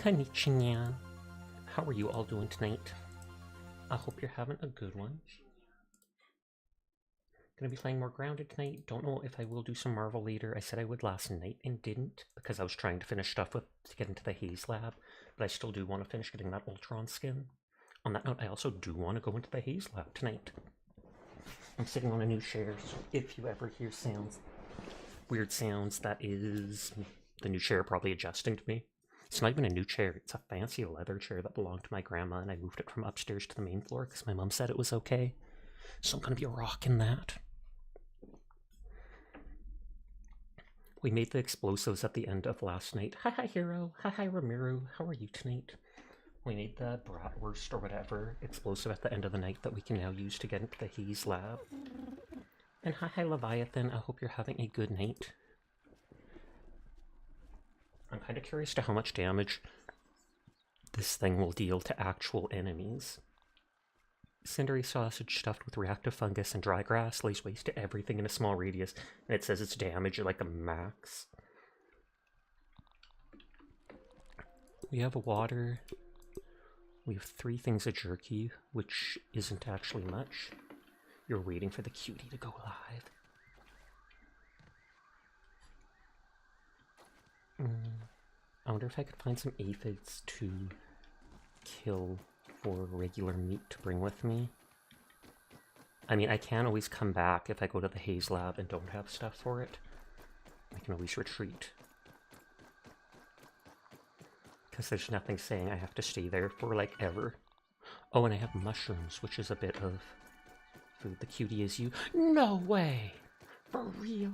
Konnichiwa. How are you all doing tonight? I hope you're having a good one. Gonna be playing more Grounded tonight. Don't know if I will do some Marvel later. I said I would last night and didn't because I was trying to finish stuff to get into the Haze Lab, but I still do want to finish getting that Ultron skin. On that note, I also do want to go into the Haze Lab tonight. I'm sitting on a new chair, so if you ever hear sounds, weird sounds, that is the new chair probably adjusting to me. It's not even a new chair, it's a fancy leather chair that belonged to my grandma, and I moved it from upstairs to the main floor because my mom said it was okay. So I'm gonna be rocking that. We made the explosives at the end of last night. Hi Hero, hi Ramiro, how are you tonight? We made the bratwurst or whatever explosive at the end of the night that we can now use to get into the Haze Lab. And hi Leviathan, I hope you're having a good night. I'm kind of curious to how much damage this thing will deal to actual enemies. Cindery sausage stuffed with reactive fungus and dry grass lays waste to everything in a small radius, and it says its damage at like a max. We have water. We have 3 things of jerky, which isn't actually much. You're waiting for the cutie to go live. I wonder if I could find some aphids to kill for regular meat to bring with me. I mean, I can always come back if I go to the Haze Lab and don't have stuff for it. I can always retreat. Because there's nothing saying I have to stay there for, like, ever. Oh, and I have mushrooms, which is a bit of food. The cutie is you. No way! For real?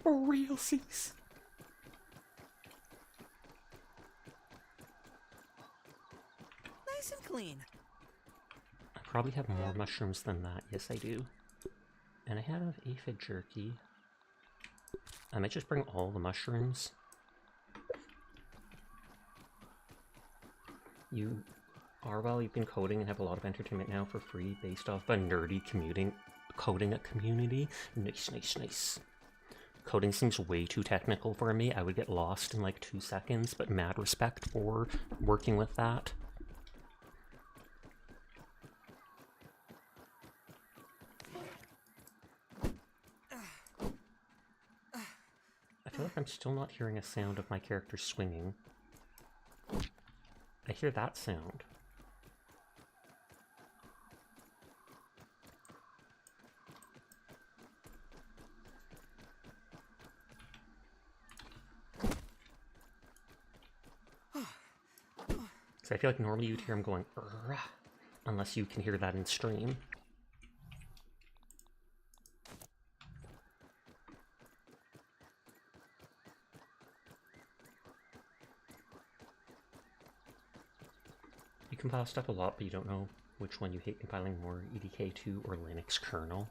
For realsies? Nice and clean. I probably have more mushrooms than that. Yes, I do. And I have aphid jerky. I might just bring all the mushrooms. You are well, you've been coding and have a lot of entertainment now for free based off a nerdy coding community. Nice. Coding seems way too technical for me. I would get lost in like 2 seconds, but mad respect for working with that. I feel like I'm still not hearing a sound of my character swinging. I hear that sound. So I feel like normally you'd hear him going, unless you can hear that in stream. You compile stuff a lot, but you don't know which one you hate compiling more, EDK2 or Linux kernel.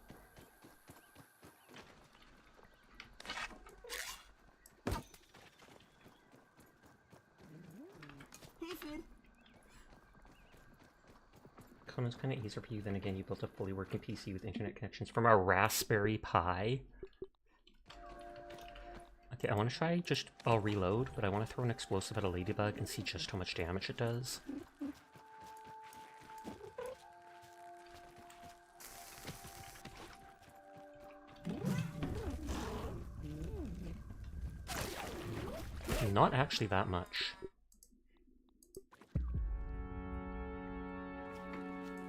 Conan's kind of easier for you, then again you built a fully working PC with internet connections from a Raspberry Pi. Okay, I want to try I'll reload, but I want to throw an explosive at a ladybug and see just how much damage it does. Not actually that much.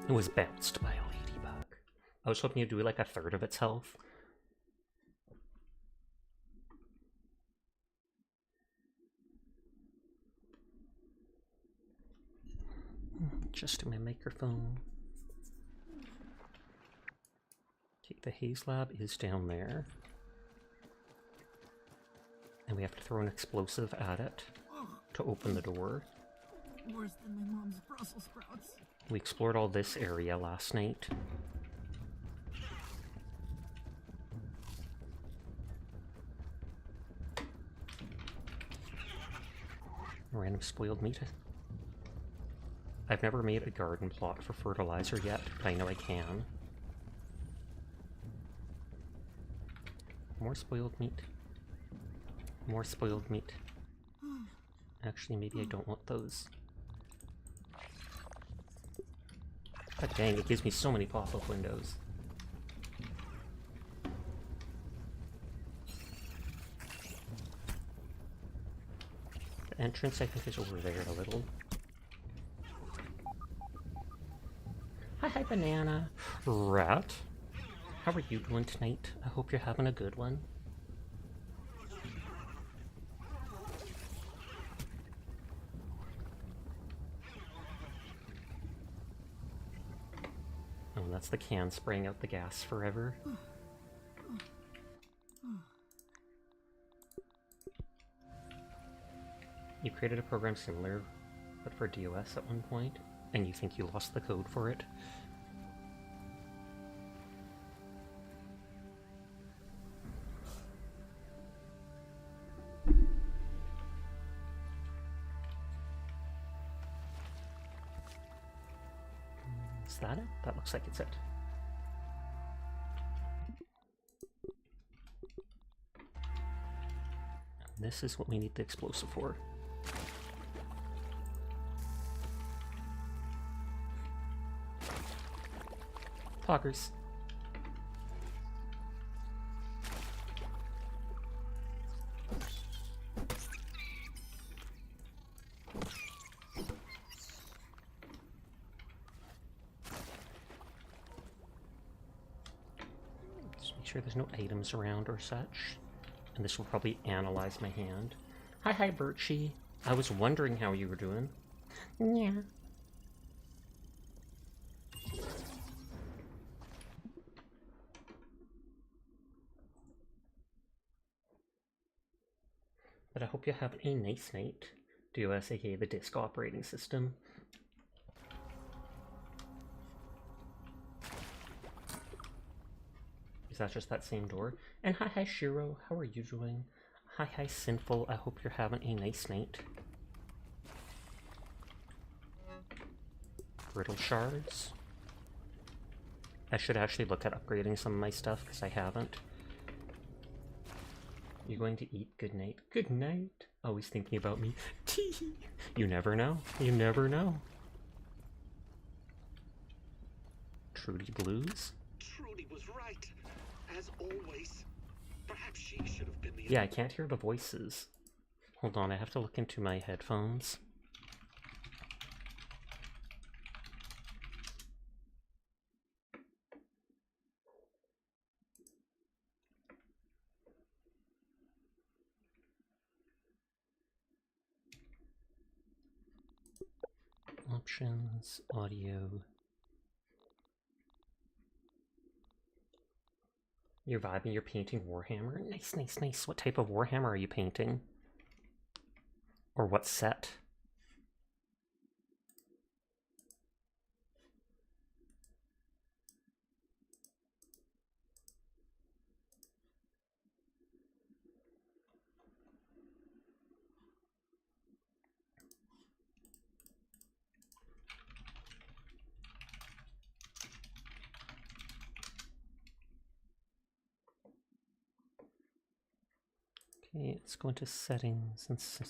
It was bounced by a ladybug. I was hoping you'd do like 1/3 of its health. Adjusting my microphone. Okay, the Haze Lab is down there. And we have to throw an explosive at it to open the door. Worse than my mom's Brussels sprouts. We explored all this area last night. Random spoiled meat. I've never made a garden plot for fertilizer yet, but I know I can. More spoiled meat. More spoiled meat. Actually, maybe I don't want those. God dang, it gives me so many pop-up windows. The entrance, I think, is over there a little. Hi, Banana. Rat. How are you doing tonight? I hope you're having a good one. Oh, that's the can spraying out the gas forever. You created a program similar, but for DOS at one point, and you think you lost the code for it. Is that it? That looks like it's it. And this is what we need the explosive for. Poggers. Just make sure there's no items around or such. And this will probably analyze my hand. Hi, Birchie. I was wondering how you were doing. Yeah. But I hope you have a nice night. DOS, aka the disk operating system. Is that just that same door? And hi, Shiro. How are you doing? Hi, Sinful. I hope you're having a nice night. Brittle shards. I should actually look at upgrading some of my stuff, because I haven't. You going to eat? Good night. Good night. Always thinking about me. Tee. You never know. You never know. Trudy Blues? Trudy was right. As always. Perhaps she should have been the... Yeah, I can't hear the voices. Hold on, I have to look into my headphones. Options, audio. You're vibing, you're painting Warhammer? Nice, nice, nice. What type of Warhammer are you painting? Or what set? Okay, let's go into settings and seeing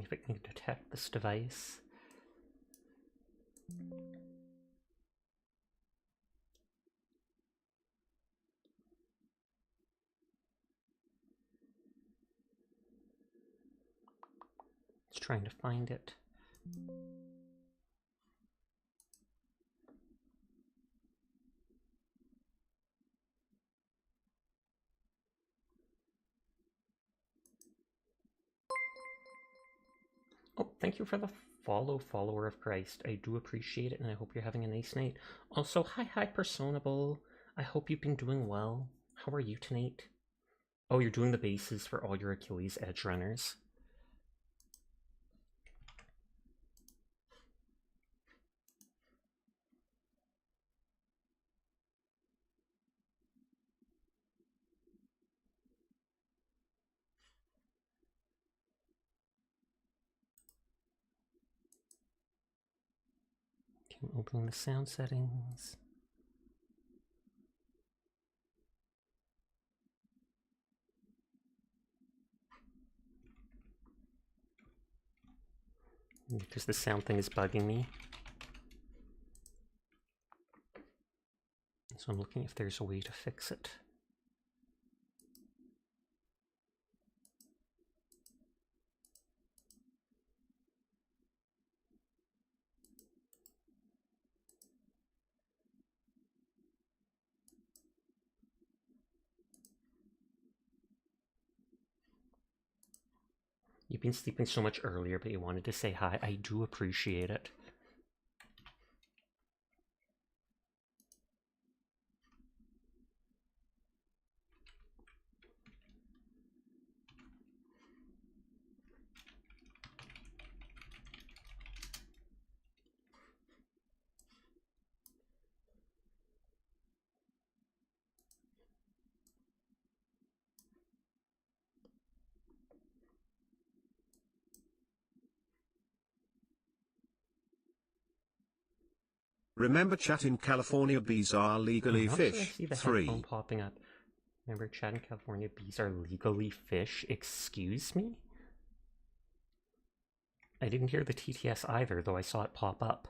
if it can detect this device. It's trying to find it. Oh, thank you for the follow, follower of Christ. I do appreciate it, and I hope you're having a nice night. Also, hi, Personable. I hope you've been doing well. How are you tonight? Oh, you're doing the bases for all your Achilles Edge runners. I'm opening the sound settings. Because the sound thing is bugging me. So I'm looking if there's a way to fix it. You've been sleeping so much earlier, but you wanted to say hi. I do appreciate it. Remember chat in California bees are legally I'm not sure I fish. see the 3. headphone popping up. Remember, chat in California, bees are legally fish? Excuse me? I didn't hear the TTS either, though I saw it pop up.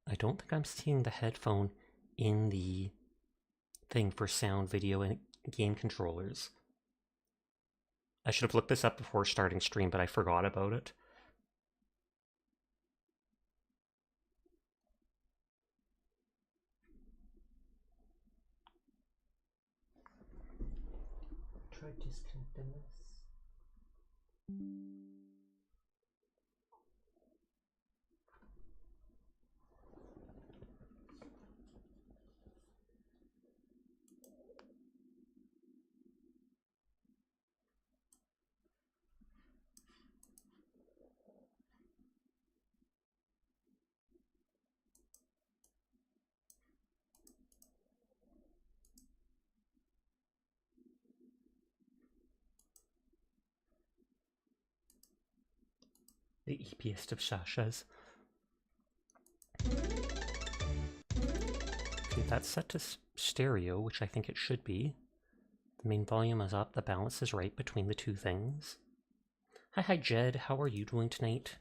I don't think I'm seeing the headphone in the thing for sound, video, and game controllers. I should have looked this up before starting stream, but I forgot about it. Try disconnecting this. The EPS of Shasha's. Okay, that's set to stereo, which I think it should be. The main volume is up, the balance is right between the two things. Hi Jed, how are you doing tonight?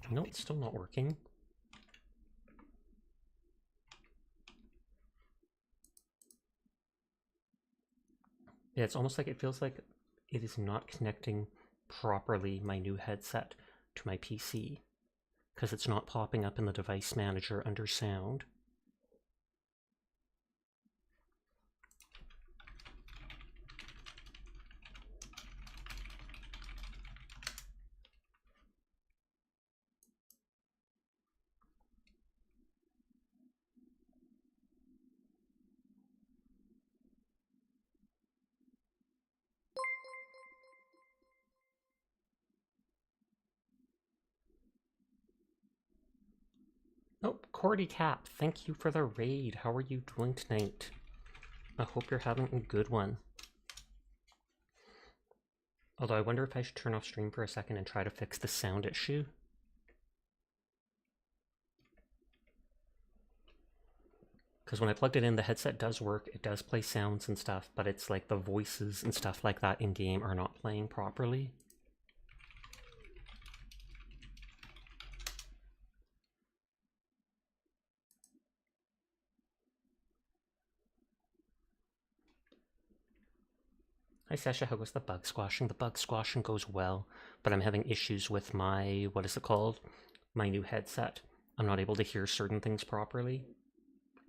No, it's still not working. Yeah, it's almost like it feels like it is not connecting properly my new headset to my PC, because it's not popping up in the device manager under sound. Oh, Cordy Cap, thank you for the raid. How are you doing tonight? I hope you're having a good one. Although I wonder if I should turn off stream for a second and try to fix the sound issue. Because when I plugged it in, the headset does work, it does play sounds and stuff, but it's like the voices and stuff like that in-game are not playing properly. Hi Sasha, how goes the bug squashing? The bug squashing goes well, but I'm having issues with my, what is it called? My new headset. I'm not able to hear certain things properly,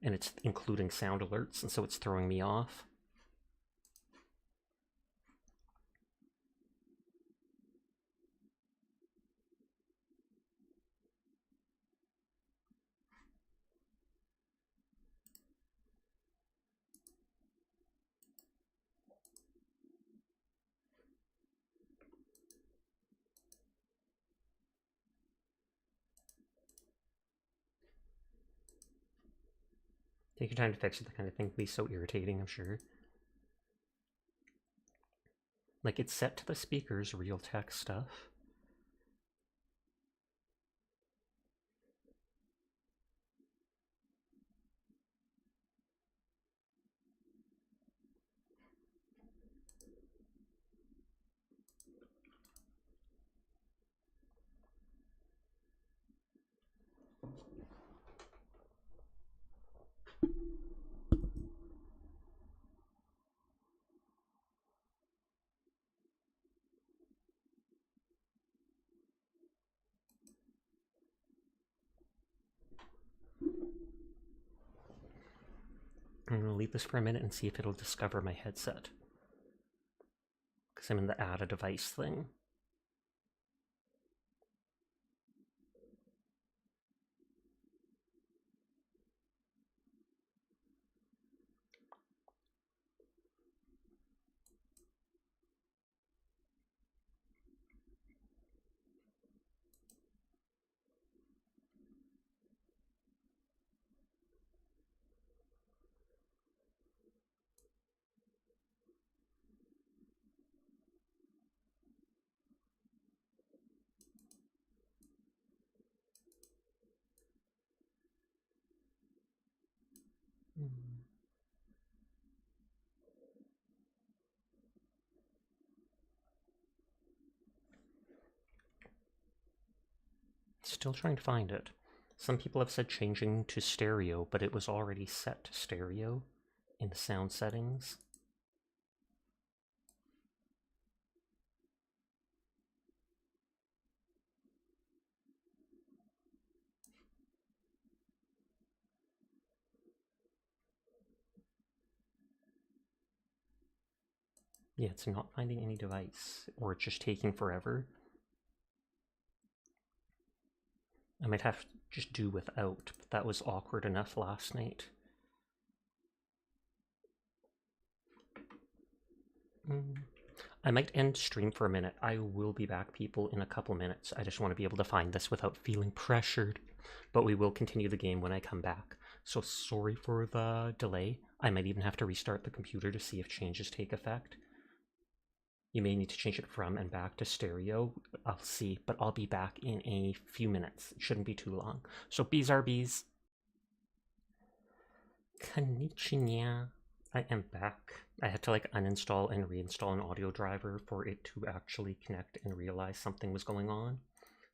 and it's including sound alerts, and so it's throwing me off. Take your time to fix it. The kind of thing can be so irritating, I'm sure. Like, it's set to the speaker's Realtek stuff. I'm going to leave this for a minute and see if it'll discover my headset. Because I'm in the add a device thing. Still trying to find it. Some people have said changing to stereo, but it was already set to stereo in the sound settings. Yeah, it's not finding any device, or it's just taking forever. I might have to just do without, but that was awkward enough last night. I might end stream for a minute. I will be back, people, in a couple minutes. I just want to be able to find this without feeling pressured. But we will continue the game when I come back. So sorry for the delay. I might even have to restart the computer to see if changes take effect. You may need to change it from and back to stereo. I'll see, but I'll be back in a few minutes. It shouldn't be too long. So bees are bees. Konnichiwa. I am back. I had to like uninstall and reinstall an audio driver for it to actually connect and realize something was going on.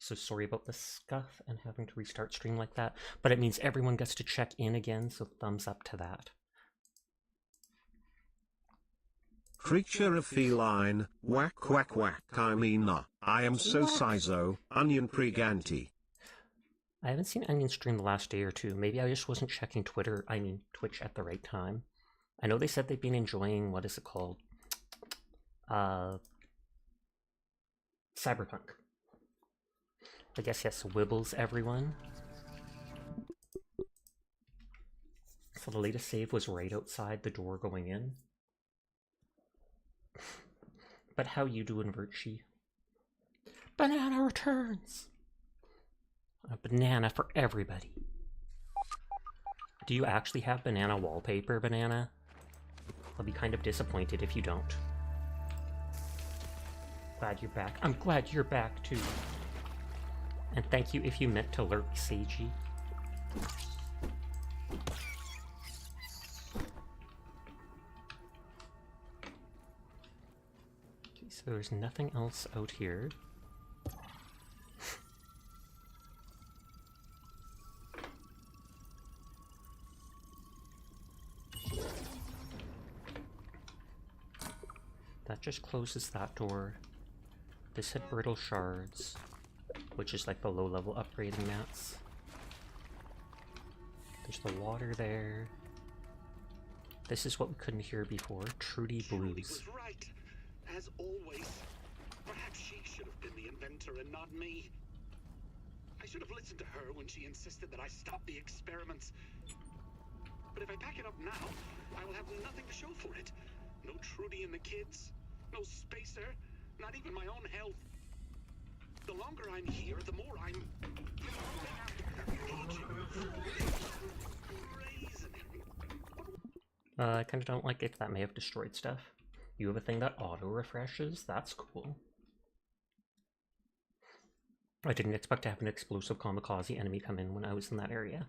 So sorry about the scuff and having to restart stream like that, but it means everyone gets to check in again, so thumbs up to that. Creature of feline, whack quack whack, I mean I am so sizo, onion preganti. I haven't seen Onion stream the last day or two. Maybe I just wasn't checking Twitch at the right time. I know they said they've been enjoying, what is it called? Cyberpunk. I guess yes, Wibbles everyone. So the latest save was right outside the door going in. But how you doing, Virtue? Banana returns! A banana for everybody. Do you actually have banana wallpaper, Banana? I'll be kind of disappointed if you don't. Glad you're back. I'm glad you're back too. And thank you if you meant to lurk, Seiji. Okay, so there's nothing else out here. That just closes that door. This had brittle shards, which is like the low-level upgrading mats. There's the water there. This is what we couldn't hear before. Trudy Shirley Blues. was right. As always. Perhaps she should have been the inventor and not me. I should have listened to her when she insisted that I stop the experiments. But if I pack it up now, I will have nothing to show for it. No Trudy and the kids. No spacer. Not even my own health. The longer I'm here, the more I'm aging. Raising. I kind of don't like it. That may have destroyed stuff. You have a thing that auto-refreshes? That's cool. I didn't expect to have an explosive kamikaze enemy come in when I was in that area.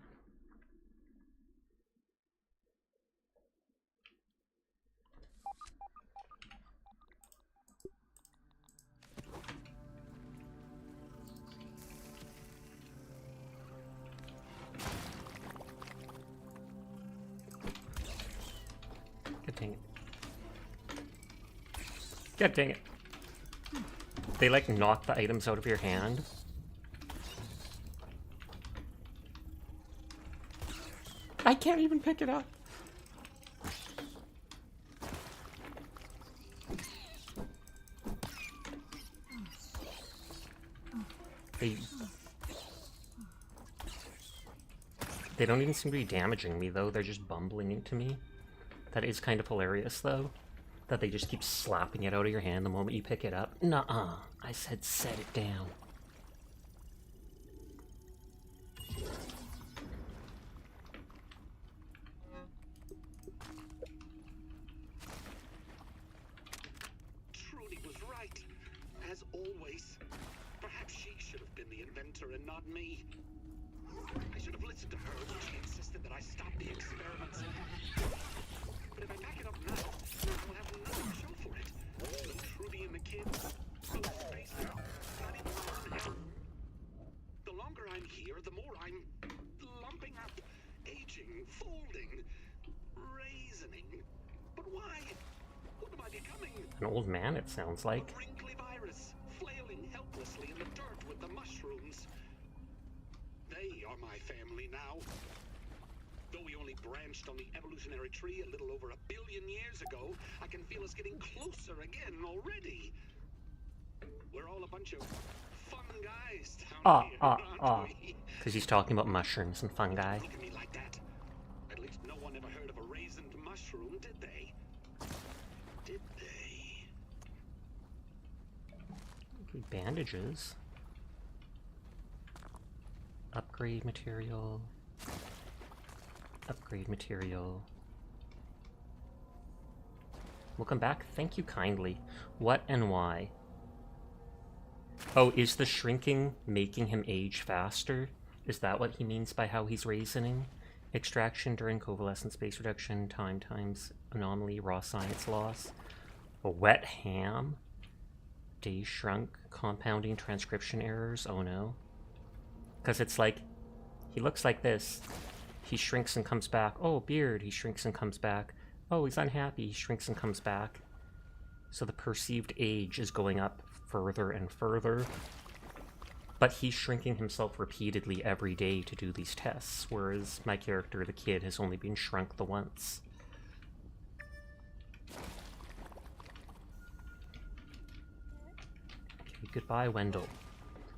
God dang it. God dang it. They like knock the items out of your hand. I can't even pick it up. They don't even seem to be damaging me, though. They're just bumbling into me. That is kind of hilarious, though. That they just keep slapping it out of your hand the moment you pick it up. Nuh-uh. I said set it down. Trudy was right. As always. Perhaps she should have been the inventor and not me. I should have listened to her when she insisted that I stop the experiments. But if I back it up now, I will have nothing to show for it. No Trudy and the kids, no space, not even learning. The longer I'm here, the more I'm lumping up, aging, folding, raisening. But why? What am I becoming? An old man, it sounds like. A wrinkly virus, flailing helplessly in the dirt with the mushrooms. They are my family now. Though we only branched on the evolutionary tree a little over 1 billion years ago, I can feel us getting closer again already. We're all a bunch of fun guys down here, aren't we? Because he's talking about mushrooms and fungi. Look at me like that. At least no one ever heard of a raisined mushroom, did they? Did they? Okay, bandages. Upgrade material. Upgrade material. Welcome back. Thank you kindly. What and why? Oh, is the shrinking making him age faster? Is that what he means by how he's raisening? Extraction during covalescent space reduction, time times anomaly, raw science loss. A wet ham? Day shrunk, compounding transcription errors? Oh no. Because it's like, he looks like this. He shrinks and comes back. Oh, beard. He shrinks and comes back. Oh, he's unhappy. He shrinks and comes back. So the perceived age is going up further and further. But he's shrinking himself repeatedly every day to do these tests, whereas my character, the kid, has only been shrunk the once. Okay, goodbye, Wendell.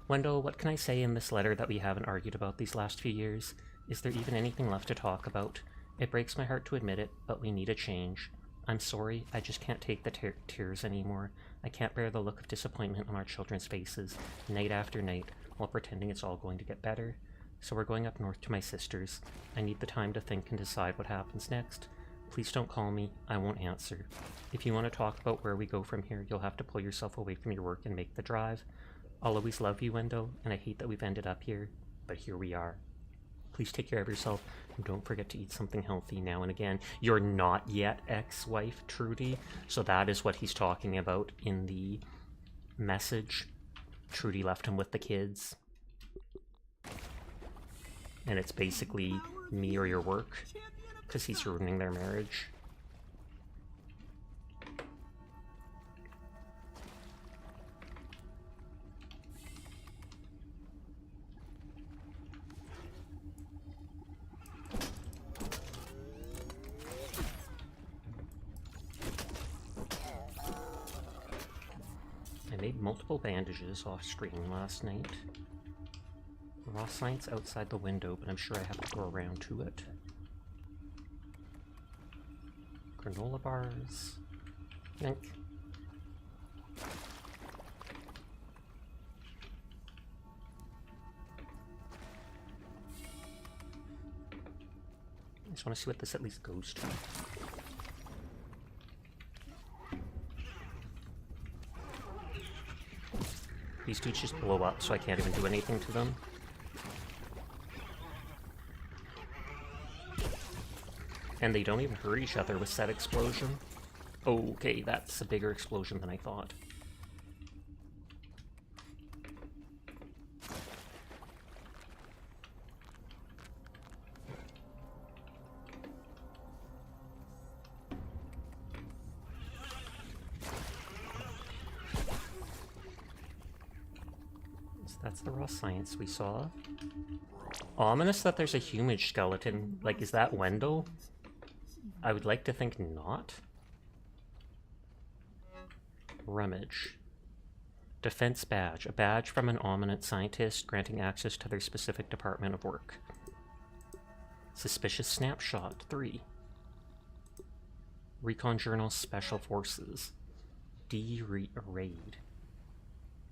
Wendell, what can I say in this letter that we haven't argued about these last few years? Is there even anything left to talk about? It breaks my heart to admit it, but we need a change. I'm sorry, I just can't take the tears anymore. I can't bear the look of disappointment on our children's faces, night after night, while pretending it's all going to get better. So we're going up north to my sister's. I need the time to think and decide what happens next. Please don't call me, I won't answer. If you want to talk about where we go from here, you'll have to pull yourself away from your work and make the drive. I'll always love you, Wendell, and I hate that we've ended up here, but here we are. Please take care of yourself, and don't forget to eat something healthy now and again. You're not yet ex-wife, Trudy, so that is what he's talking about in the message. Trudy left him with the kids. And it's basically me or your work, because he's ruining their marriage. I made multiple bandages off screen last night. Raw science outside the window, but I'm sure I have to go around to it. Granola bars. Yank. I just want to see what this at least goes to. These dudes just blow up, so I can't even do anything to them. And they don't even hurt each other with said explosion. Okay, that's a bigger explosion than I thought. That's the raw science we saw. Ominous that there's a human skeleton. Like, is that Wendell? I would like to think not. Rummage. Defense badge. A badge from an ominous scientist granting access to their specific department of work. Suspicious snapshot. 3. Recon Journal Special Forces. Raid.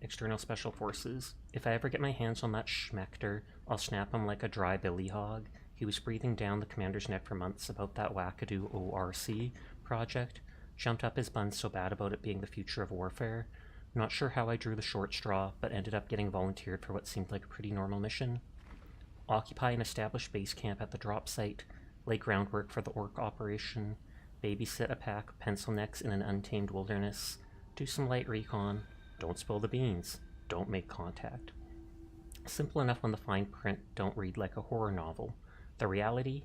External Special Forces. If I ever get my hands on that schmecter, I'll snap him like a dry billy hog. He was breathing down the commander's neck for months about that wackadoo ORC project. Jumped up his buns so bad about it being the future of warfare. Not sure how I drew the short straw, but ended up getting volunteered for what seemed like a pretty normal mission. Occupy an established base camp at the drop site. Lay groundwork for the orc operation. Babysit a pack of pencil necks in an untamed wilderness. Do some light recon. Don't spill the beans. Don't make contact. Simple enough when the fine print don't read like a horror novel. The reality?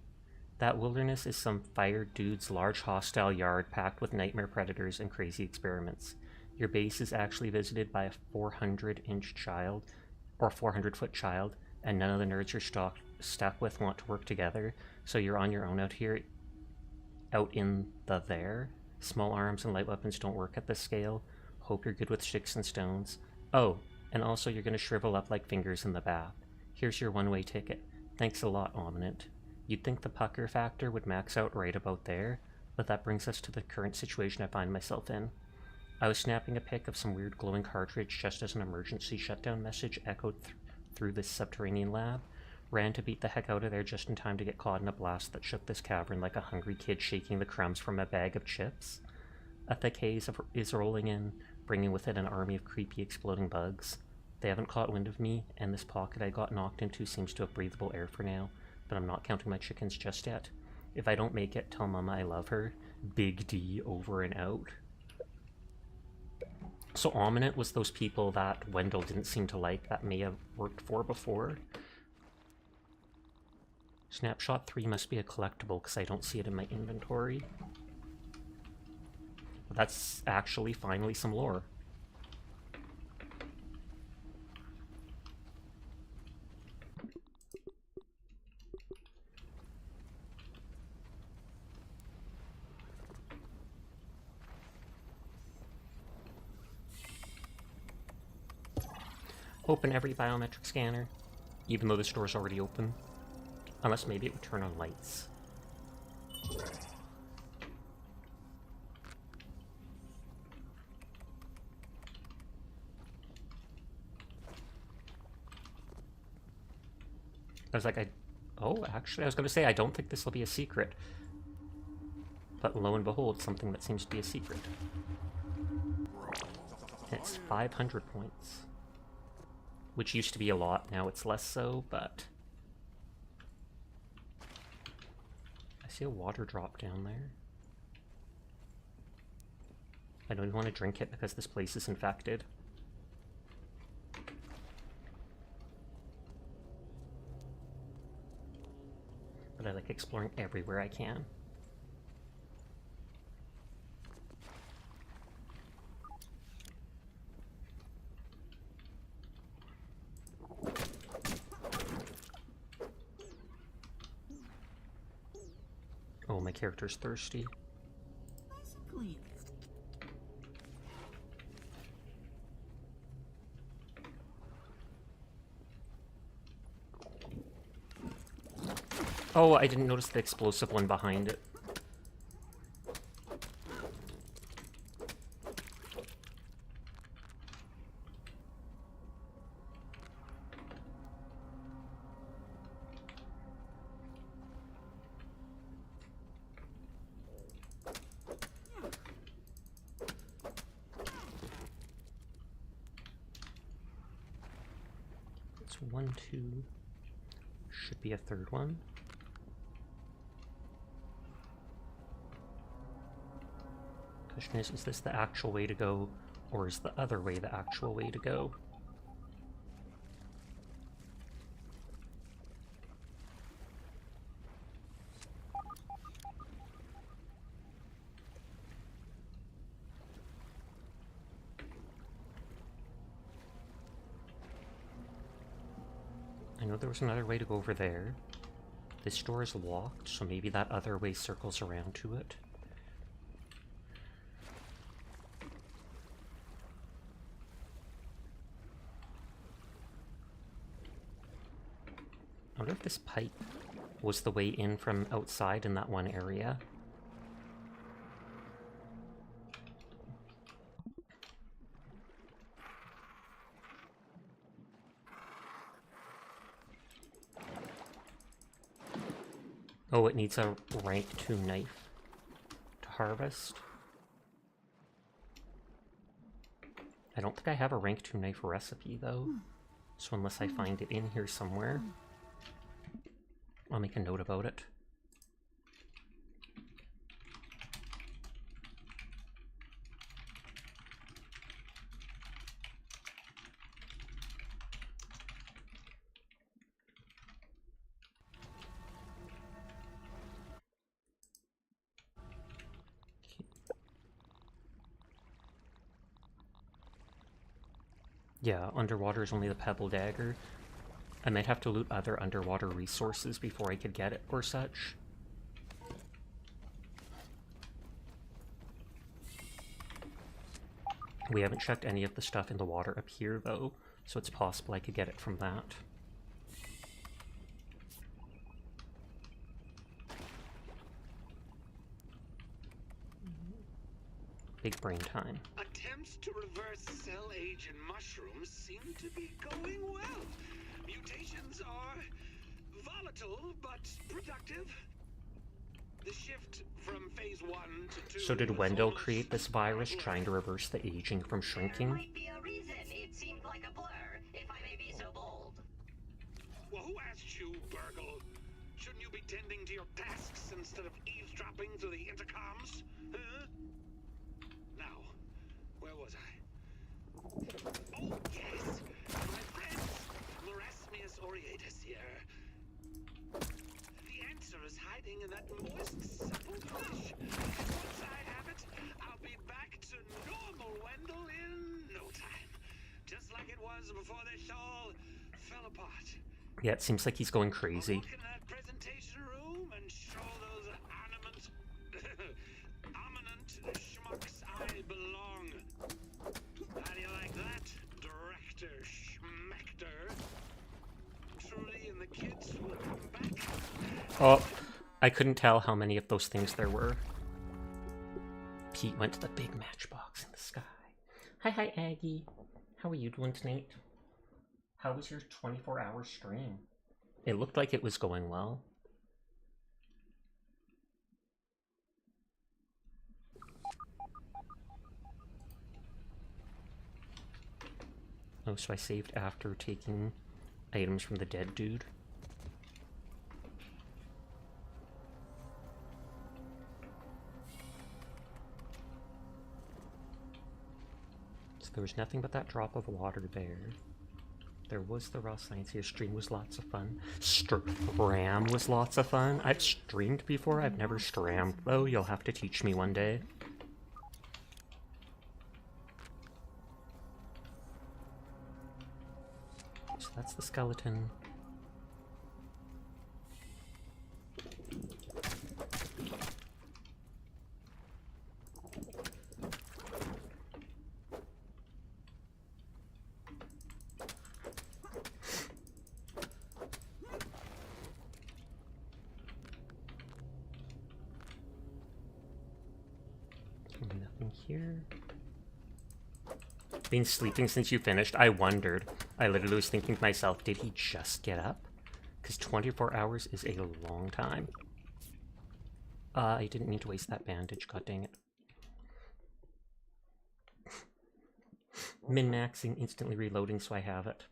That wilderness is some fired dude's large hostile yard packed with nightmare predators and crazy experiments. Your base is actually visited by a 400-inch child, or 400-foot child, and none of the nerds you're stuck with want to work together, so you're on your own out here, out in the there. Small arms and light weapons don't work at this scale. Hope you're good with sticks and stones. Oh, and also you're gonna shrivel up like fingers in the bath. Here's your one-way ticket. Thanks a lot, Ominent. You'd think the pucker factor would max out right about there, but that brings us to the current situation I find myself in. I was snapping a pic of some weird glowing cartridge just as an emergency shutdown message echoed through this subterranean lab. Ran to beat the heck out of there just in time to get caught in a blast that shook this cavern like a hungry kid shaking the crumbs from a bag of chips. A thick haze is rolling in, bringing with it an army of creepy exploding bugs. They haven't caught wind of me, and this pocket I got knocked into seems to have breathable air for now, but I'm not counting my chickens just yet. If I don't make it, tell Mama I love her. Big D over and out. So Ominent was those people that Wendell didn't seem to like that may have worked for before. Snapshot 3 must be a collectible because I don't see it in my inventory. But that's actually finally some lore. Open every biometric scanner, even though the store's already open. Unless maybe it would turn on lights. I was like, oh, actually, I was going to say, I don't think this will be a secret. But lo and behold, something that seems to be a secret. And it's 500 points. Which used to be a lot, now it's less so, but... I see a water drop down there. I don't even want to drink it because this place is infected. But I like exploring everywhere I can. Oh, my character's thirsty. Nice and clean. Oh, I didn't notice the explosive one behind it. So 1, 2, should be a third one. Question is this the actual way to go, or is the other way the actual way to go? I know there was another way to go over there. This door is locked, so maybe that other way circles around to it. I wonder if this pipe was the way in from outside in that one area. Oh, it needs a rank 2 knife to harvest. I don't think I have a rank 2 knife recipe, though. So unless I find it in here somewhere, I'll make a note about it. Yeah, underwater is only the pebble dagger. I might have to loot other underwater resources before I could get it or such. We haven't checked any of the stuff in the water up here though, so it's possible I could get it from that. Big brain time. Attempts to reverse cell age in mushrooms seem to be going well. Mutations are volatile but productive. The shift from phase 1 to 2. So did Wendell create this virus trying to reverse the aging from shrinking? There might be a reason. It seemed like a blur, if I may be so bold. Well, who asked you, Burgle? Shouldn't you be tending to your tasks instead of eavesdropping through the intercoms? Huh? Now, where was I? Oh, yes! My friend, Marasmius aureatus here. The answer is hiding in that moist, supple flesh. Once I have it, I'll be back to normal Wendell in no time. Just like it was before this all fell apart. Yeah, it seems like he's going crazy. I'll walk in that presentation room and show those ominent schmucks I belong. How do you like that, Director Schmechter? Trudy and the kids will come back. Oh, I couldn't tell how many of those things there were. Pete went to the big matchbox in the sky. Hi, Aggie. How are you doing tonight? How was your 24-hour stream? It looked like it was going well. Oh, so I saved after taking items from the dead dude. So there was nothing but that drop of water there. There was the raw science here. Stream was lots of fun. Stram was lots of fun. I've streamed before. I've never strammed though. You'll have to teach me one day. So that's the skeleton. Nothing here. Been sleeping since you finished? I wondered. I literally was thinking to myself, did he just get up? Because 24 hours is a long time. I didn't mean to waste that bandage, god dang it. Min-maxing, instantly reloading, so I have it.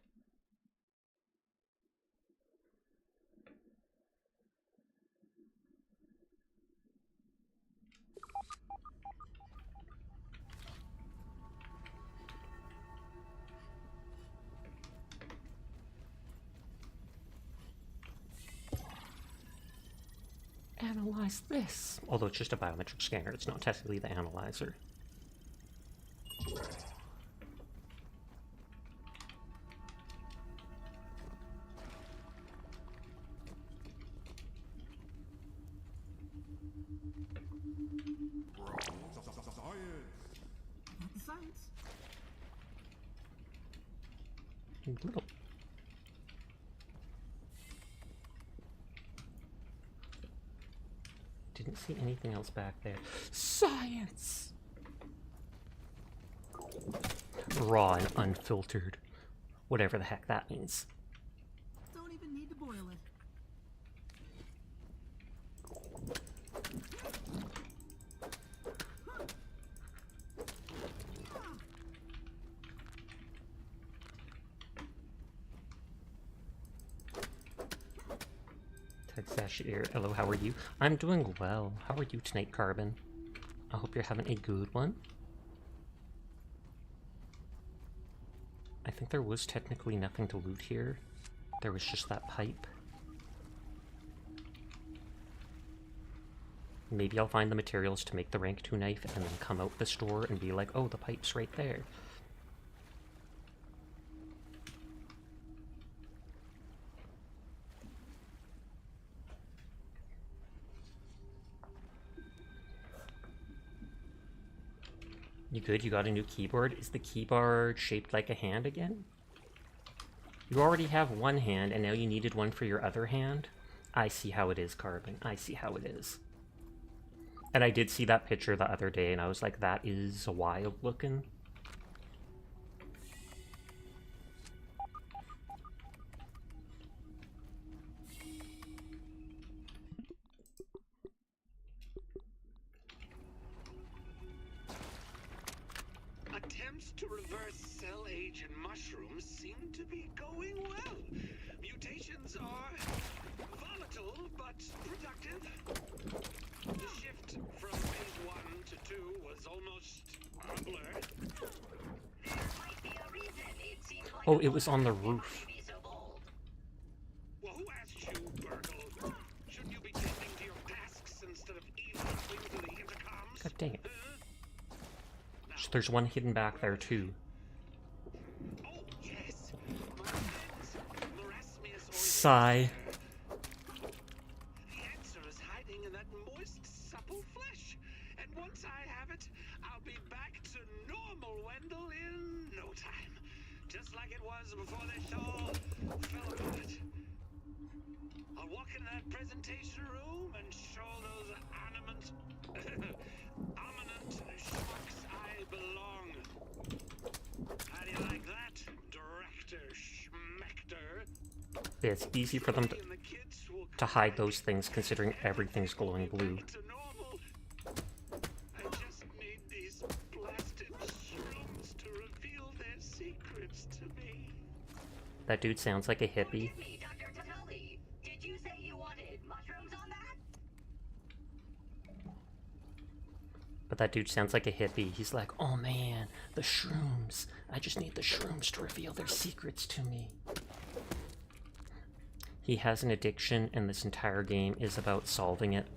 Analyze this. Although it's just a biometric scanner, it's not technically the analyzer. Science. Little. Didn't see anything else back there. Science! Raw and unfiltered. Whatever the heck that means. Don't even need to boil it. Sashir, hello, how are you? I'm doing well. How are you tonight, Carbon? I hope you're having a good one. I think there was technically nothing to loot here. There was just that pipe. Maybe I'll find the materials to make the rank 2 knife and then come out the store and be like, oh, the pipe's right there. You good? You got a new keyboard? Is the keyboard shaped like a hand again? You already have one hand, and now you needed one for your other hand? I see how it is, Carbon. I see how it is. And I did see that picture the other day, and I was like, that is wild looking. Attempts to reverse cell age in mushrooms seem to be going well. Mutations are volatile but productive. The shift from phase 1 to 2 was almost a blur. There might be a reason it seems like Oh, it was on the roof. be so bold. Well, who asked you, Burgle? Shouldn't you be tending to your tasks instead of eavesdropping through the intercoms? God dang it. There's one hidden back there, too. Oh, yes. My friends, Marasmius Sigh. The answer is hiding in that moist, supple flesh. And once I have it, I'll be back to normal Wendell in no time. Just like it was before this all fell apart. I'll walk into that presentation room and show those ominent schmucks I belong. How do you like that, Director Schmechter? Yeah, it's easy for them to hide those things, considering everything's glowing blue. I just need these blasted shrooms to reveal their secrets to me. That dude sounds like a hippie. Forgive me, Dr. Tatali. Did you say you wanted mushrooms on that? But that dude sounds like a hippie. He's like, oh man, the shrooms. I just need the shrooms to reveal their secrets to me. He has an addiction, and this entire game is about solving it.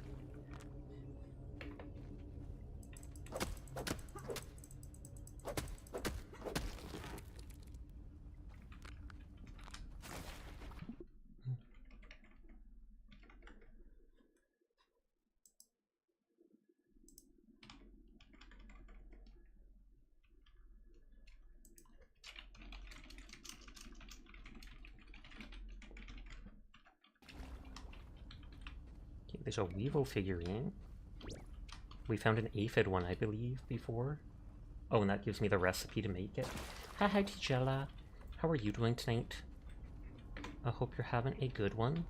There's a Weevil figurine. We found an aphid one, I believe, before. Oh, and that gives me the recipe to make it. Hi, Tijela. How are you doing tonight? I hope you're having a good one.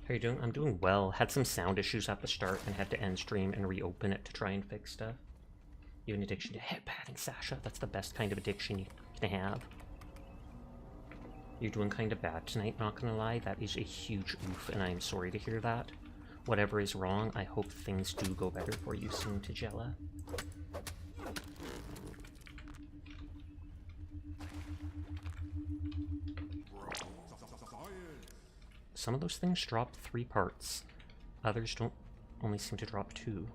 How are you doing? I'm doing well. Had some sound issues at the start and had to end stream and reopen it to try and fix stuff. You have an addiction to head patting, Sasha. That's the best kind of addiction you can have. You're doing kind of bad tonight, not gonna lie. That is a huge oof, and I am sorry to hear that. whatever is wrong, I hope things do go better for you soon, Tagella. Some of those things drop 3 parts. Others don't only seem to drop 2.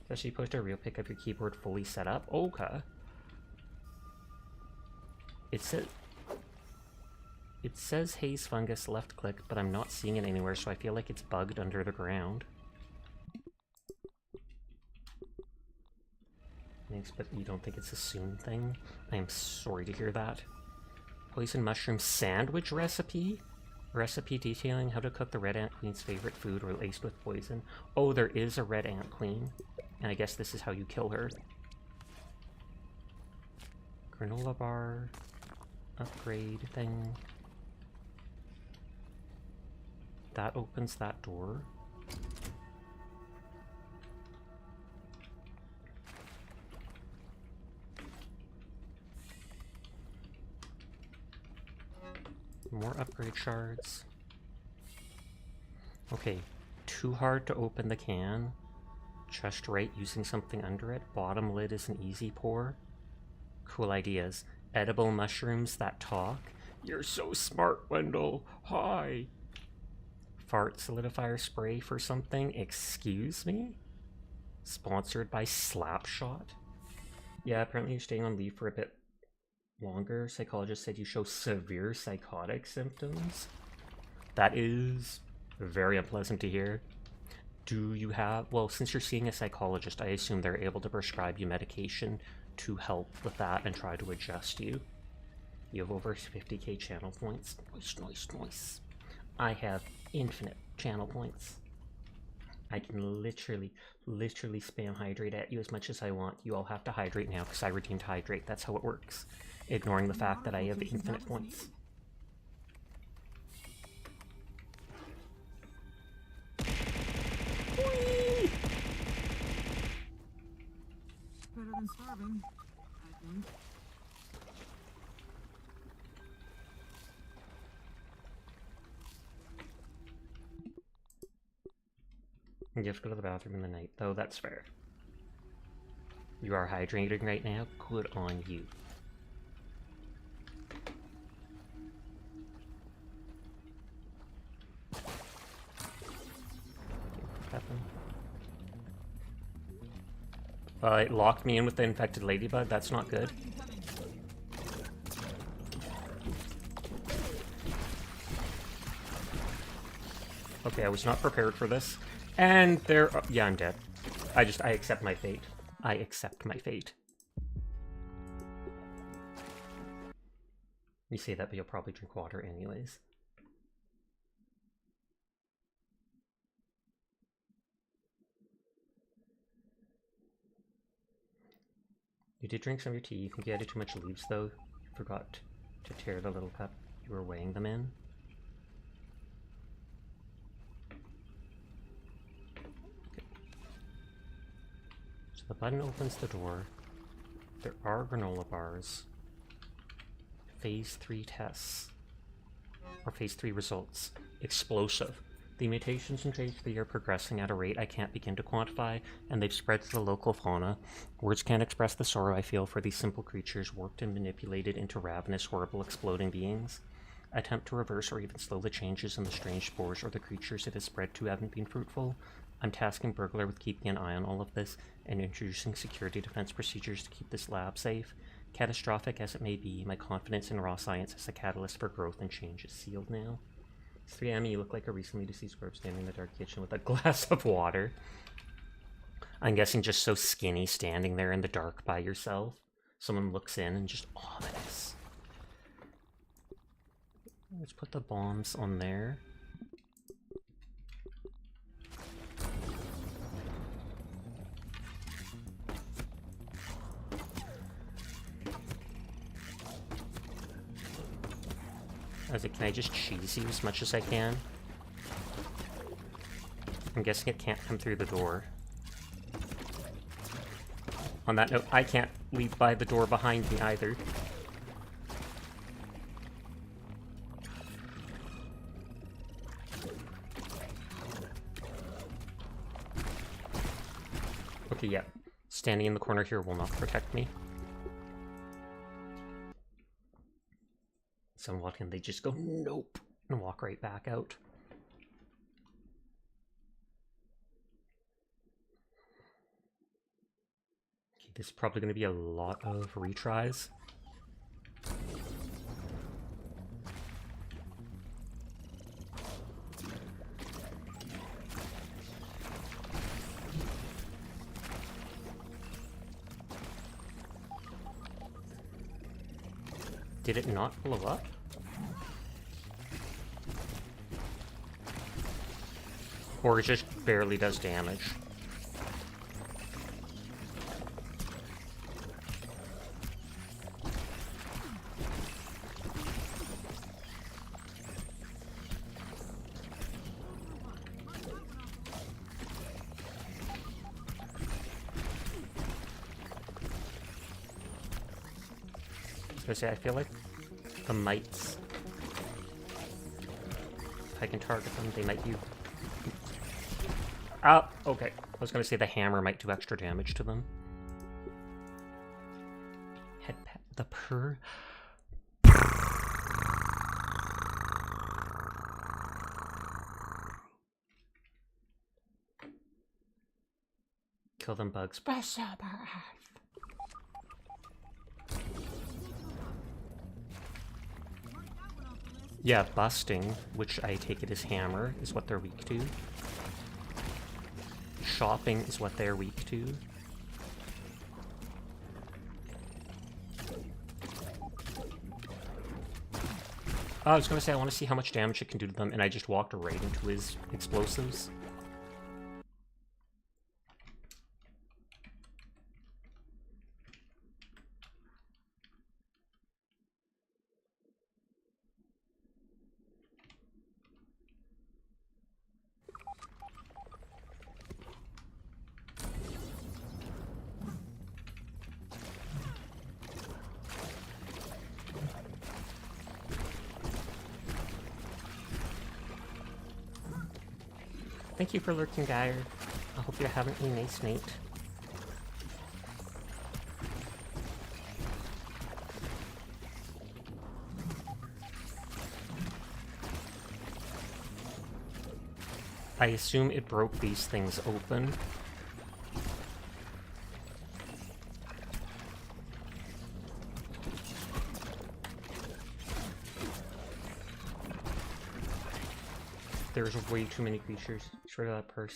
Does she post a real pic of your keyboard fully set up? Okay. It says haze fungus left click, but I'm not seeing it anywhere, so I feel like it's bugged under the ground. Thanks, but you don't think it's a soon thing? I am sorry to hear that. Poison mushroom sandwich recipe? Recipe detailing how to cook the red ant queen's favorite food or laced with poison. Oh, there is a red ant queen. And I guess this is how you kill her. Granola bar. Upgrade thing. That opens that door. More upgrade shards. Okay, too hard to open the can. Just right, using something under it. Bottom lid is an easy pour. Cool ideas. Edible mushrooms that talk. You're so smart, Wendell. Hi. Fart solidifier spray for something. Excuse me? Sponsored by Slapshot? Yeah, apparently you're staying on leave for a bit longer. Psychologist said you show severe psychotic symptoms. That is very unpleasant to hear. Do you have, well, since you're seeing a psychologist, I assume they're able to prescribe you medication to help with that and try to adjust you. You have over 50k channel points. Nice, nice, nice. I have infinite channel points. I can literally spam hydrate at you as much as I want. You all have to hydrate now because I redeemed hydrate. That's how it works. Ignoring the fact that I have infinite points. Whee! Better than starving, I think. You have to go to the bathroom in the night, though. That's fair. You are hydrating right now. Good on you. It locked me in with the infected ladybug. That's not good. Okay, I was not prepared for this. And there... yeah, I'm dead. I accept my fate. I accept my fate. You say that, but you'll probably drink water anyways. You did drink some of your tea. You think you added too much leaves, though? You forgot to tear the little cup you were weighing them in. Okay. So the button opens the door. There are granola bars. Phase 3 tests. Or Phase 3 results. Explosive. The mutations in Phase 3 are progressing at a rate I can't begin to quantify, and they've spread to the local fauna. Words can't express the sorrow I feel for these simple creatures warped and manipulated into ravenous, horrible, exploding beings. Attempt to reverse or even slow the changes in the strange spores or the creatures it has spread to haven't been fruitful. I'm tasking Burglar with keeping an eye on all of this and introducing security defense procedures to keep this lab safe. Catastrophic as it may be, my confidence in raw science as a catalyst for growth and change is sealed now. 3 AM, you look like a recently deceased corpse standing in the dark kitchen with a glass of water. I'm guessing just so skinny, standing there in the dark by yourself. Someone looks in and just ominous. Let's put the bombs on there. Can I just cheese you as much as I can? I'm guessing it can't come through the door. On that note, I can't leave by the door behind me either. Okay, yeah. Standing in the corner here will not protect me. Someone walk in, they just go, nope, and walk right back out. Okay, this is probably going to be a lot of retries. Did it not blow up? Or it just barely does damage? I feel like the mites, if I can target them, they might do... Oh, okay. I was going to say the hammer might do extra damage to them. Head pat the purr. Kill them bugs. Yeah, busting, which I take it as hammer, is what they're weak to. Shopping is what they're weak to. I was gonna say I want to see how much damage it can do to them, and I just walked right into his explosives. Thank you for lurking, Geyer. I hope you're having a nice night. I assume it broke these things open. There's way too many creatures. Sure, that purr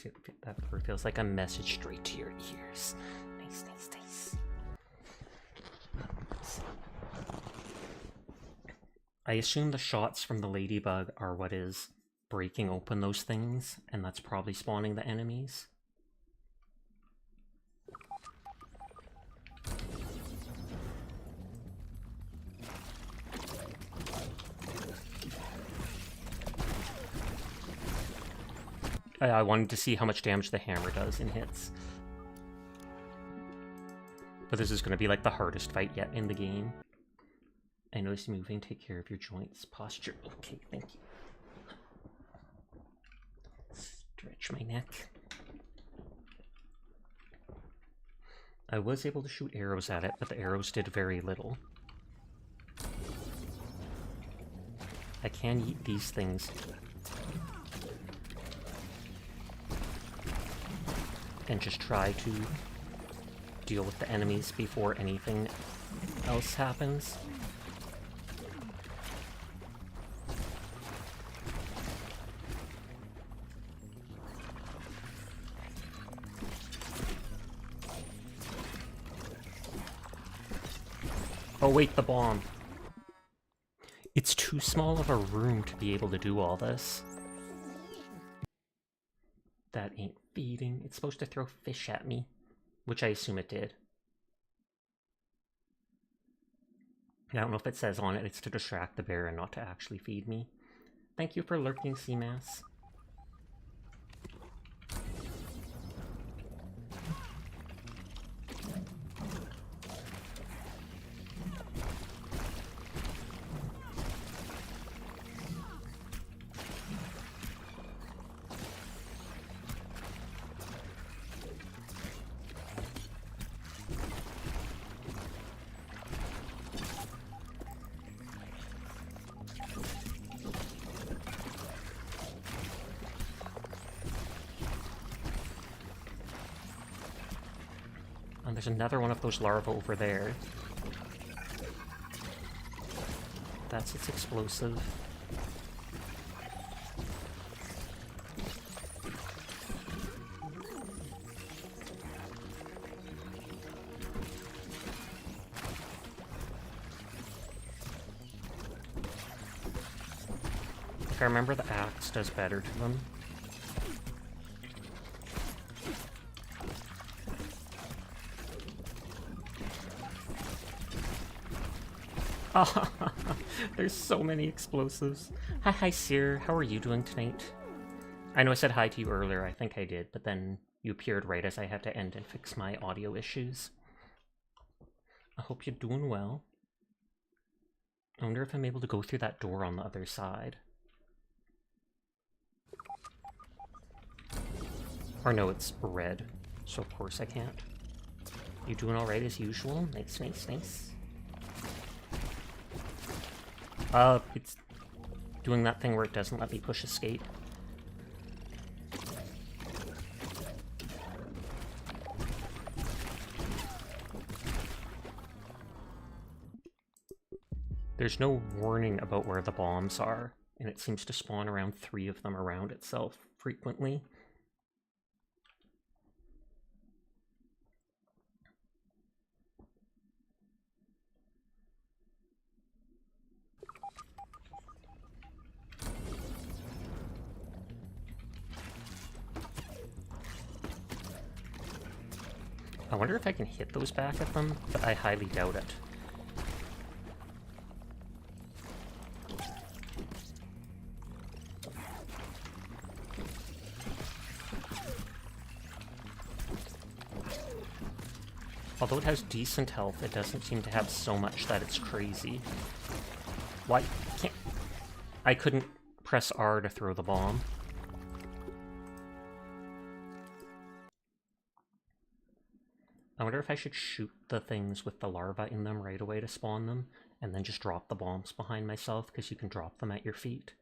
feels like a message straight to your ears. Nice, nice, nice. I assume the shots from the ladybug are what is breaking open those things, and that's probably spawning the enemies. I wanted to see how much damage the hammer does in hits. But this is going to be like the hardest fight yet in the game. I noticed you moving. Take care of your joints. Posture. Okay, thank you. Stretch my neck. I was able to shoot arrows at it, but the arrows did very little. I can eat these things. And just try to deal with the enemies before anything else happens. Oh wait, the bomb. It's too small of a room to be able to do all this. That ain't feeding. It's supposed to throw fish at me, which I assume it did. I don't know if it says on it, it's to distract the bear and not to actually feed me. Thank you for lurking, Seamass. And there's another one of those larvae over there. That's its explosive. I remember the axe does better to them. Ah, there's so many explosives. Hi, Seer. How are you doing tonight? I know I said hi to you earlier, I think I did, but then you appeared right as I had to end and fix my audio issues. I hope you're doing well. I wonder if I'm able to go through that door on the other side. Or no, it's red, so of course I can't. You doing alright as usual? Nice, nice, nice. It's doing that thing where it doesn't let me push escape. There's no warning about where the bombs are, and it seems to spawn around 3 of them around itself frequently. I wonder if I can hit those back at them, but I highly doubt it. Although it has decent health, it doesn't seem to have so much that it's crazy. Why can't... I couldn't press R to throw the bomb. I wonder if I should shoot the things with the larvae in them right away to spawn them, and then just drop the bombs behind myself, because you can drop them at your feet.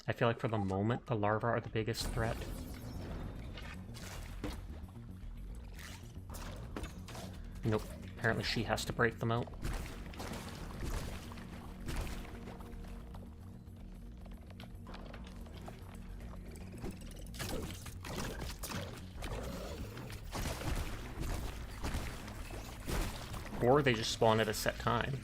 I feel like for the moment, the larvae are the biggest threat. Nope, apparently she has to break them out. Or they just spawn at a set time.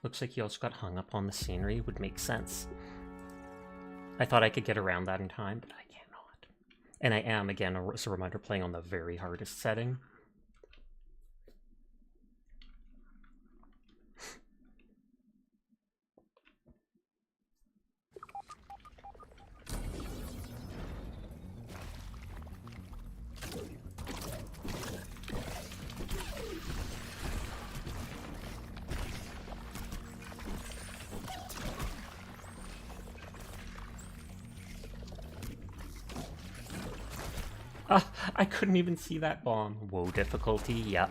Looks like he also got hung up on the scenery, would make sense. I thought I could get around that in time, but I cannot. And I am, again, as a reminder, playing on the very hardest setting. I couldn't even see that bomb. Whoa, difficulty, yep.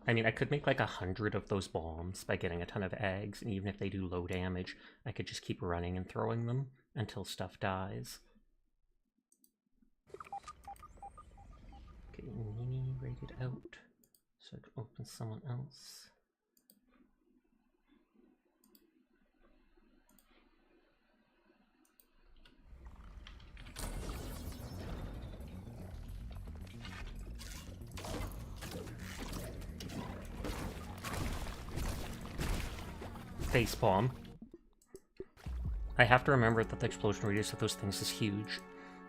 I mean, I could make like 100 of those bombs by getting a ton of eggs, and even if they do low damage, I could just keep running and throwing them until stuff dies. Okay, Nini rated out, so I can open someone else. Facepalm. I have to remember that the explosion radius of those things is huge.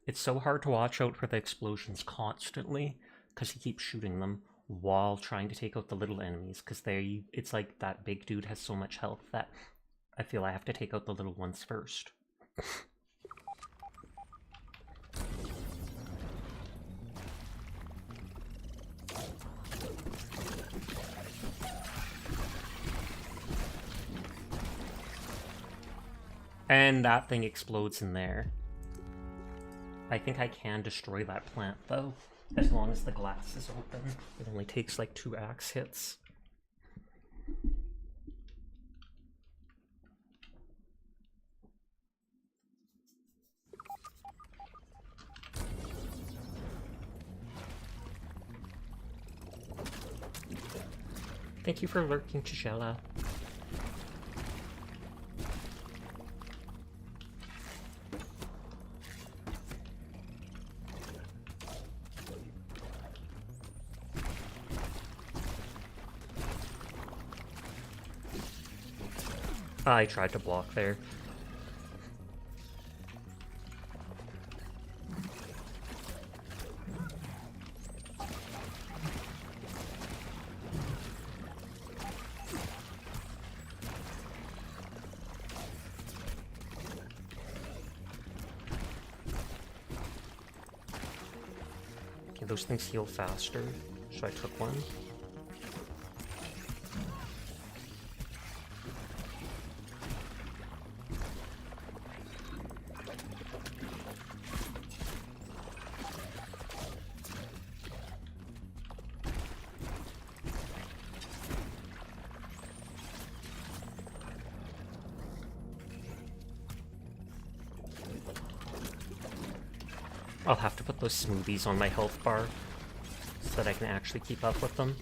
It's so hard to watch out for the explosions constantly, because he keeps shooting them while trying to take out the little enemies, because it's like that big dude has so much health that I feel I have to take out the little ones first. And that thing explodes in there. I think I can destroy that plant, though. As long as the glass is open, it only takes like 2 axe hits. Thank you for lurking, Gisela. I tried to block there. Okay, those things heal faster, so I took one. I'll have to put those smoothies on my health bar so that I can actually keep up with them.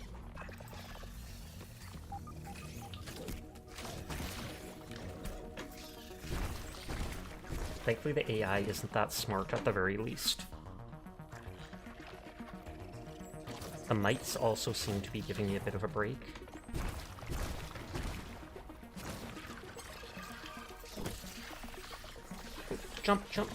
Thankfully the AI isn't that smart at the very least. The mites also seem to be giving me a bit of a break. Jump, jump!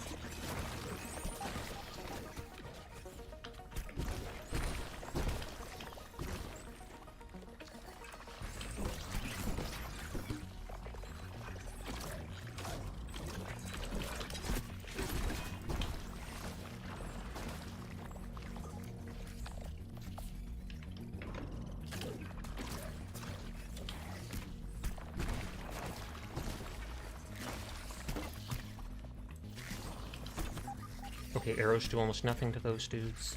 Okay, arrows do almost nothing to those dudes.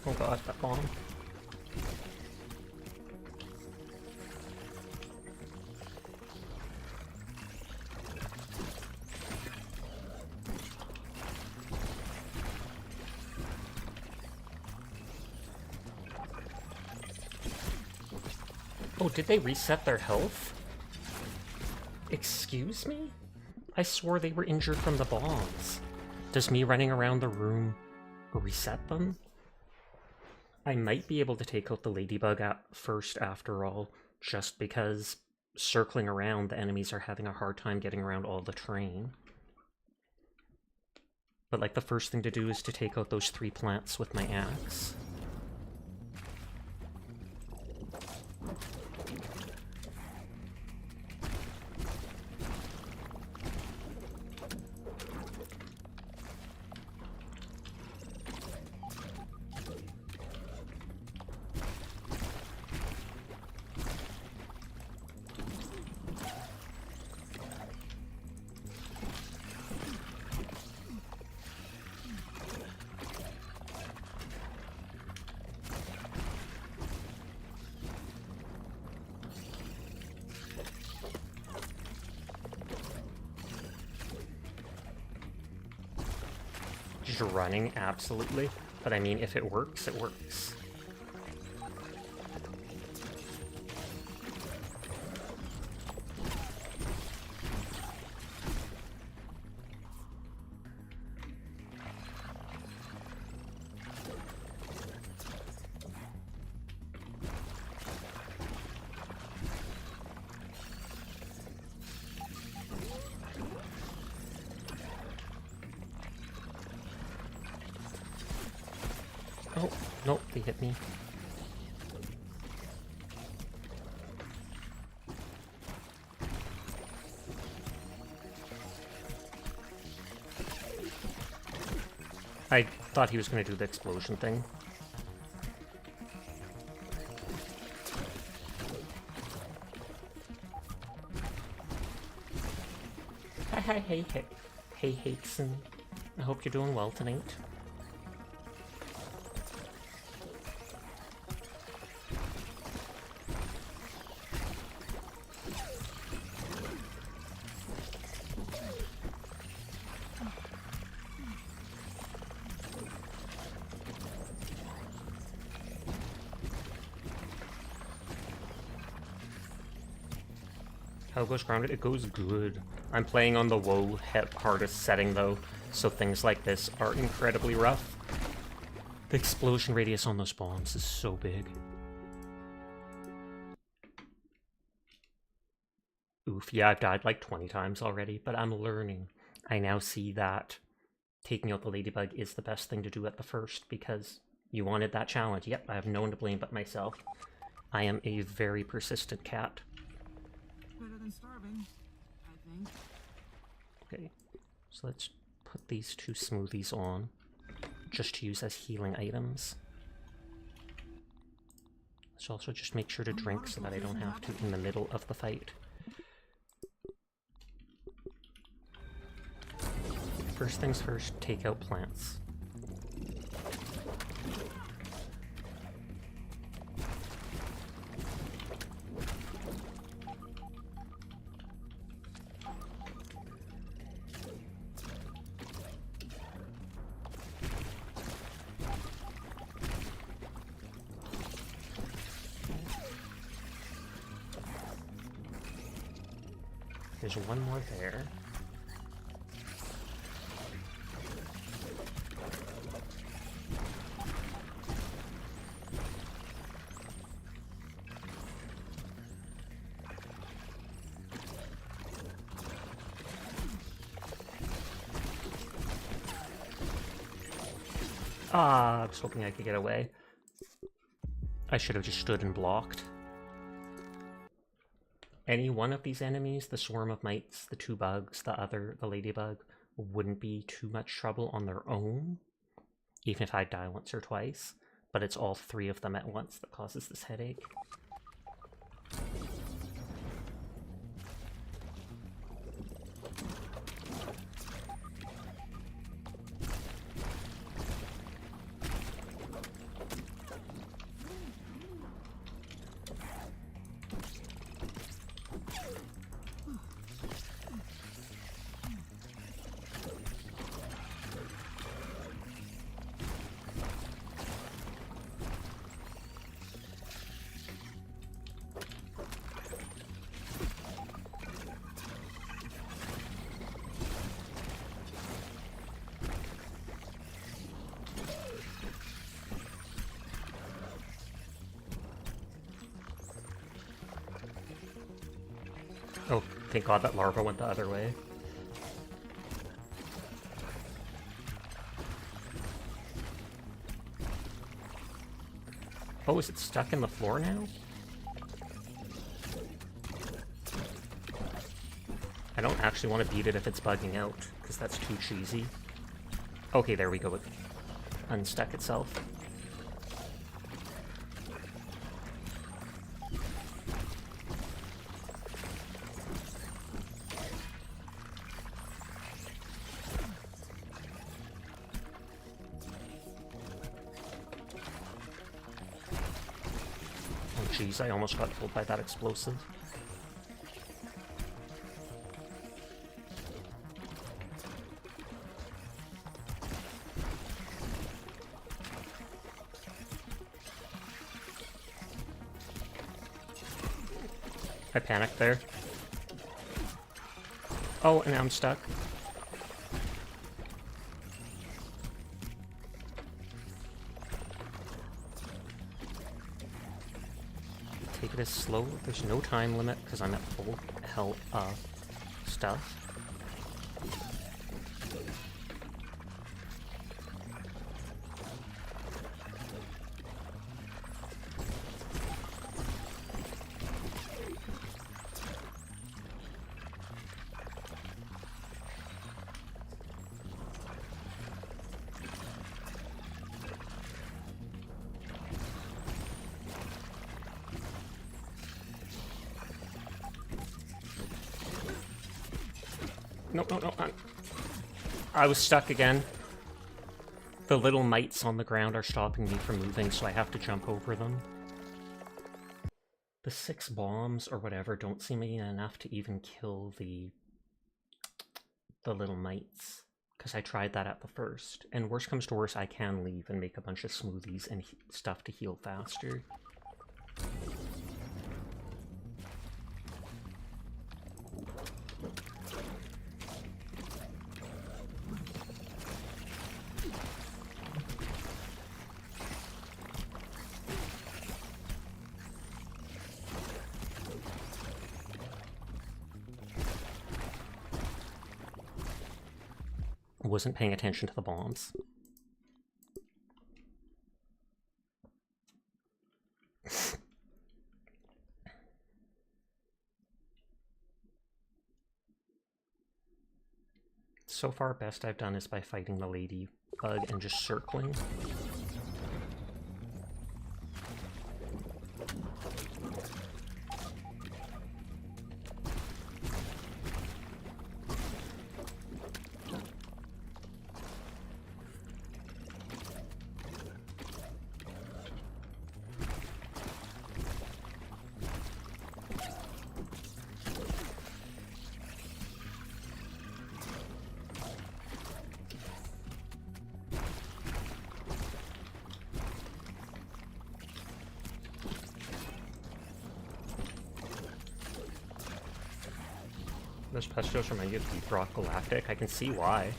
Oh god, that bomb. Oh, did they reset their health? Excuse me? I swore they were injured from the bombs. Does me running around the room reset them? I might be able to take out the ladybug at first after all, just because circling around, the enemies are having a hard time getting around all the terrain. But like the first thing to do is to take out those 3 plants with my axe. Just running, absolutely. But I mean, if it works, it works. Oh, nope, they hit me. I thought he was going to do the explosion thing. Hey, Hateson. I hope you're doing well tonight. How it goes grounded? It goes good. I'm playing on the low hardest setting though, so things like this are incredibly rough. The explosion radius on those bombs is so big. Oof, yeah, I've died like 20 times already, but I'm learning. I now see that taking out the ladybug is the best thing to do at the first, because you wanted that challenge. Yep, I have no one to blame but myself. I am a very persistent cat. Better than starving, I think. Okay, so let's put these 2 smoothies on, just to use as healing items. Let's also just make sure to drink so that I don't have to in the middle of the fight. First things first, take out plants. There's one more there. Ah, I was hoping I could get away. I should have just stood and blocked. Any one of these enemies, the swarm of mites, the 2 bugs, the ladybug, wouldn't be too much trouble on their own, even if I die once or twice, but it's all 3 of them at once that causes this headache. Oh, thank God that larva went the other way. Oh, is it stuck in the floor now? I don't actually want to beat it if it's bugging out, because that's too cheesy. Okay, there we go. It unstuck itself. Jeez, I almost got killed by that explosive. I panicked there. Oh, and now I'm stuck. Take it as slow. There's no time limit because I'm at full health stuff. no, no, no. I was stuck again. The little mites on the ground are stopping me from moving, so I have to jump over them. The 6 bombs or whatever don't seem to be enough to even kill the little mites. Because I tried that at the first. And worst comes to worst, I can leave and make a bunch of smoothies and stuff to heal faster. Wasn't paying attention to the bombs. So far, best I've done is by fighting the ladybug and just circling. Those pestos remind you of Deep Rock Galactic. I can see why.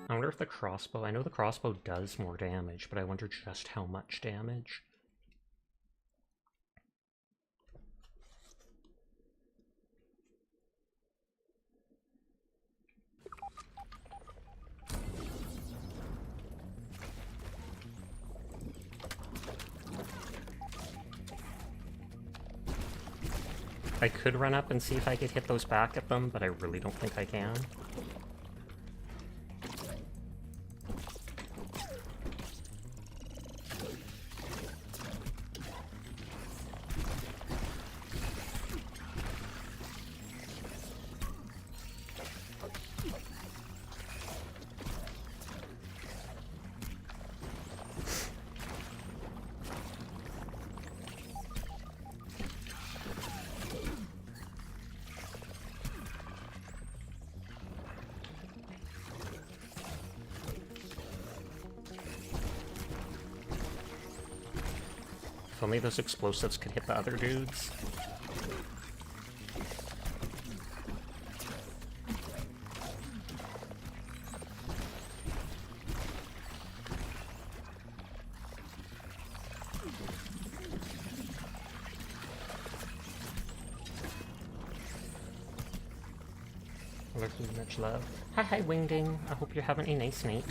I wonder if the crossbow... I know the crossbow does more damage, but I wonder just how much damage. I could run up and see if I could hit those back at them, but I really don't think I can. If only those explosives could hit the other dudes. Much love. Hi, Wingding. I hope you're having a nice night.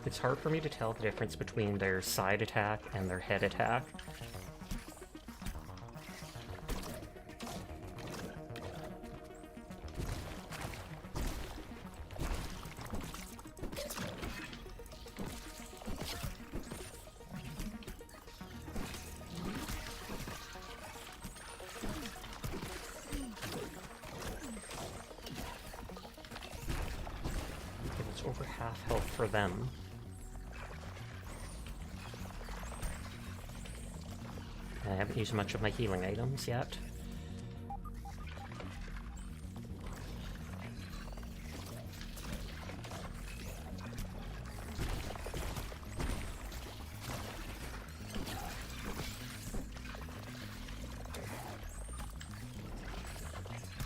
It's hard for me to tell the difference between their side attack and their head attack. It's over half health for them. I haven't used much of my healing items yet.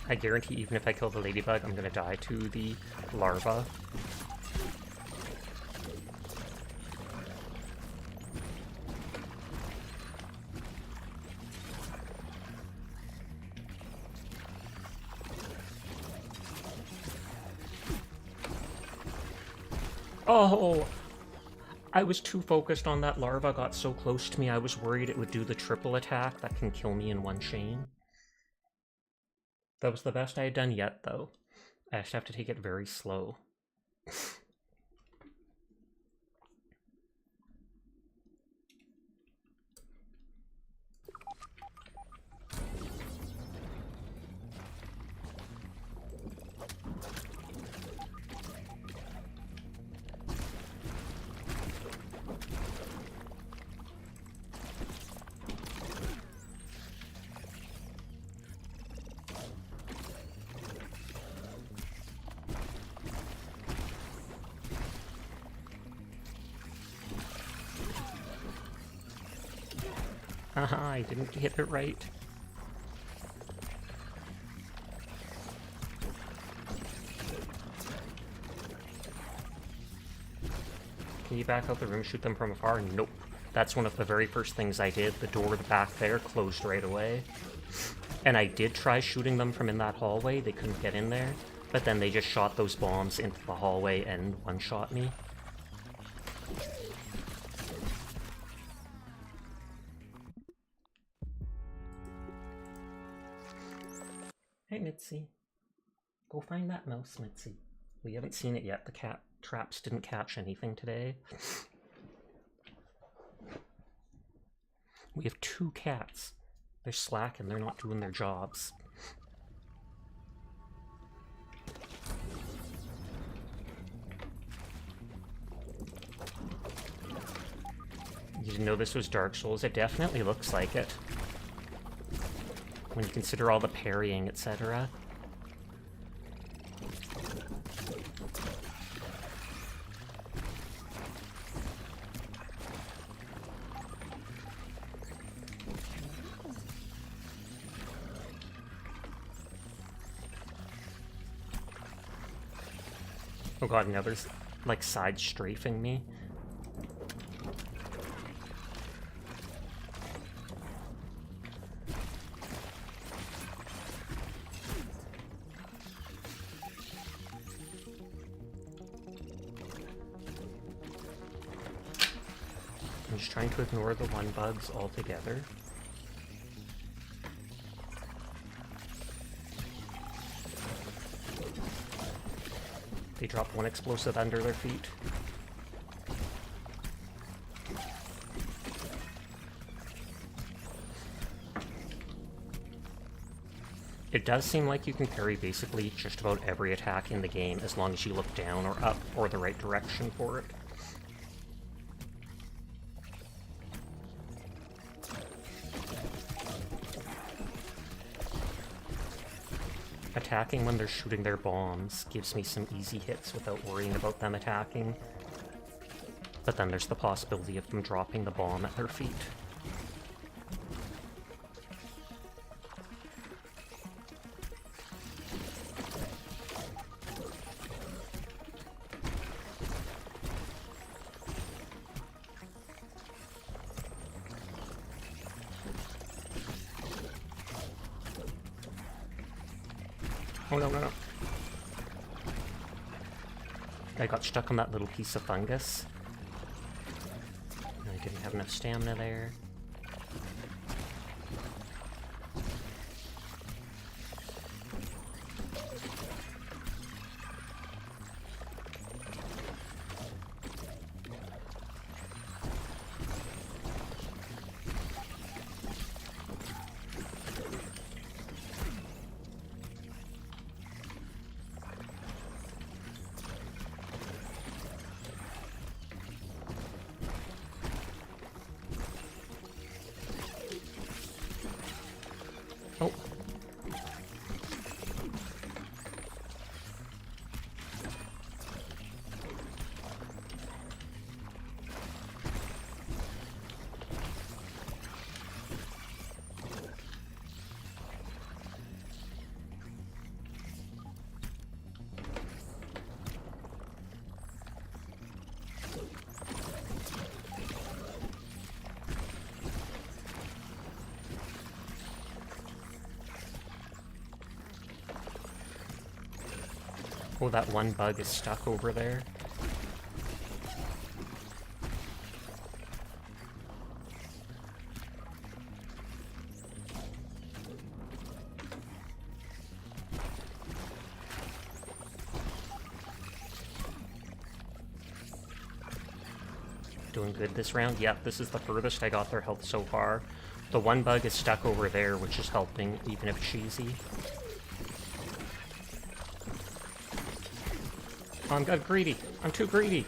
I guarantee even if I kill the ladybug, I'm gonna die to the larva. Oh! I was too focused on that larva, got so close to me, I was worried it would do the triple attack that can kill me in one chain. That was the best I had done yet, though. I just have to take it very slow. Haha, I didn't hit it right. Can you back out the room, shoot them from afar? Nope. That's one of the very first things I did. The door back there closed right away. And I did try shooting them from in that hallway. They couldn't get in there. But then they just shot those bombs into the hallway and one-shot me. Hey, Mitzi. Go find that mouse, Mitzi. We haven't seen it yet. The cat traps didn't catch anything today. We have 2 cats. They're slack and they're not doing their jobs. You didn't know this was Dark Souls? It definitely looks like it. When you consider all the parrying, etc. Oh god, now there's like side strafing me. I'm just trying to ignore the one bugs altogether. They drop one explosive under their feet. It does seem like you can parry basically just about every attack in the game as long as you look down or up or the right direction for it. Attacking when they're shooting their bombs gives me some easy hits without worrying about them attacking. But then there's the possibility of them dropping the bomb at their feet. Oh no, no, no. I got stuck on that little piece of fungus. I didn't have enough stamina there. Oh. Oh, that one bug is stuck over there. doing good this round. Yep, this is the furthest I got their health so far. The one bug is stuck over there, which is helping, even if cheesy. Oh, I'm got greedy. I'm too greedy.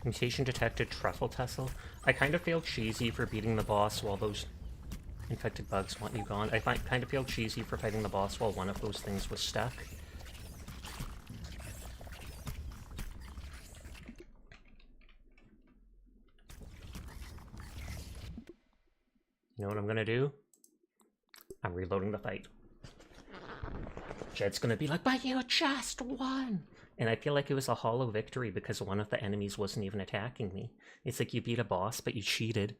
Mutation detected, truffle tussle. I kind of feel cheesy for beating the boss while those infected bugs want you gone. I kind of feel cheesy for fighting the boss while one of those things was stuck. You know what I'm gonna do? I'm reloading the fight. Jed's gonna be like, but you just won! And I feel like it was a hollow victory because one of the enemies wasn't even attacking me. It's like you beat a boss, but you cheated.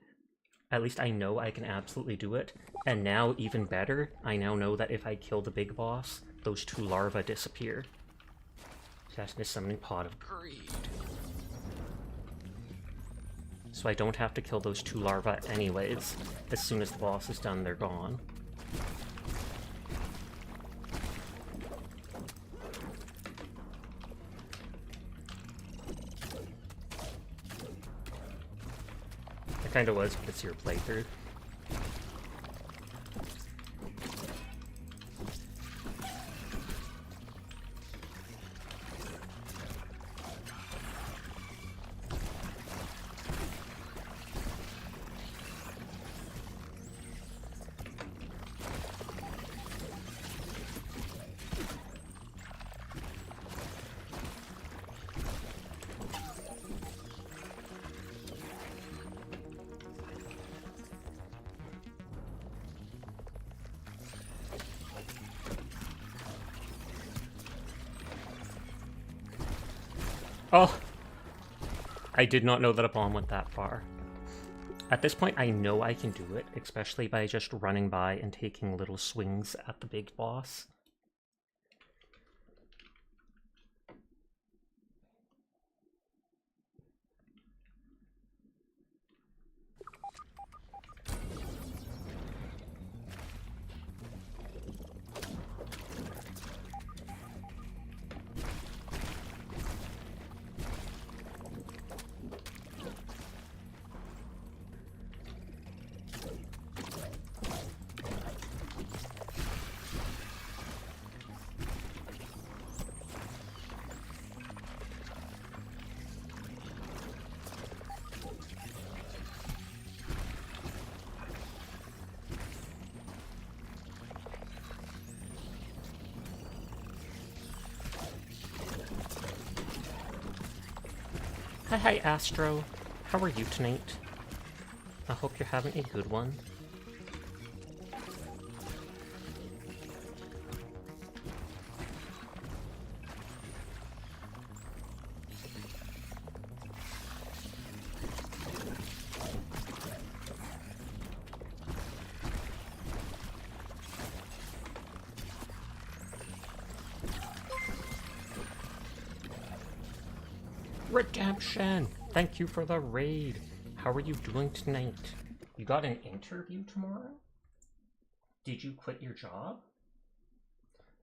At least I know I can absolutely do it. And now, even better, I now know that if I kill the big boss, those 2 larvae disappear. That's a summoning pot of greed. So I don't have to kill those 2 larvae anyways. As soon as the boss is done, they're gone. It kinda was, but it's your playthrough. Oh! I did not know that a bomb went that far. At this point, I know I can do it, especially by just running by and taking little swings at the big boss. Hi, Astro. How are you tonight? I hope you're having a good one. Redemption! Thank you for the raid. How are you doing tonight? You got an interview tomorrow? Did you quit your job?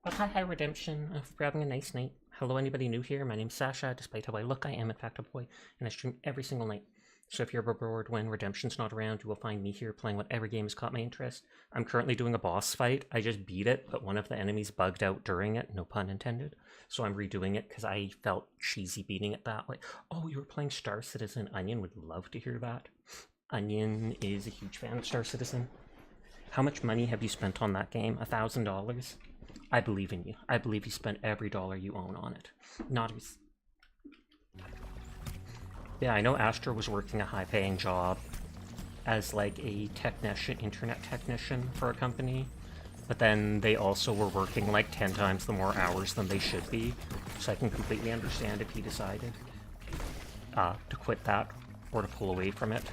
Oh, hi, Redemption. I hope you're having a nice night. Hello, anybody new here? My name's Sasha. Despite how I look, I am in fact a boy, and I stream every single night. So if you're bored when Redemption's not around, you will find me here playing whatever game has caught my interest. I'm currently doing a boss fight. I just beat it, but one of the enemies bugged out during it, no pun intended. So I'm redoing it because I felt cheesy beating it that way. Oh, you were playing Star Citizen. Onion would love to hear that. Onion is a huge fan of Star Citizen. How much money have you spent on that game? $1,000? I believe in you. I believe you spent every dollar you own on it. Not as... Yeah, I know Astra was working a high-paying job as like a technician, internet technician for a company, but then they also were working like 10 times the more hours than they should be, so I can completely understand if he decided to quit that or to pull away from it.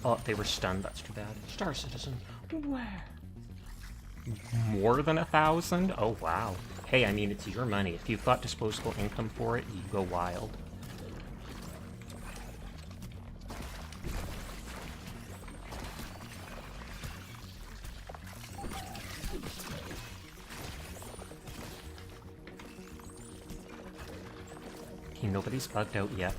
Oh, they were stunned, that's too bad. Star Citizen, where? More than 1,000? Oh, wow. Hey, I mean, it's your money. If you've got disposable income for it, you go wild. nobody's bugged out yet.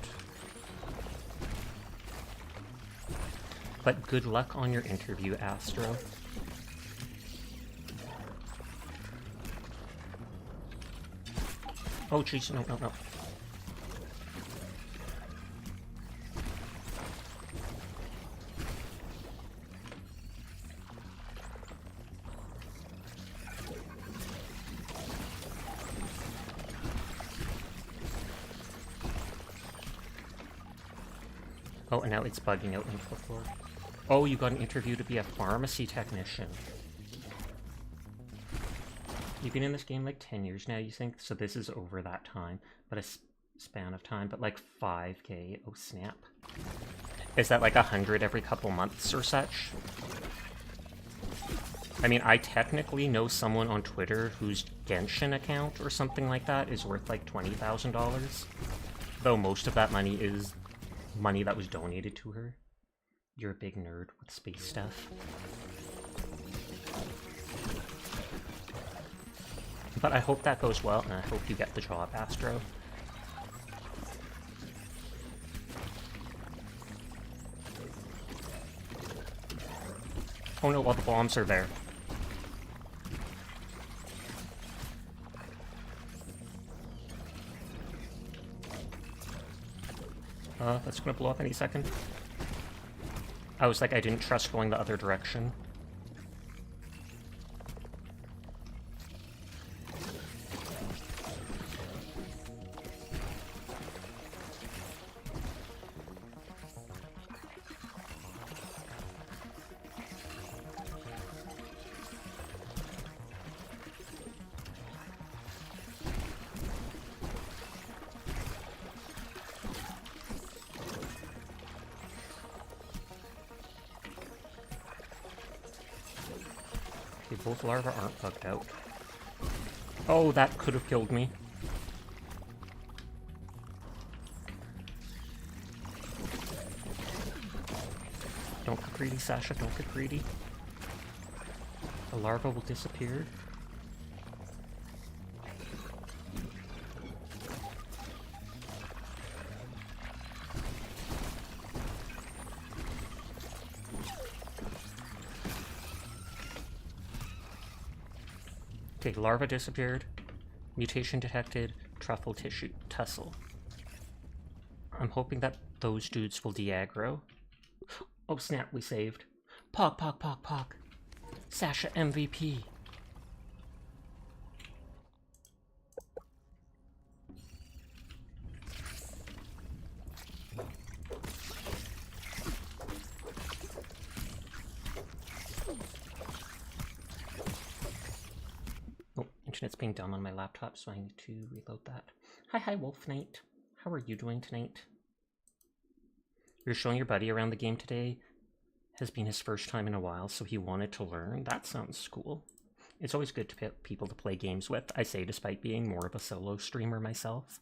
But good luck on your interview, Astro. Oh jeez, no, no, no. Oh, and now it's bugging out into the floor. Oh, you got an interview to be a pharmacy technician. You've been in this game like 10 years now, you think? So this is over that time, but a span of time, but like 5k. Oh, snap. Is that like 100 every couple months or such? I mean, I technically know someone on Twitter whose Genshin account or something like that is worth like $20,000. Though most of that money is money that was donated to her. You're a big nerd with space stuff. But I hope that goes well, and I hope you get the job, Astro. Oh no, all the bombs are there. That's gonna blow up any second. I was like, I didn't trust going the other direction. Both larvae aren't bugged out. Oh, that could have killed me. Don't get greedy, Sasha, don't get greedy. The larva will disappear. Okay, larva disappeared. Mutation detected. Truffle tissue tussle. I'm hoping that those dudes will de-aggro. Oh snap, we saved. Pog, pog, pog, pog. Sasha MVP. Internet's being dumb on my laptop, so I need to reload that. Hi, Wolf Knight. How are you doing tonight? You're showing your buddy around the game today. Has been his first time in a while, so he wanted to learn. That sounds cool. It's always good to pick people to play games with, I say, despite being more of a solo streamer myself.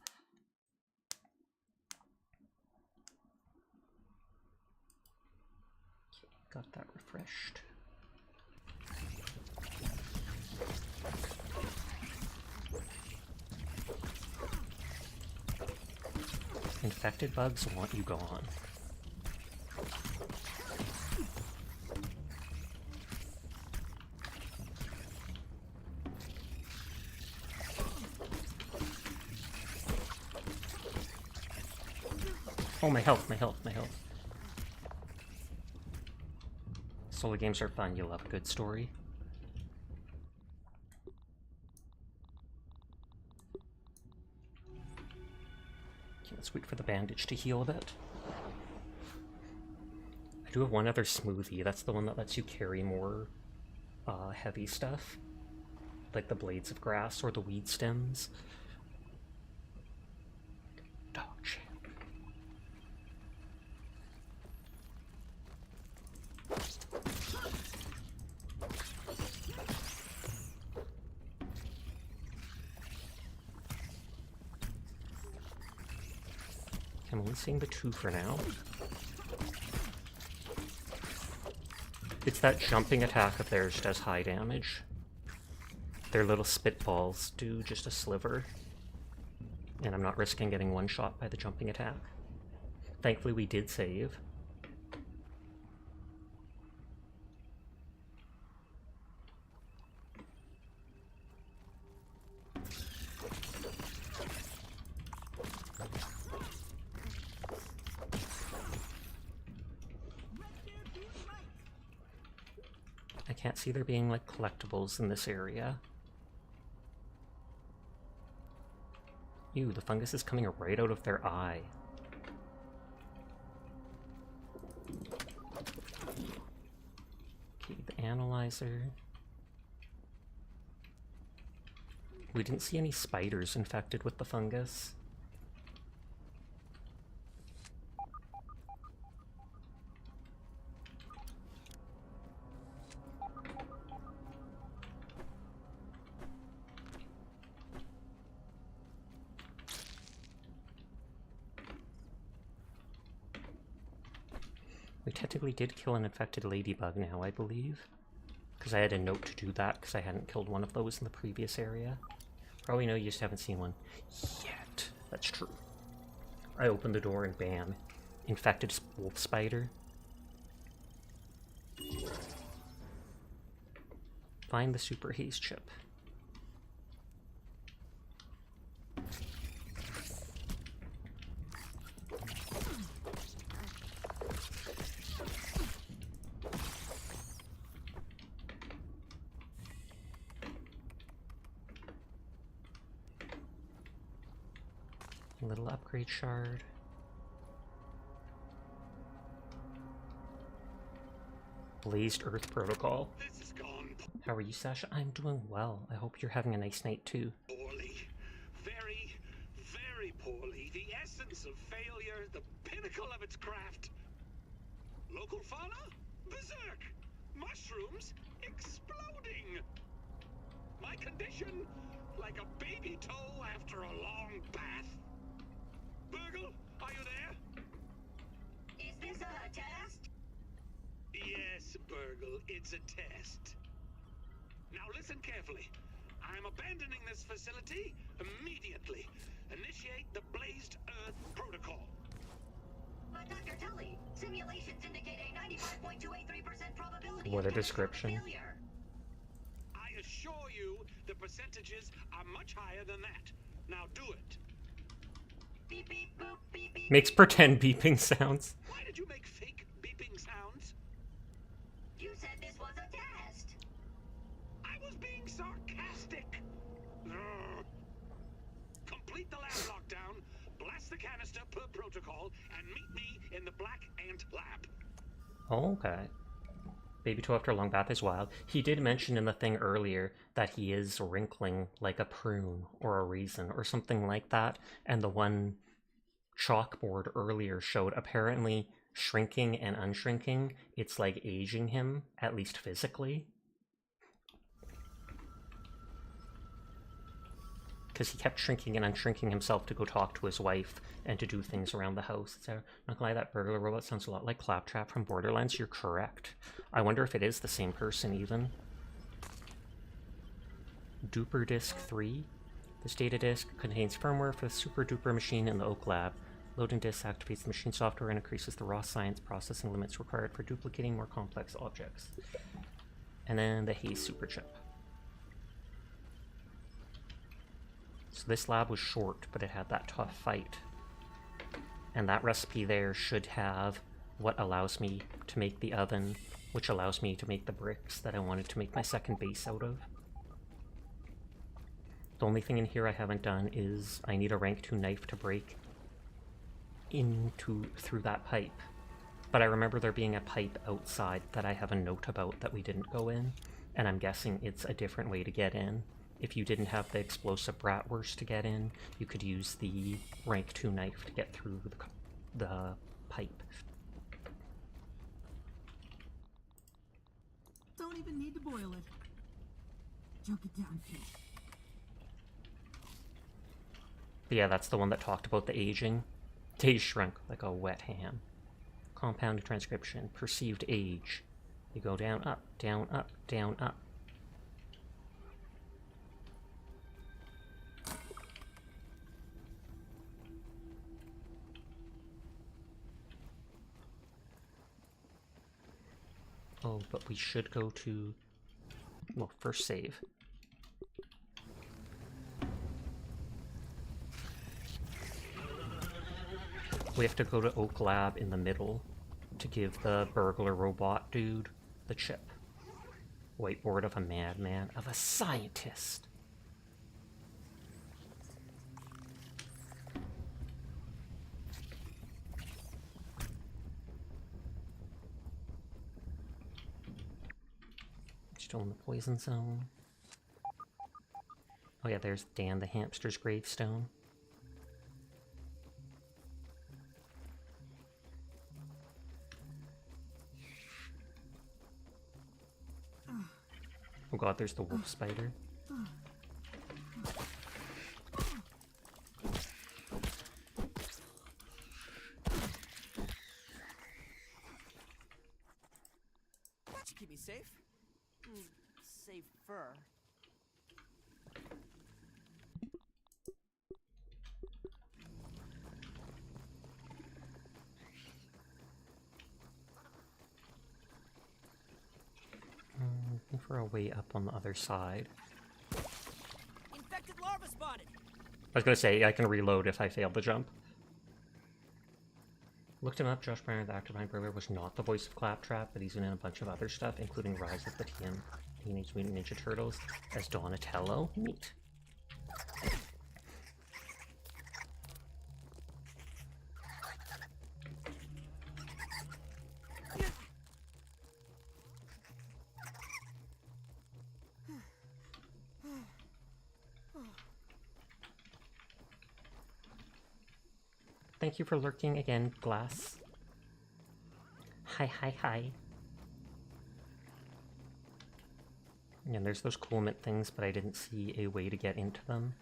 Okay, got that refreshed. Infected bugs want you gone. Oh, my health, my health, my health. Solo games are fun, you love a good story. Let's wait for the bandage to heal a bit. I do have one other smoothie. That's the one that lets you carry more heavy stuff. Like the blades of grass or the weed stems. Dog shit. I'm only seeing the 2 for now. It's that jumping attack of theirs does high damage. Their little spitballs do just a sliver. And I'm not risking getting one shot by the jumping attack. Thankfully we did save. I can't see there being like collectibles in this area. Ew, the fungus is coming right out of their eye. Okay, the analyzer. We didn't see any spiders infected with the fungus. We technically did kill an infected ladybug now, I believe. Because I had a note to do that, because I hadn't killed one of those in the previous area. Probably no, you just haven't seen one yet. That's true. I opened the door and bam. Infected wolf spider. Find the super haze chip. Little upgrade shard. Blazed Earth Protocol. This has gone How are you, Sasha? I'm doing well. I hope you're having a nice night too. poorly. Very, very poorly. The essence of failure, the pinnacle of its craft. Local fauna? Berserk! Mushrooms? Exploding! My condition? Like a baby toe after a long bath. Burgle, are you there? Is this a test? Yes, Burgle, it's a test. Now listen carefully. I'm abandoning this facility immediately. Initiate the Blazed Earth Protocol. But Dr. Tully, simulations indicate a 95.283% probability What of a description. catastrophic failure. I assure you the percentages are much higher than that. Now do it. Beep beep boop beep beep. Makes pretend beeping sounds. Why did you make fake beeping sounds? You said this was a test. I was being sarcastic. Ugh. Complete the lab lockdown, blast the canister per protocol, and meet me in the Black Ant Lab. Okay. Baby toe after a long bath is wild. He did mention in the thing earlier that he is wrinkling like a prune or a raisin or something like that. And the one chalkboard earlier showed apparently shrinking and unshrinking. It's like aging him, at least physically. Because he kept shrinking and unshrinking himself to go talk to his wife and to do things around the house. So, not gonna lie, that burglar robot sounds a lot like Claptrap from Borderlands. You're correct. I wonder if it is the same person, even. Duper Disk 3. This data disk contains firmware for the Super Duper machine in the Oak Lab. Loading disk activates the machine software and increases the raw science processing limits required for duplicating more complex objects. And then the Haze Super Chip. So this lab was short, but it had that tough fight. And that recipe there should have what allows me to make the oven, which allows me to make the bricks that I wanted to make my second base out of. The only thing in here I haven't done is I need a rank 2 knife to break through that pipe. But I remember there being a pipe outside that I have a note about that we didn't go in, and I'm guessing it's a different way to get in. If you didn't have the explosive bratwurst to get in, you could use the rank 2 knife to get through the pipe. Don't even need to boil it. Choke it down, Pete. But yeah, that's the one that talked about the aging. Days shrunk like a wet ham. Compounded transcription. Perceived age. You go down, up, down, up, down, up. Oh, but we should go to... Well, first save. We have to go to Oak Lab in the middle to give the burglar robot dude the chip. Whiteboard of a madman, of a scientist. Still in the poison zone. Oh yeah, there's Dan the hamster's gravestone. Oh god, there's the wolf spider. That should keep me safe. Safer. Looking for a way up on the other side. Infected larva spotted. I was gonna say, I can reload if I fail the jump. Looked him up, Josh Briner, the actor behind Burglar, was not the voice of Claptrap, but he's been in a bunch of other stuff, including Rise of the Teenage Mutant Ninja Turtles as Donatello. Neat. Thank you for lurking again, Glass. Hi, hi, hi. And there's those cool mint things, but I didn't see a way to get into them.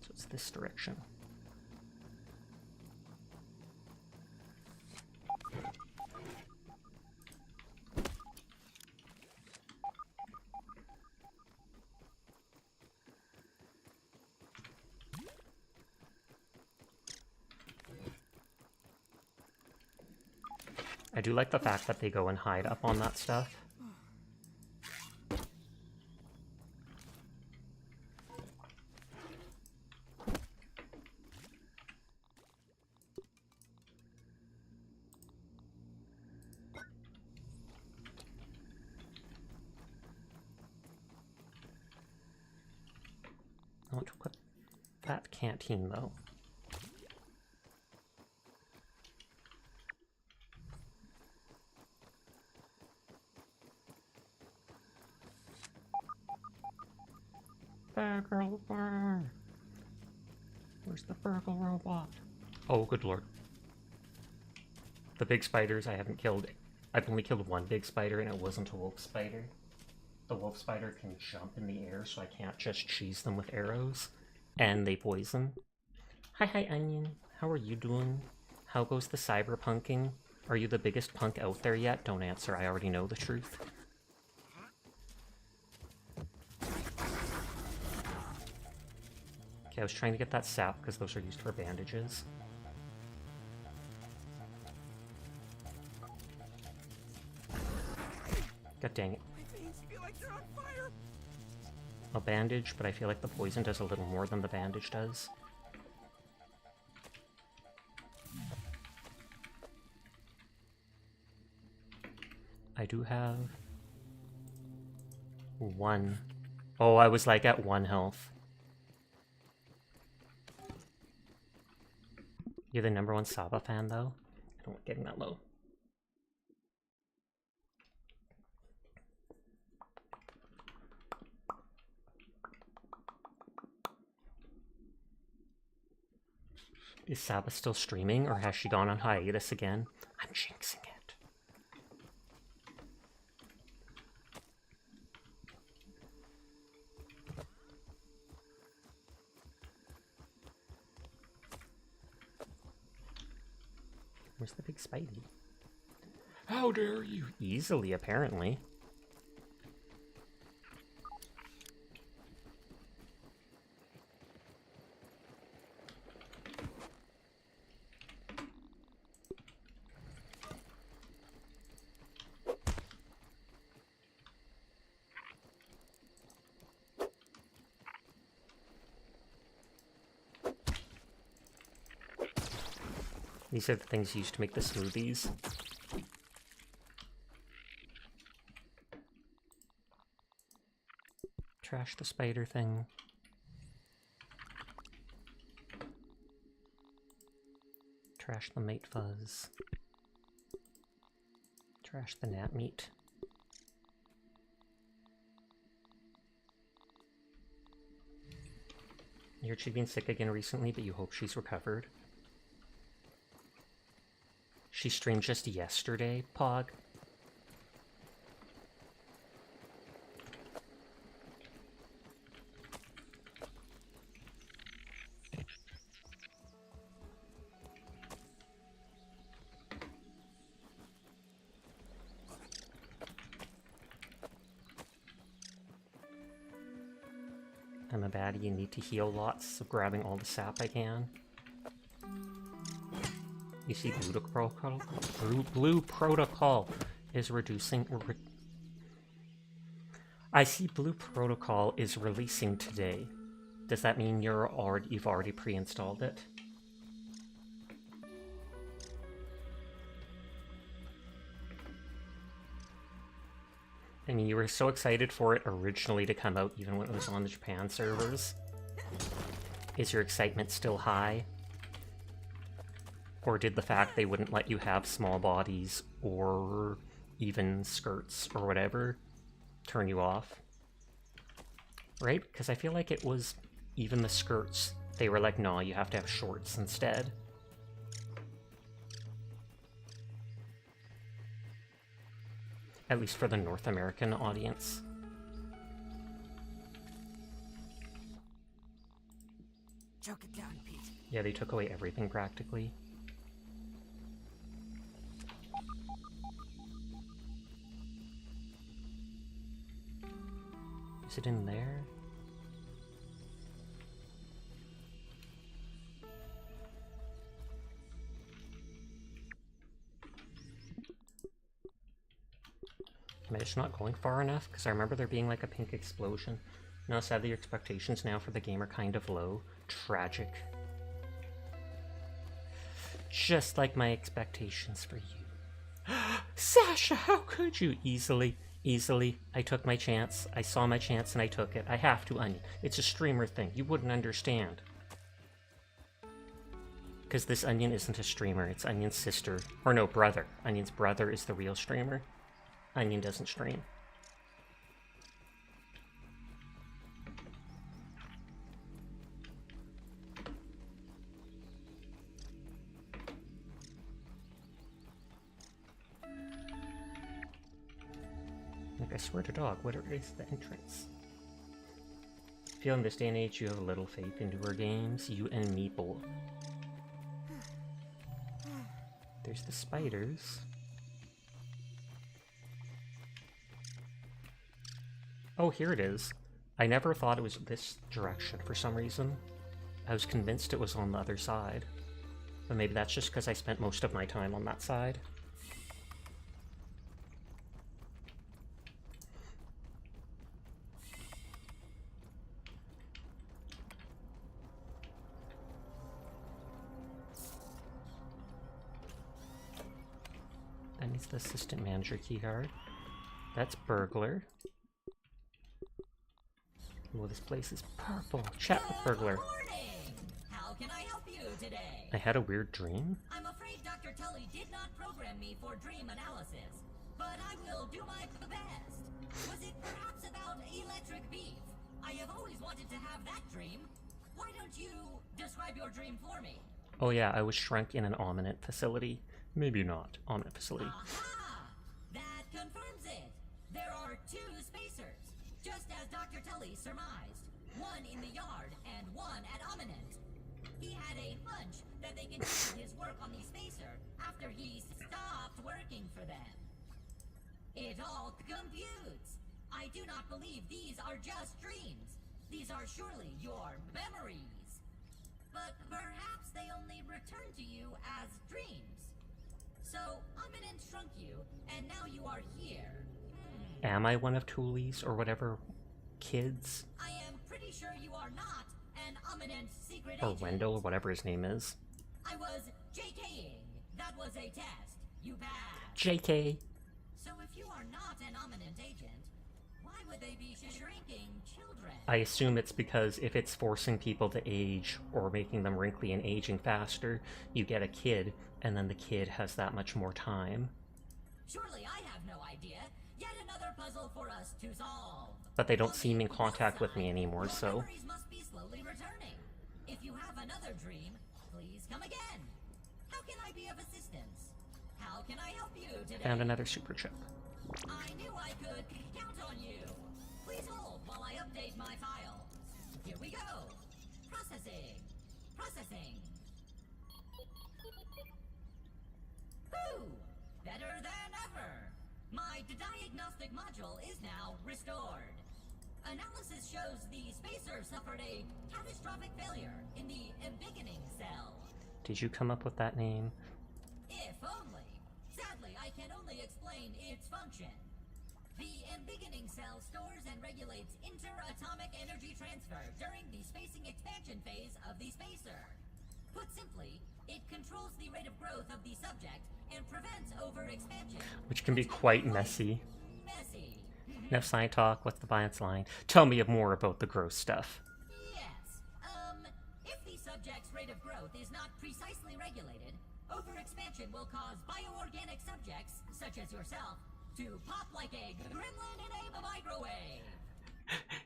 So it's this direction. I do like the fact that they go and hide up on that stuff. I want to put that canteen though. Burglar! Where's the burglar robot? Oh, good lord. The big spiders I haven't killed. I've only killed one big spider and it wasn't a wolf spider. The wolf spider can jump in the air, so I can't just cheese them with arrows. And they poison. Hi, hi, Onion. How are you doing? How goes the cyberpunking? Are you the biggest punk out there yet? Don't answer, I already know the truth. Okay, I was trying to get that sap because those are used for bandages. God dang it. My veins feel like they're on fire. A bandage, but I feel like the poison does a little more than the bandage does. I do have... one. Oh, I was like at 1 health. You're the #1 Saba fan, though? I don't like getting that low. Is Saba still streaming, or has she gone on hiatus again? I'm jinxing it. Where's the big Spidey? How dare you? Easily, apparently. These are the things used to make the smoothies. Trash the spider thing. Trash the mate fuzz. Trash the gnat meat. You heard she'd been sick again recently, but you hope she's recovered. She streamed just yesterday, Pog. I'm a baddie and need to heal lots, so grabbing all the sap I can. You see Blue Protocol is reducing... I see Blue Protocol is releasing today. Does that mean you've already pre-installed it? I mean, you were so excited for it originally to come out, even when it was on the Japan servers. Is your excitement still high? Or did the fact they wouldn't let you have small bodies or even skirts or whatever turn you off? Right? Because I feel like it was even the skirts. They were like, no, you have to have shorts instead. At least for the North American audience. Choke it down, Pete. Yeah, they took away everything practically. Is it in there? Am I just not going far enough? Because I remember there being like a pink explosion. No, sadly your expectations now for the game are kind of low. Tragic. Just like my expectations for you. Sasha, how could you? Easily. I took my chance. I saw my chance and I took it. I have to, Onion. It's a streamer thing. You wouldn't understand. Because this Onion isn't a streamer. It's Onion's sister. Or no, brother. Onion's brother is the real streamer. Onion doesn't stream. Like, I swear to dog, where is the entrance? I feel in this day and age you have little faith in newer games, you and Meeple. There's the spiders. Oh, here it is. I never thought it was this direction for some reason. I was convinced it was on the other side. But maybe that's just because I spent most of my time on that side. That needs the assistant manager keycard. That's burglar. Oh, this place is purple. Chat with burglar. Good morning. How can I help you today? I had a weird dream. I'm afraid Dr. Tully did not program me for dream analysis, but I will do my best. Was it perhaps about electric beef? I have always wanted to have that dream. Why don't you describe your dream for me? Oh yeah, I was shrunk in an ominent facility. Maybe not. Ominent facility. Aha! That confirms it. There are two spacers, just as Dr. Tully surmised. One in the yard and one at Ominent. He had a hunch that they continued his work on the spacer after he stopped working for them. It all computes. I do not believe these are just dreams. These are surely your memories. But perhaps they only return to you as dreams. So, Ominent shrunk you, and now you are here. Am I one of Tooley's or whatever kids? I am pretty sure you are not an Ominent secret Or agent. Wendell or whatever his name is. I was JKing. That was a test. You passed. JK. So if you are not an Ominent agent, why would they be shrinking children? I assume it's because if it's forcing people to age or making them wrinkly and aging faster, you get a kid, and then the kid has that much more time. Surely I have no idea. Yet another puzzle for us to solve. But they don't seem in contact with me anymore, Your so... memories must be slowly returning. If you have another dream, please come again. How can I be of assistance? How can I help you today? Found another super chip. I knew I could count on you. Please hold while I update my files. Here we go. Processing. Processing. Whew! Better than ever. My diagnostic module is now restored. Analysis shows the spacer suffered a catastrophic failure in the embiggening cell. Did you come up with that name? If only. Sadly, I can only explain its function. The embiggening cell stores and regulates interatomic energy transfer during the spacing expansion phase of the spacer. Put simply, it controls the rate of growth of the subject and prevents overexpansion. Which can be quite messy. Messy. Enough science talk, what's the bias line? Tell me more about the gross stuff. Yes. If the subject's rate of growth is not precisely regulated, overexpansion will cause bioorganic subjects, such as yourself, to pop like a gremlin in a microwave.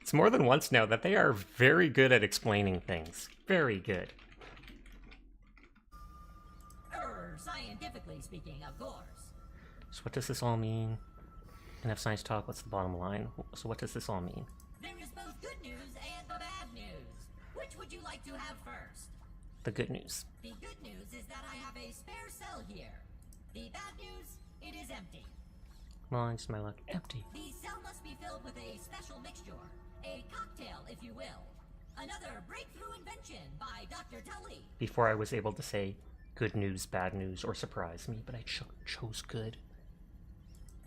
It's more than once now that they are very good at explaining things. Very good. Scientifically speaking, of course. So what does this all mean? Enough science talk, what's the bottom line? So what does this all mean? There is both good news and the bad news. Which would you like to have first? The good news. The good news is that I have a spare cell here. The bad news, it is empty. Mine's my luck. Empty. The cell must be filled with a special mixture, a cocktail, if you will. Another breakthrough invention by Dr. Tully. Before I was able to say good news, bad news, or surprise me, but I chose good.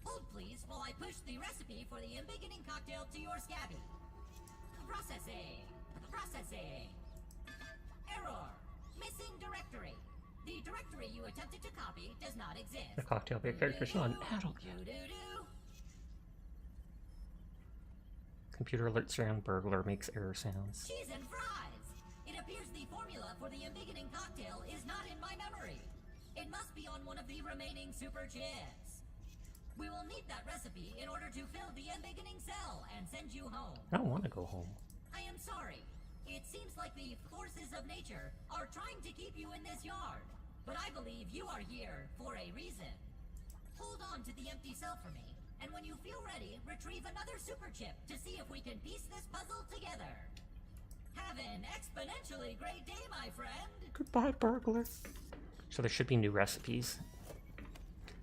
Hold please while I push the recipe for the embiggening cocktail to your scabby. Processing. Processing. Error. Missing directory. The directory you attempted to copy does not exist. The cocktail beer character's not an adult yet. Do-do-do. Computer alerts around burglar, makes error sounds. Cheese and fries! It appears the formula for the embiggening cocktail is not in my memory. It must be on one of the remaining super chips. We will need that recipe in order to fill the embiggening cell and send you home. I don't want to go home. I am sorry. It seems like the forces of nature are trying to keep you in this yard. But I believe you are here for a reason. Hold on to the empty cell for me, and when you feel ready, retrieve another super chip to see if we can piece this puzzle together. Have an exponentially great day, my friend. Goodbye, burglar. So there should be new recipes.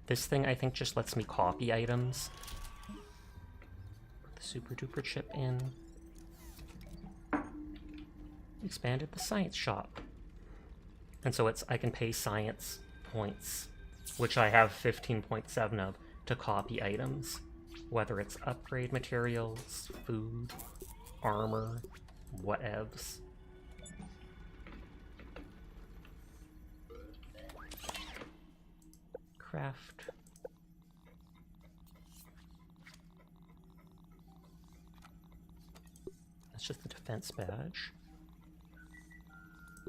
This thing, I think, just lets me copy items. Put the super duper chip in. Expanded the science shop. And so I can pay science points, which I have 15.7 of, to copy items. Whether it's upgrade materials, food, armor, whatevs. Craft. That's just the defense badge.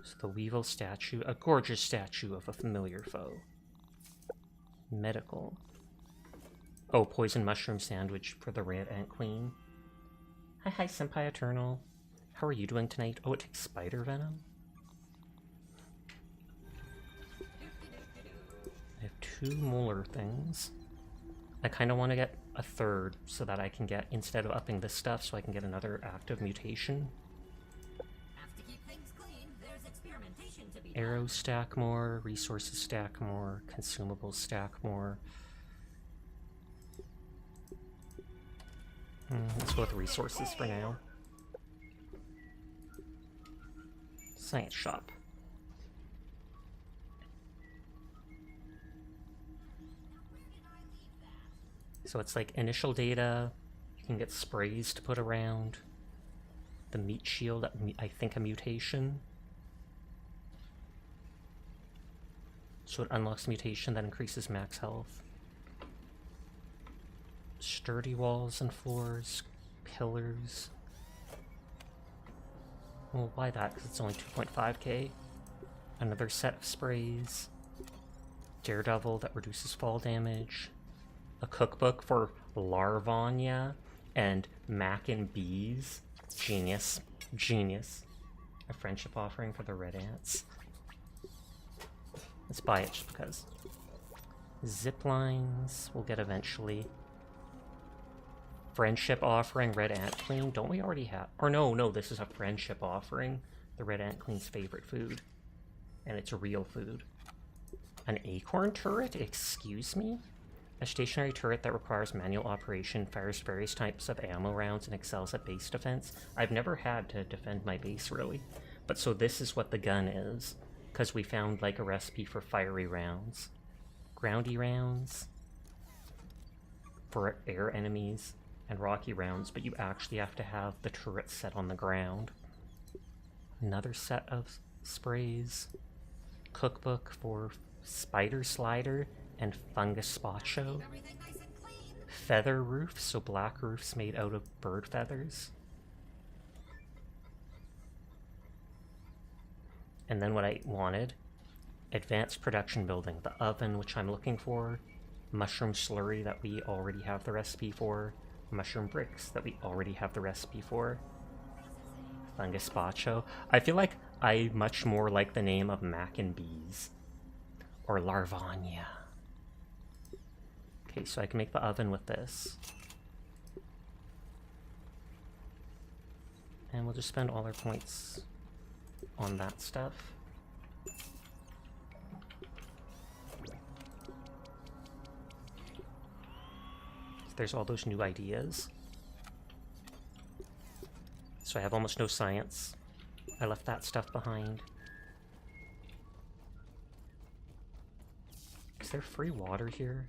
So the Weevil statue, a gorgeous statue of a familiar foe. Medical. Oh, poison mushroom sandwich for the Red Ant Queen. Hi, Senpai Eternal. How are you doing tonight? Oh, it takes spider venom? I have 2 molar things. I kind of want to get a third so that I can get, instead of upping this stuff, so I can get another active mutation. Have to keep things clean. There's experimentation to be done. Arrows stack more, resources stack more, consumables stack more. Let's go with resources for now. Science shop. So it's like initial data, you can get sprays to put around. The meat shield, I think a mutation. So it unlocks mutation that increases max health. Sturdy walls and floors. Pillars. Well, why that? Because it's only 2.5k. Another set of sprays. Daredevil that reduces fall damage. A cookbook for Larvania and Mac and Bees. Genius. Genius. A friendship offering for the red ants. Let's buy it just because. Zip lines we'll get eventually. Friendship offering, red ant queen. Don't we already have? Or no, this is a friendship offering. The red ant queen's favorite food. And it's real food. An acorn turret? Excuse me? A stationary turret that requires manual operation, fires various types of ammo rounds, and excels at base defense. I've never had to defend my base, really. But so this is what the gun is. Because we found, like, a recipe for fiery rounds. Groundy rounds. For air enemies. And rocky rounds, but you actually have to have the turret set on the ground. Another set of sprays. Cookbook for spider slider and fungus spacho. Everything nice and clean. Feather roofs, so black roofs made out of bird feathers. And then what I wanted, advanced production building, the oven, which I'm looking for, mushroom slurry that we already have the recipe for, mushroom bricks that we already have the recipe for, fungus spacho. I feel like I much more like the name of Mac and Bees, or Larvania. Okay, so I can make the oven with this. And we'll just spend all our points on that stuff. There's all those new ideas. So I have almost no science. I left that stuff behind. Is there free water here?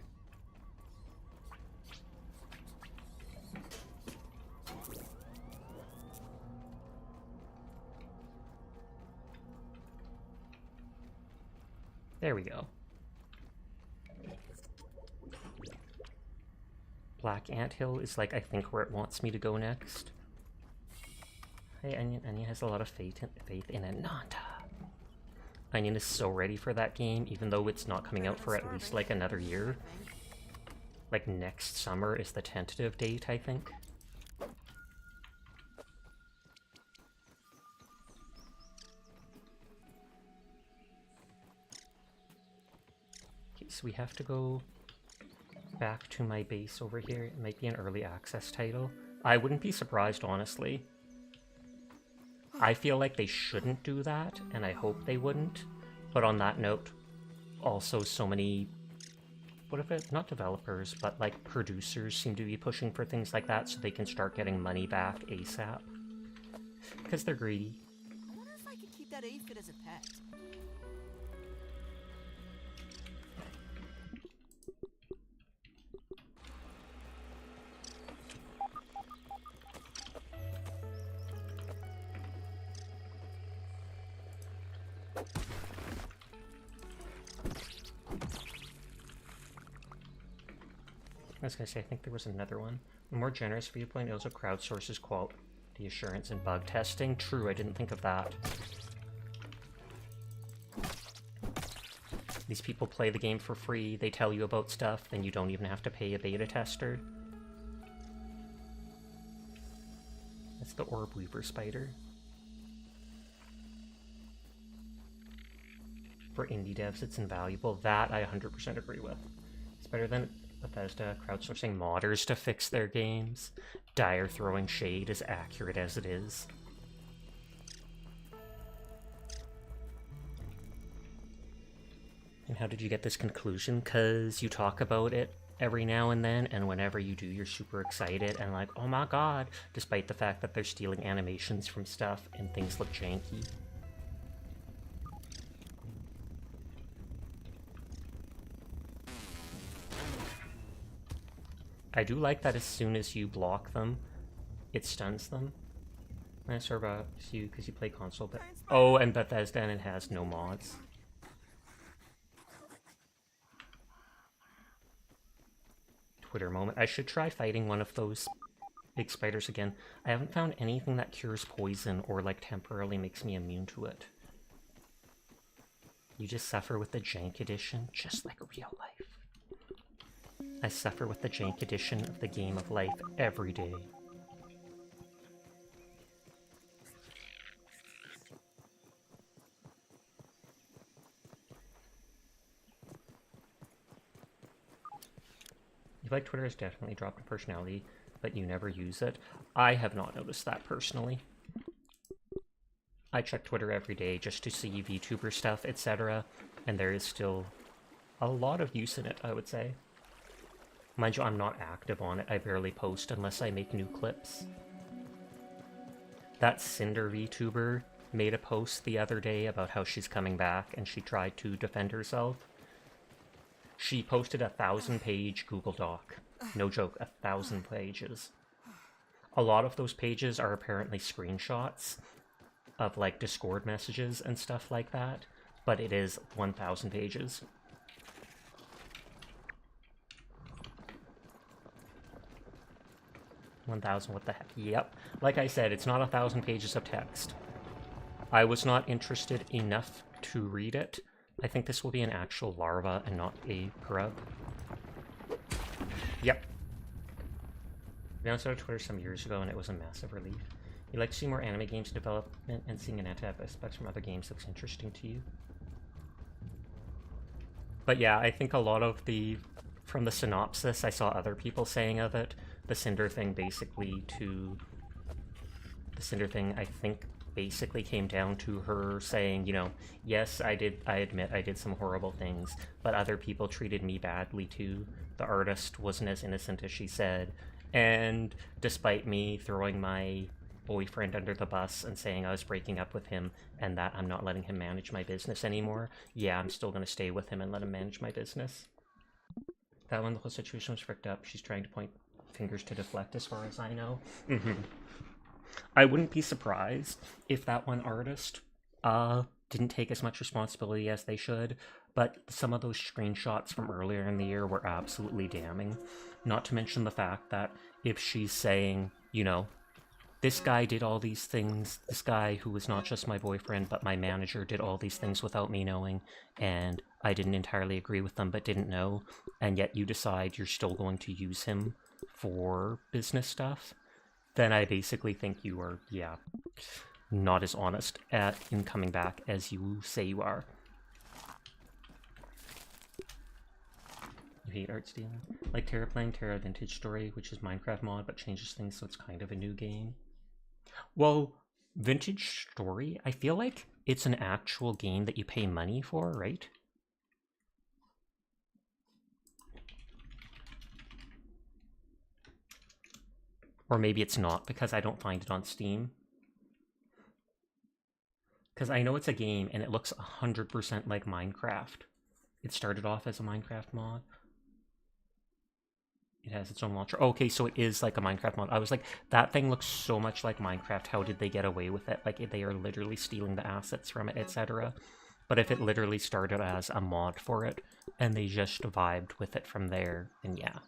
There we go. Black Anthill is like, I think, where it wants me to go next. Hey, Onion. Onion has a lot of faith in Ananta. Onion is so ready for that game, even though it's not coming out for at least like another year. Like next summer is the tentative date, I think. Okay, so we have to go back to my base over here. It might be an early access title. I wouldn't be surprised, honestly. I feel like they shouldn't do that, and I hope they wouldn't. But on that note, also so many, what if it, not developers, but like producers seem to be pushing for things like that so they can start getting money back ASAP. Because they're greedy. I wonder if I could keep that aphid as a pet. I was gonna say, I think there was another one. A more generous viewpoint also crowdsources quality assurance and bug testing. True, I didn't think of that. These people play the game for free, they tell you about stuff, then you don't even have to pay a beta tester. That's the Orb Weaver spider. For indie devs, it's invaluable. That I 100% agree with. It's better than Bethesda crowdsourcing modders to fix their games. Dire throwing shade as accurate as it is. And how did you get this conclusion? 'Cause you talk about it every now and then, and whenever you do, you're super excited and like, oh my god, despite the fact that they're stealing animations from stuff and things look janky. I do like that as soon as you block them, it stuns them. I serve you because you play console, but oh, and Bethesda, and it has no mods. Twitter moment. I should try fighting one of those big spiders again. I haven't found anything that cures poison or like temporarily makes me immune to it. You just suffer with the jank edition, just like real life. I suffer with the jank edition of the game of life every day. You feel like Twitter has definitely dropped in personality, but you never use it. I have not noticed that personally. I check Twitter every day just to see VTuber stuff, etc., and there is still a lot of use in it, I would say. Mind you, I'm not active on it. I barely post unless I make new clips. That Cinder VTuber made a post the other day about how she's coming back and she tried to defend herself. She posted a 1,000-page Google Doc. No joke, 1,000 pages. A lot of those pages are apparently screenshots of like Discord messages and stuff like that, but it is 1,000 pages. 1,000, what the heck? Yep. Like I said, it's not 1,000 pages of text. I was not interested enough to read it. I think this will be an actual larva and not a grub. Yep. I announced on Twitter some years ago and it was a massive relief. You like to see more anime games development, and seeing an anti-aspects from other games looks interesting to you. But yeah, I think a lot of from the synopsis I saw other people saying of it, the Cinder thing I think basically came down to her saying, you know, yes, I admit I did some horrible things, but other people treated me badly too. The artist wasn't as innocent as she said, and despite me throwing my boyfriend under the bus and saying I was breaking up with him and that I'm not letting him manage my business anymore, yeah, I'm still gonna stay with him and let him manage my business. That one, the whole situation was fricked up. She's trying to point fingers to deflect as far as I know. I wouldn't be surprised if that one artist didn't take as much responsibility as they should, but some of those screenshots from earlier in the year were absolutely damning. Not to mention the fact that if she's saying, you know, this guy did all these things, this guy who was not just my boyfriend but my manager did all these things without me knowing, and I didn't entirely agree with them but didn't know, and yet you decide you're still going to use him for business stuff, then I basically think you are, yeah, not as honest in coming back as you say you are. You hate art stealing? Like Terra playing Terra Vintage Story, which is Minecraft mod but changes things so it's kind of a new game. Well, Vintage Story, I feel like it's an actual game that you pay money for, right? Or maybe it's not, because I don't find it on Steam. Because I know it's a game, and it looks 100% like Minecraft. It started off as a Minecraft mod. It has its own launcher. Okay, so it is like a Minecraft mod. I was like, that thing looks so much like Minecraft. How did they get away with it? Like, they are literally stealing the assets from it, etc. But if it literally started as a mod for it, and they just vibed with it from there, then yeah.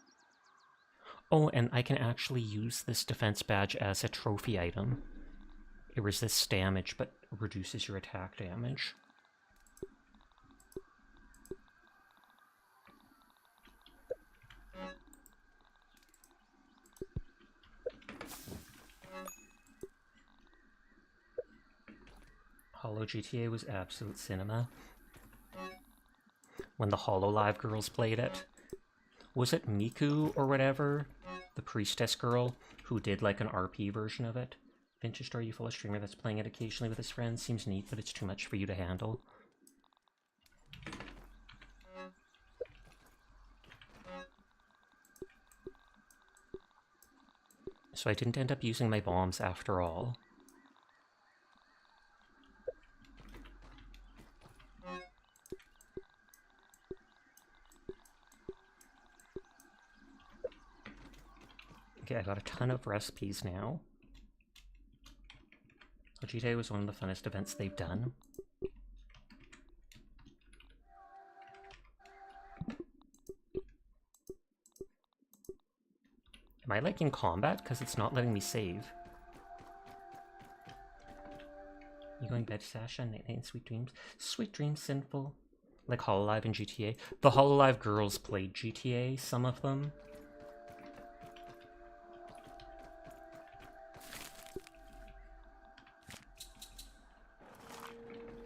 Oh, and I can actually use this defense badge as a trophy item. It resists damage, but reduces your attack damage. Hollow GTA was absolute cinema. When the HoloLive girls played it. Was it Miku or whatever? The priestess girl who did like an RP version of it. Vintage Story, you follow a streamer that's playing it occasionally with his friends. Seems neat, but it's too much for you to handle. So I didn't end up using my bombs after all. Okay, I got a ton of recipes now. GTA was one of the funnest events they've done. Am I like in combat? Because it's not letting me save. You going bed, Sasha? Night night and sweet dreams. Sweet dreams, sinful. Like Hololive and GTA. The Hololive girls played GTA, some of them.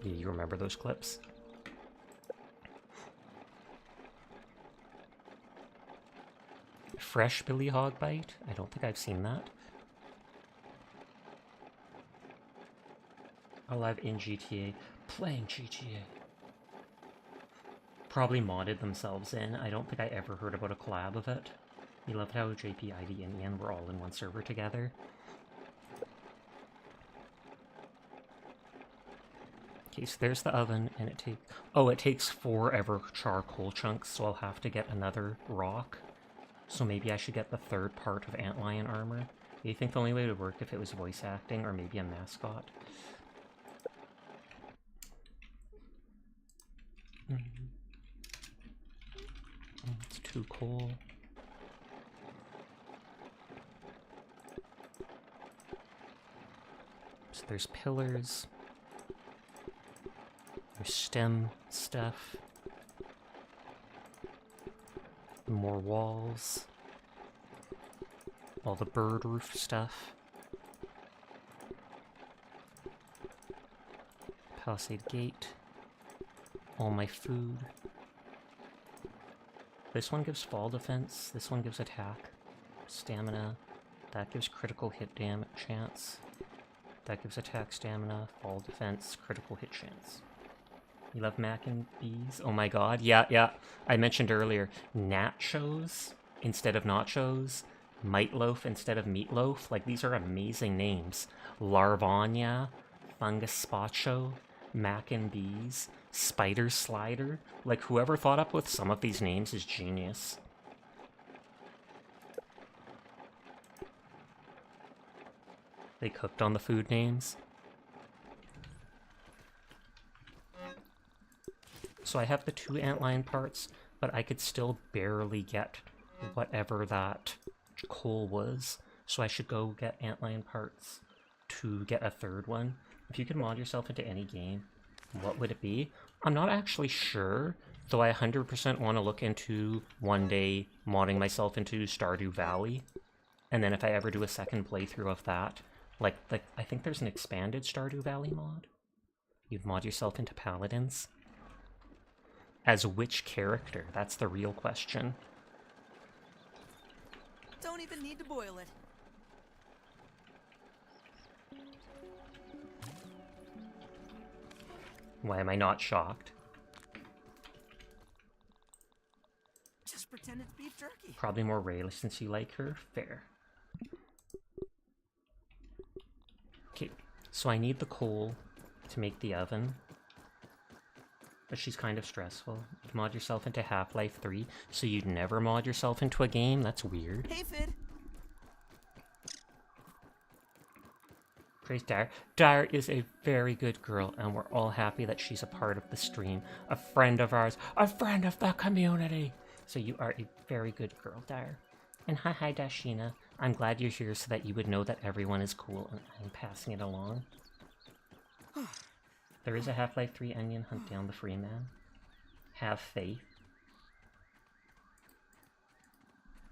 Yeah, you remember those clips? Fresh Billy Hog Bite? I don't think I've seen that. Alive in GTA. Playing GTA. Probably modded themselves in. I don't think I ever heard about a collab of it. You loved how JP, ID, and Ian were all in one server together. Okay, so there's the oven, and it takes... Oh, it takes forever charcoal chunks, so I'll have to get another rock. So maybe I should get the third part of Antlion armor. Do you think the only way it would work if it was voice acting, or maybe a mascot? It's too cool. So there's pillars. There's stem stuff. More walls. All the bird roof stuff. Palisade gate. All my food. This one gives fall defense. This one gives attack. Stamina. That gives critical hit damage chance. That gives attack, stamina, fall defense, critical hit chance. You love mac and bees? Oh my god, yeah. I mentioned earlier, nachos instead of nachos, meatloaf instead of meatloaf. Like, these are amazing names. Larvania, fungus spacho, mac and bees, spider slider. Like, whoever thought up with some of these names is genius. They cooked on the food names. So I have the 2 antlion parts, but I could still barely get whatever that coal was. So I should go get antlion parts to get a third one. If you could mod yourself into any game, what would it be? I'm not actually sure, though I 100% want to look into one day modding myself into Stardew Valley. And then if I ever do a second playthrough of that, like I think there's an expanded Stardew Valley mod. You'd mod yourself into paladins. As which character? That's the real question. Don't even need to boil it. Why am I not shocked? Just pretend it's beef jerky. Probably more Rayla since you like her. Fair. Okay, so I need the coal to make the oven. But she's kind of stressful. You'd mod yourself into Half-Life 3, so you'd never mod yourself into a game? That's weird. Hey, Fid. Praise Dyer. Dyer is a very good girl, and we're all happy that she's a part of the stream. A friend of ours. A friend of the community! So you are a very good girl, Dyer. And hi, Dashina. I'm glad you're here so that you would know that everyone is cool, and I'm passing it along. There is a Half-Life 3 onion. Hunt down the free man. Have faith.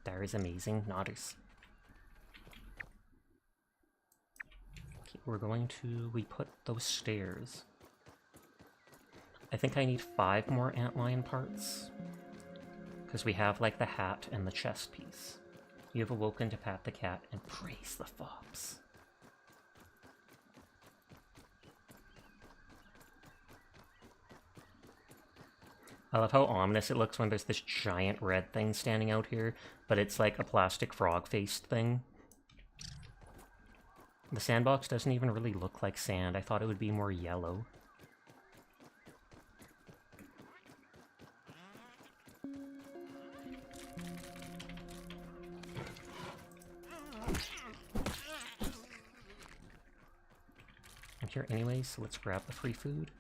Dyer is amazing. Nodders. Okay, we're going to... We put those stairs. I think I need 5 more antlion parts. Because we have, like, the hat and the chest piece. You have awoken to pat the cat and praise the fops. I love how ominous it looks when there's this giant red thing standing out here, but it's like a plastic frog-faced thing. The sandbox doesn't even really look like sand. I thought it would be more yellow. I'm here anyway, so let's grab the free food.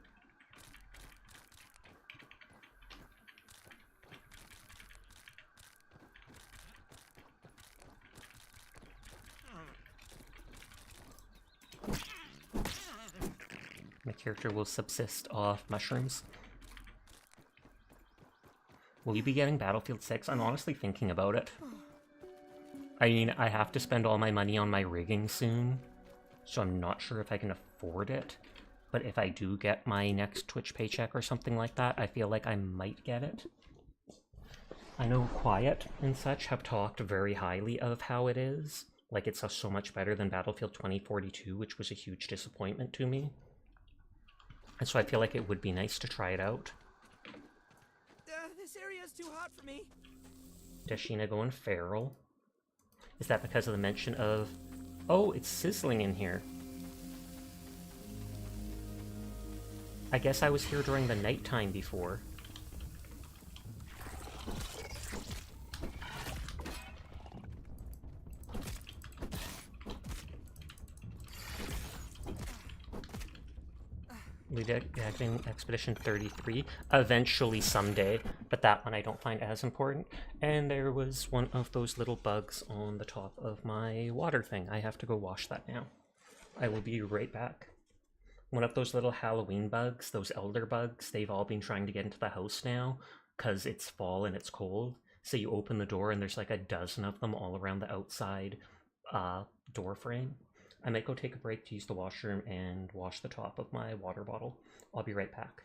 character will subsist off mushrooms. Will you be getting Battlefield 6? I'm honestly thinking about it. I mean, I have to spend all my money on my rigging soon, so I'm not sure if I can afford it. But if I do get my next Twitch paycheck or something like that, I feel like I might get it. I know Quiet and such have talked very highly of how it is. Like, it's so much better than Battlefield 2042, which was a huge disappointment to me. And so I feel like it would be nice to try it out. This area is too hot for me. Dashina going feral. Is that because of the mention of... Oh, it's sizzling in here. I guess I was here during the nighttime before. Leading Expedition 33, eventually someday, but that one I don't find as important. And there was one of those little bugs on the top of my water thing. I have to go wash that now. I will be right back. One of those little Halloween bugs, those elder bugs, they've all been trying to get into the house now because it's fall and it's cold. So you open the door and there's like a dozen of them all around the outside door frame. I might go take a break to use the washroom and wash the top of my water bottle. I'll be right back.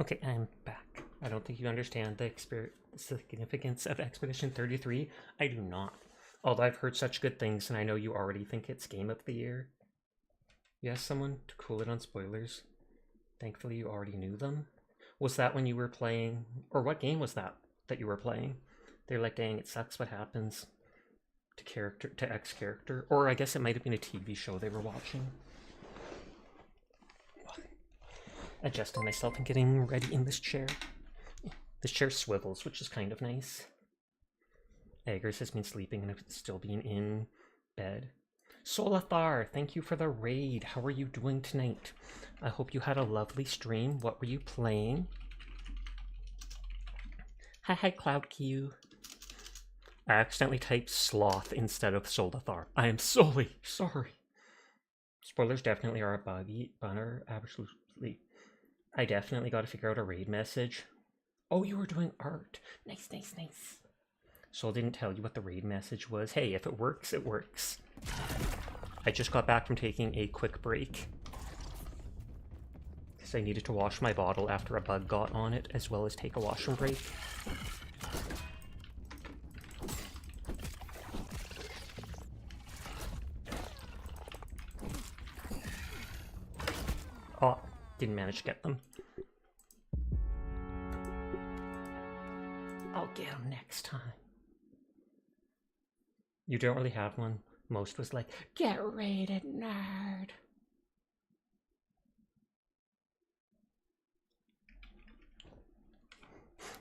Okay, I'm back. I don't think you understand the significance of Expedition 33. I do not. Although I've heard such good things, and I know you already think it's Game of the Year. Yes, someone to cool it on spoilers. Thankfully, you already knew them. Was that when you were playing, or what game was that you were playing? They're like, dang, it sucks what happens to X character, or I guess it might have been a TV show they were watching. Adjusting myself and getting ready in this chair. This chair swivels, which is kind of nice. Eggers has been sleeping and it's still being in bed. Solathar, thank you for the raid. How are you doing tonight? I hope you had a lovely stream. What were you playing? Hi, Cloud Q. I accidentally typed sloth instead of Solathar. I am sorry. Spoilers definitely are a buggy bunner. Absolutely. I definitely got to figure out a raid message. Oh, you were doing art. Nice. Sol didn't tell you what the raid message was. Hey, if it works, it works. I just got back from taking a quick break, because I needed to wash my bottle after a bug got on it, as well as take a washroom break. Oh, didn't manage to get them. I'll get them next time. You don't really have one. Most was like, get raided, nerd.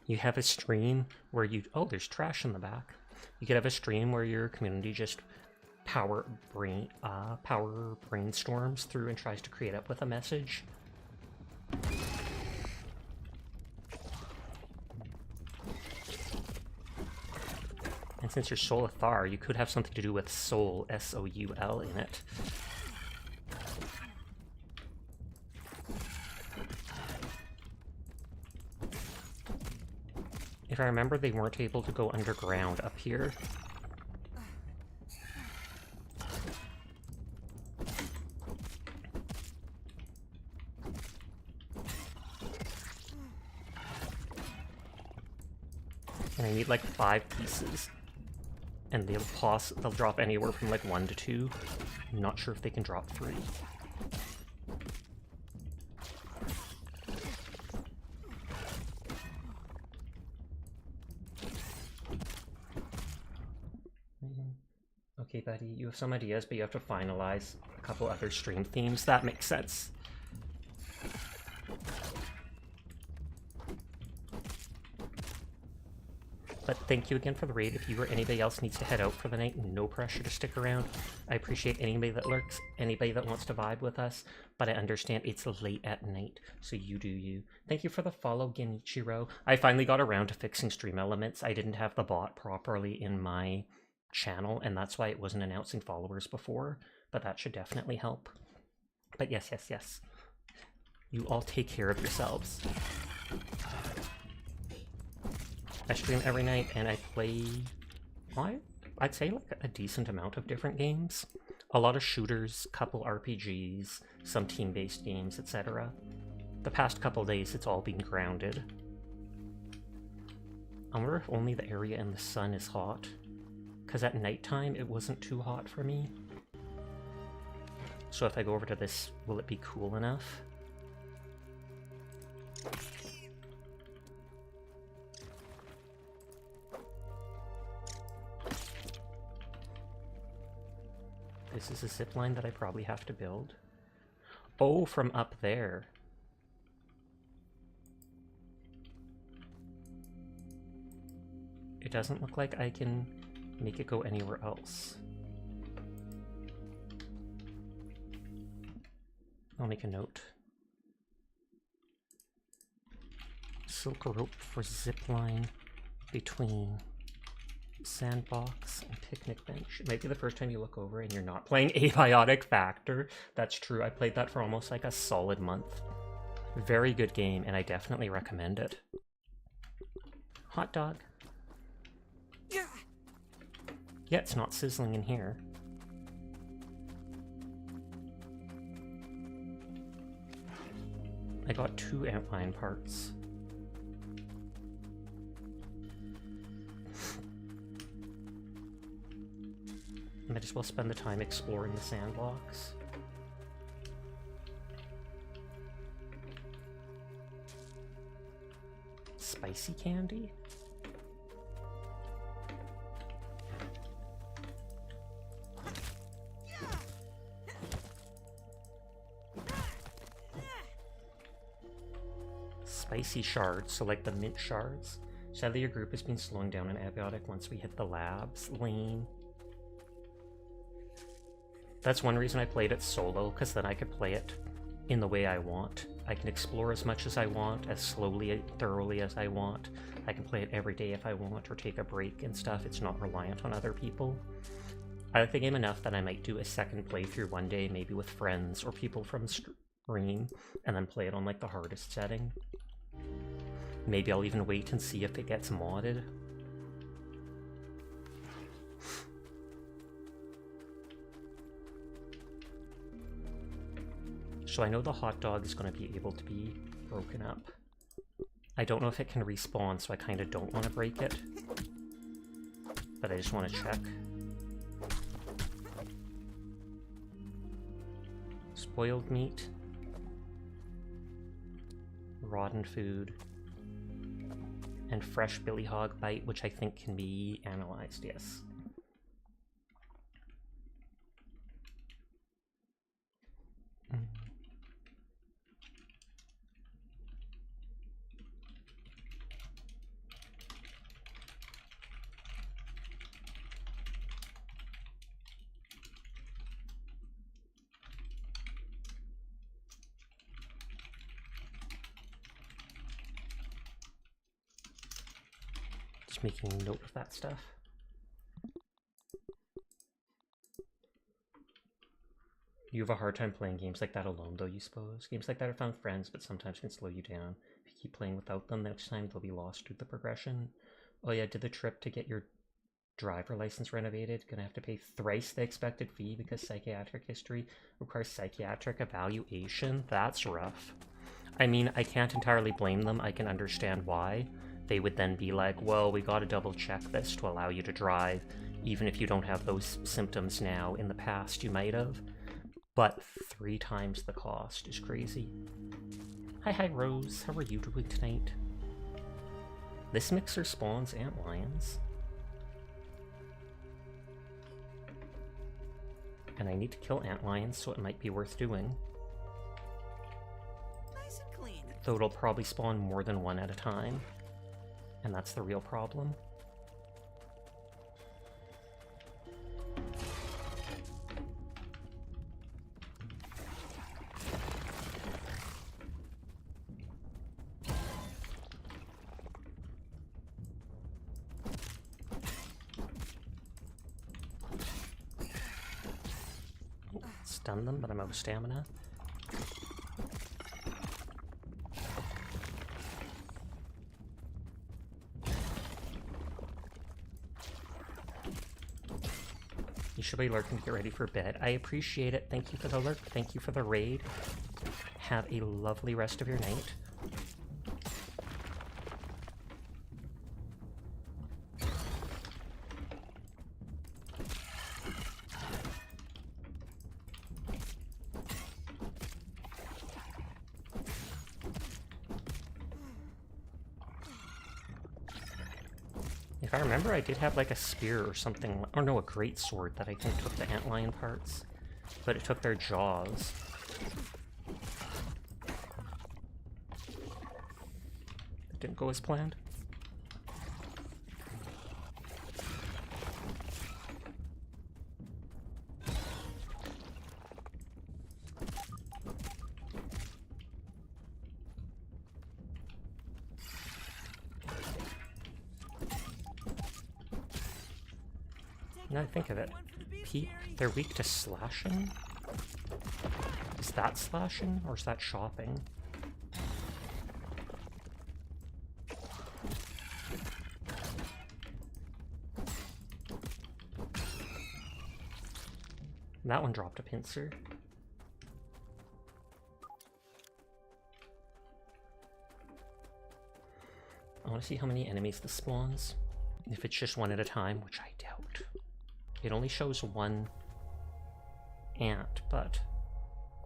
You have a stream where you... Oh, there's trash in the back. You could have a stream where your community just power brainstorms through and tries to create up with a message. And since you're Solathar, you could have something to do with soul, S-O-U-L, in it. If I remember, they weren't able to go underground up here. And I need like 5 pieces. And they'll drop anywhere from like 1 to 2. I'm not sure if they can drop 3. Okay, buddy, you have some ideas, but you have to finalize a couple other stream themes. That makes sense. But thank you again for the raid. If you or anybody else needs to head out for the night, no pressure to stick around. I appreciate anybody that lurks, anybody that wants to vibe with us, but I understand it's late at night, so you do you. Thank you for the follow, Genichiro. I finally got around to fixing stream elements. I didn't have the bot properly in my channel, and that's why it wasn't announcing followers before, but that should definitely help. But yes. You all take care of yourselves. I stream every night and I play, I'd say like a decent amount of different games. A lot of shooters, couple RPGs, some team-based games, etc. The past couple days it's all been grounded. I wonder if only the area in the sun is hot. Because at nighttime it wasn't too hot for me. So if I go over to this, will it be cool enough? This is a zip line that I probably have to build. Oh, from up there. It doesn't look like I can make it go anywhere else. I'll make a note. Silk rope for zip line between sandbox and picnic bench. It might be the first time you look over and you're not playing Abiotic Factor. That's true. I played that for almost like a solid month. Very good game, and I definitely recommend it. Hot dog. Yeah, it's not sizzling in here. I got 2 antlion parts. I might as well spend the time exploring the sandbox. Spicy candy? Spicy shards, so like the mint shards. Sadly, your group has been slowing down in Abiotic once we hit the labs. Lane. That's one reason I played it solo, because then I could play it in the way I want. I can explore as much as I want, as slowly, thoroughly as I want. I can play it every day if I want, or take a break and stuff. It's not reliant on other people. I like the game enough that I might do a second playthrough one day, maybe with friends or people from stream, and then play it on like the hardest setting. Maybe I'll even wait and see if it gets modded. So I know the hot dog is going to be able to be broken up. I don't know if it can respawn, so I kind of don't want to break it. But I just want to check. Spoiled meat. Rotten food. And fresh billy hog bite, which I think can be analyzed, yes. Just making note of that stuff. You have a hard time playing games like that alone, though, you suppose? Games like that are fun friends, but sometimes can slow you down. If you keep playing without them, next time they'll be lost through the progression. Oh yeah, did the trip to get your driver license renovated? Gonna have to pay thrice the expected fee because psychiatric history requires psychiatric evaluation? That's rough. I mean, I can't entirely blame them. I can understand why. They would then be like, well, we gotta double check this to allow you to drive, even if you don't have those symptoms now. In the past, you might have. But 3 times the cost is crazy. Hi, Rose. How are you doing tonight? This mixer spawns antlions. And I need to kill antlions, so it might be worth doing. Nice and clean. Though it'll probably spawn more than one at a time. And that's the real problem. Stun them, but I'm out of stamina. You should be lurking to get ready for bed. I appreciate it. Thank you for the lurk. Thank you for the raid. Have a lovely rest of your night. If I remember, I did have like a spear or something, or no, a great sword that I think took the antlion parts, but it took their jaws. It didn't go as planned. Now I think of it, they're weak to slashing? Is that slashing, or is that shopping? That one dropped a pincer. I want to see how many enemies this spawns. If it's just one at a time, which I doubt. It only shows one ant, but...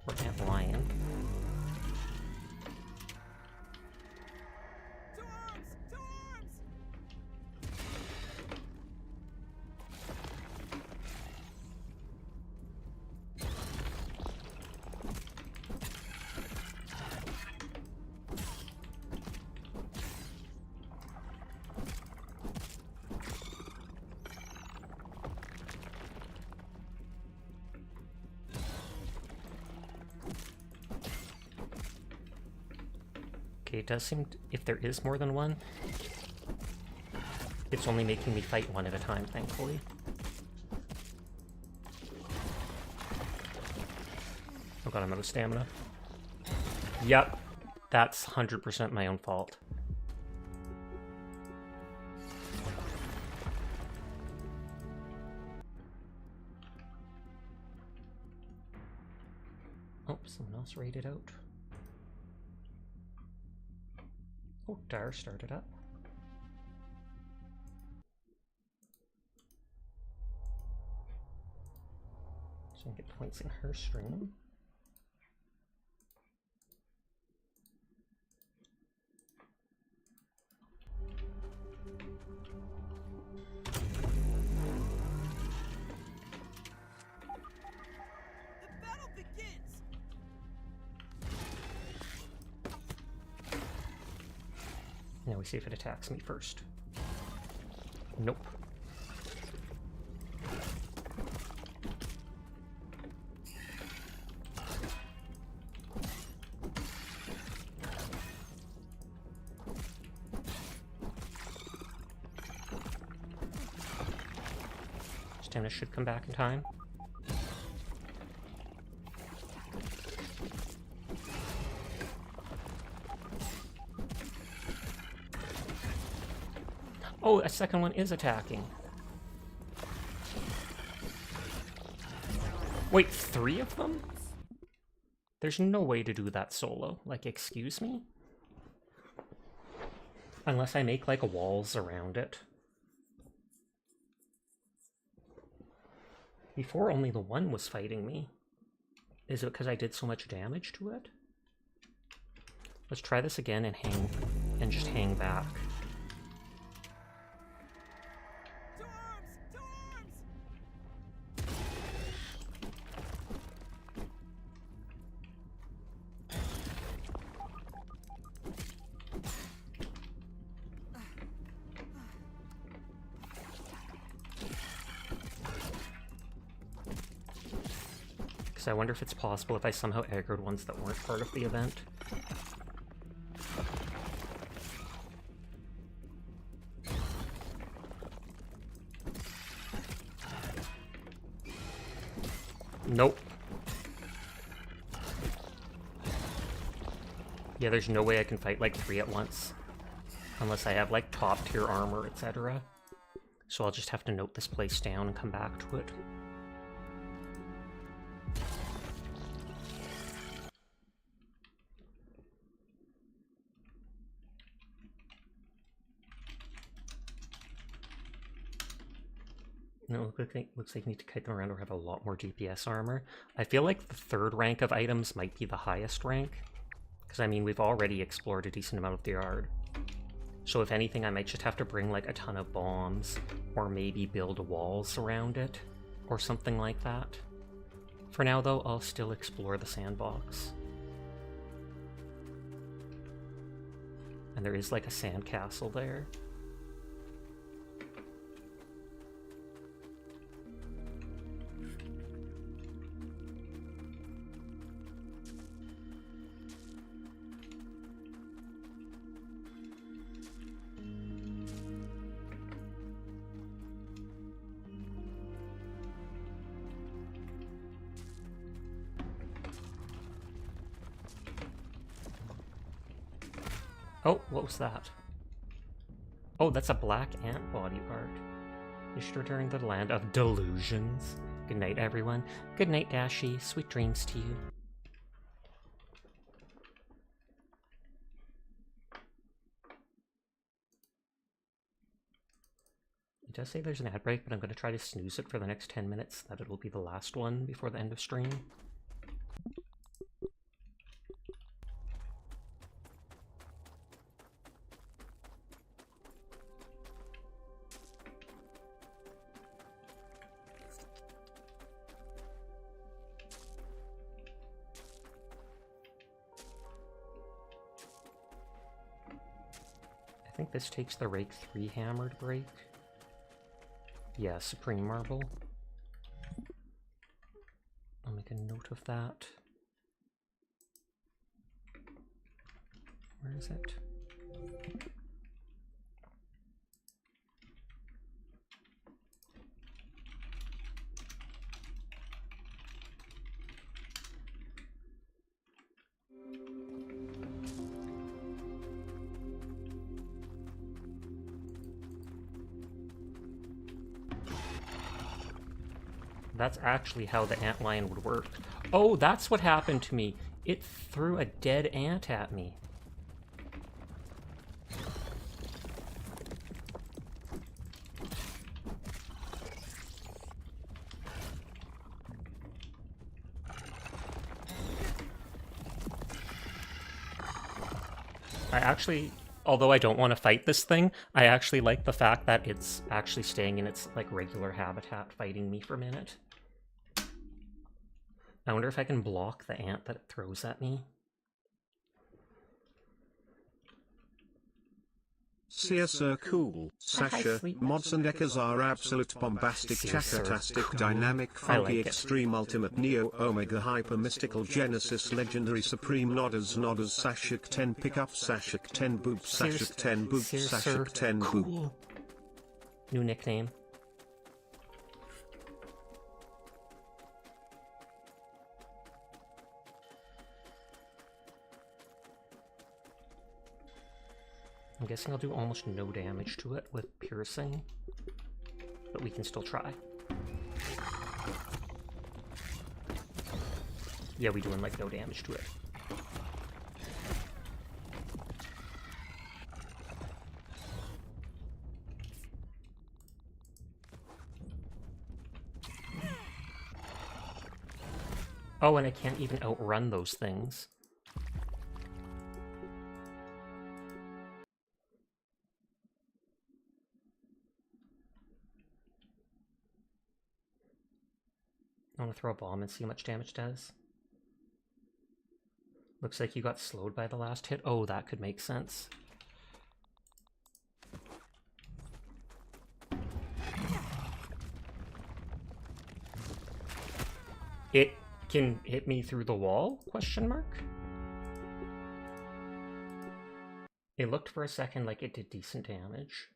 or ant lion. Okay, it does seem, if there is more than one, it's only making me fight one at a time, thankfully. Oh god, I'm out of stamina. Yep, that's 100% my own fault. Oh, someone else raided out. Oh, Dar started up. So I can get points in her stream. The battle begins! Now we see if it attacks me first. Nope. Stamina should come back in time. Oh, a second one is attacking. Wait, 3 of them? There's no way to do that solo. Like, excuse me? Unless I make, like, walls around it. Before, only the one was fighting me. Is it because I did so much damage to it? Let's try this again and just hang back. I wonder if it's possible if I somehow aggroed ones that weren't part of the event. Nope. Yeah, there's no way I can fight like 3 at once. Unless I have like top tier armor, etc. So I'll just have to note this place down and come back to it. No, looks like you need to kite them around or have a lot more DPS armor. I feel like the 3rd rank of items might be the highest rank. Because, I mean, we've already explored a decent amount of the yard. So if anything, I might just have to bring, like, a ton of bombs. Or maybe build walls around it. Or something like that. For now, though, I'll still explore the sandbox. And there is, like, a sandcastle there. Oh, what was that? Oh, that's a black ant body part. You should return to the land of delusions. Good night, everyone. Good night, Dashi. Sweet dreams to you. does say there's an ad break, but I'm going to try to snooze it for the next 10 minutes, that it'll be the last one before the end of stream. I think this takes the Rake 3 hammered break. Yeah, Supreme Marble. I'll make a note of that. Where is it? That's actually how the antlion would work. Oh, that's what happened to me. It threw a dead ant at me. I actually, although I don't want to fight this thing, I actually like the fact that it's actually staying in its like regular habitat, fighting me for a minute. I wonder if I can block the ant that it throws at me. CSR cool, Sasha, mods and echas are absolute bombastic, chakatastic, Cool. dynamic, I funky, like it. extreme, ultimate, neo, omega, hyper, mystical, genesis, legendary, supreme, nodders, Sashik 10 pickup, Sashik 10 boop, Sashik 10 boop, Sashik 10 boop. Cool. New nickname. I'm guessing I'll do almost no damage to it with piercing, but we can still try. Yeah, we're doing like no damage to it. Oh, and I can't even outrun those things. I want to throw a bomb and see how much damage it does. Looks like you got slowed by the last hit. Oh, that could make sense. It can hit me through the wall? Question mark? It looked for a second like it did decent damage.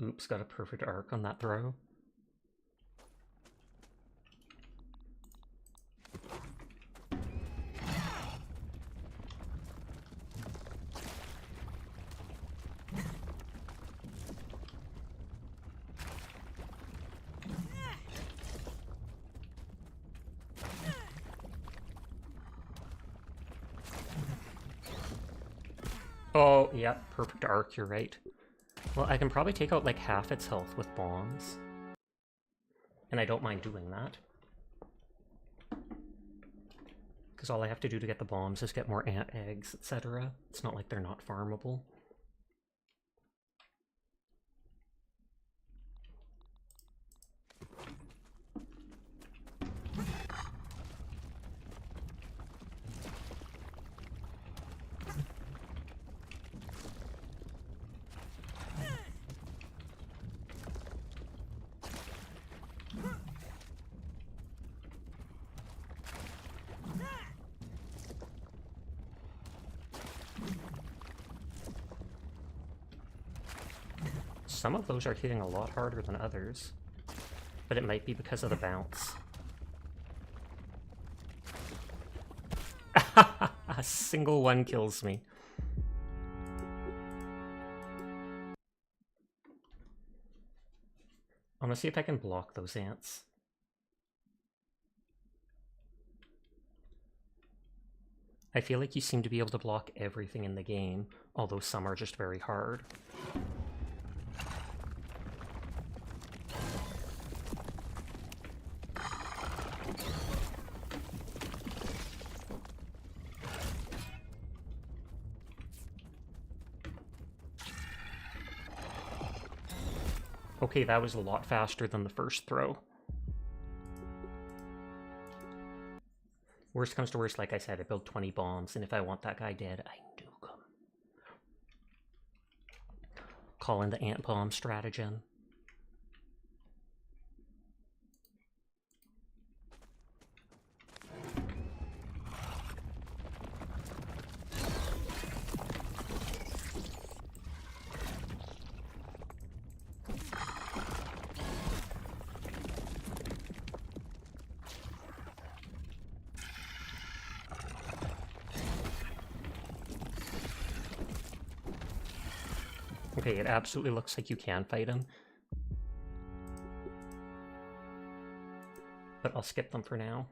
Oops, got a perfect arc on that throw. Oh, yeah, perfect arc, you're right. Well, I can probably take out like half its health with bombs. And I don't mind doing that. Because all I have to do to get the bombs is get more ant eggs, etc. It's not like they're not farmable. Some of those are hitting a lot harder than others, but it might be because of the bounce. A single one kills me. I'm gonna see if I can block those ants. I feel like you seem to be able to block everything in the game, although some are just very hard. Okay, that was a lot faster than the first throw. Worst comes to worst, like I said, I build 20 bombs, and if I want that guy dead, I nuke him. Call in the ant bomb stratagem. Okay, it absolutely looks like you can fight him. But I'll skip them for now.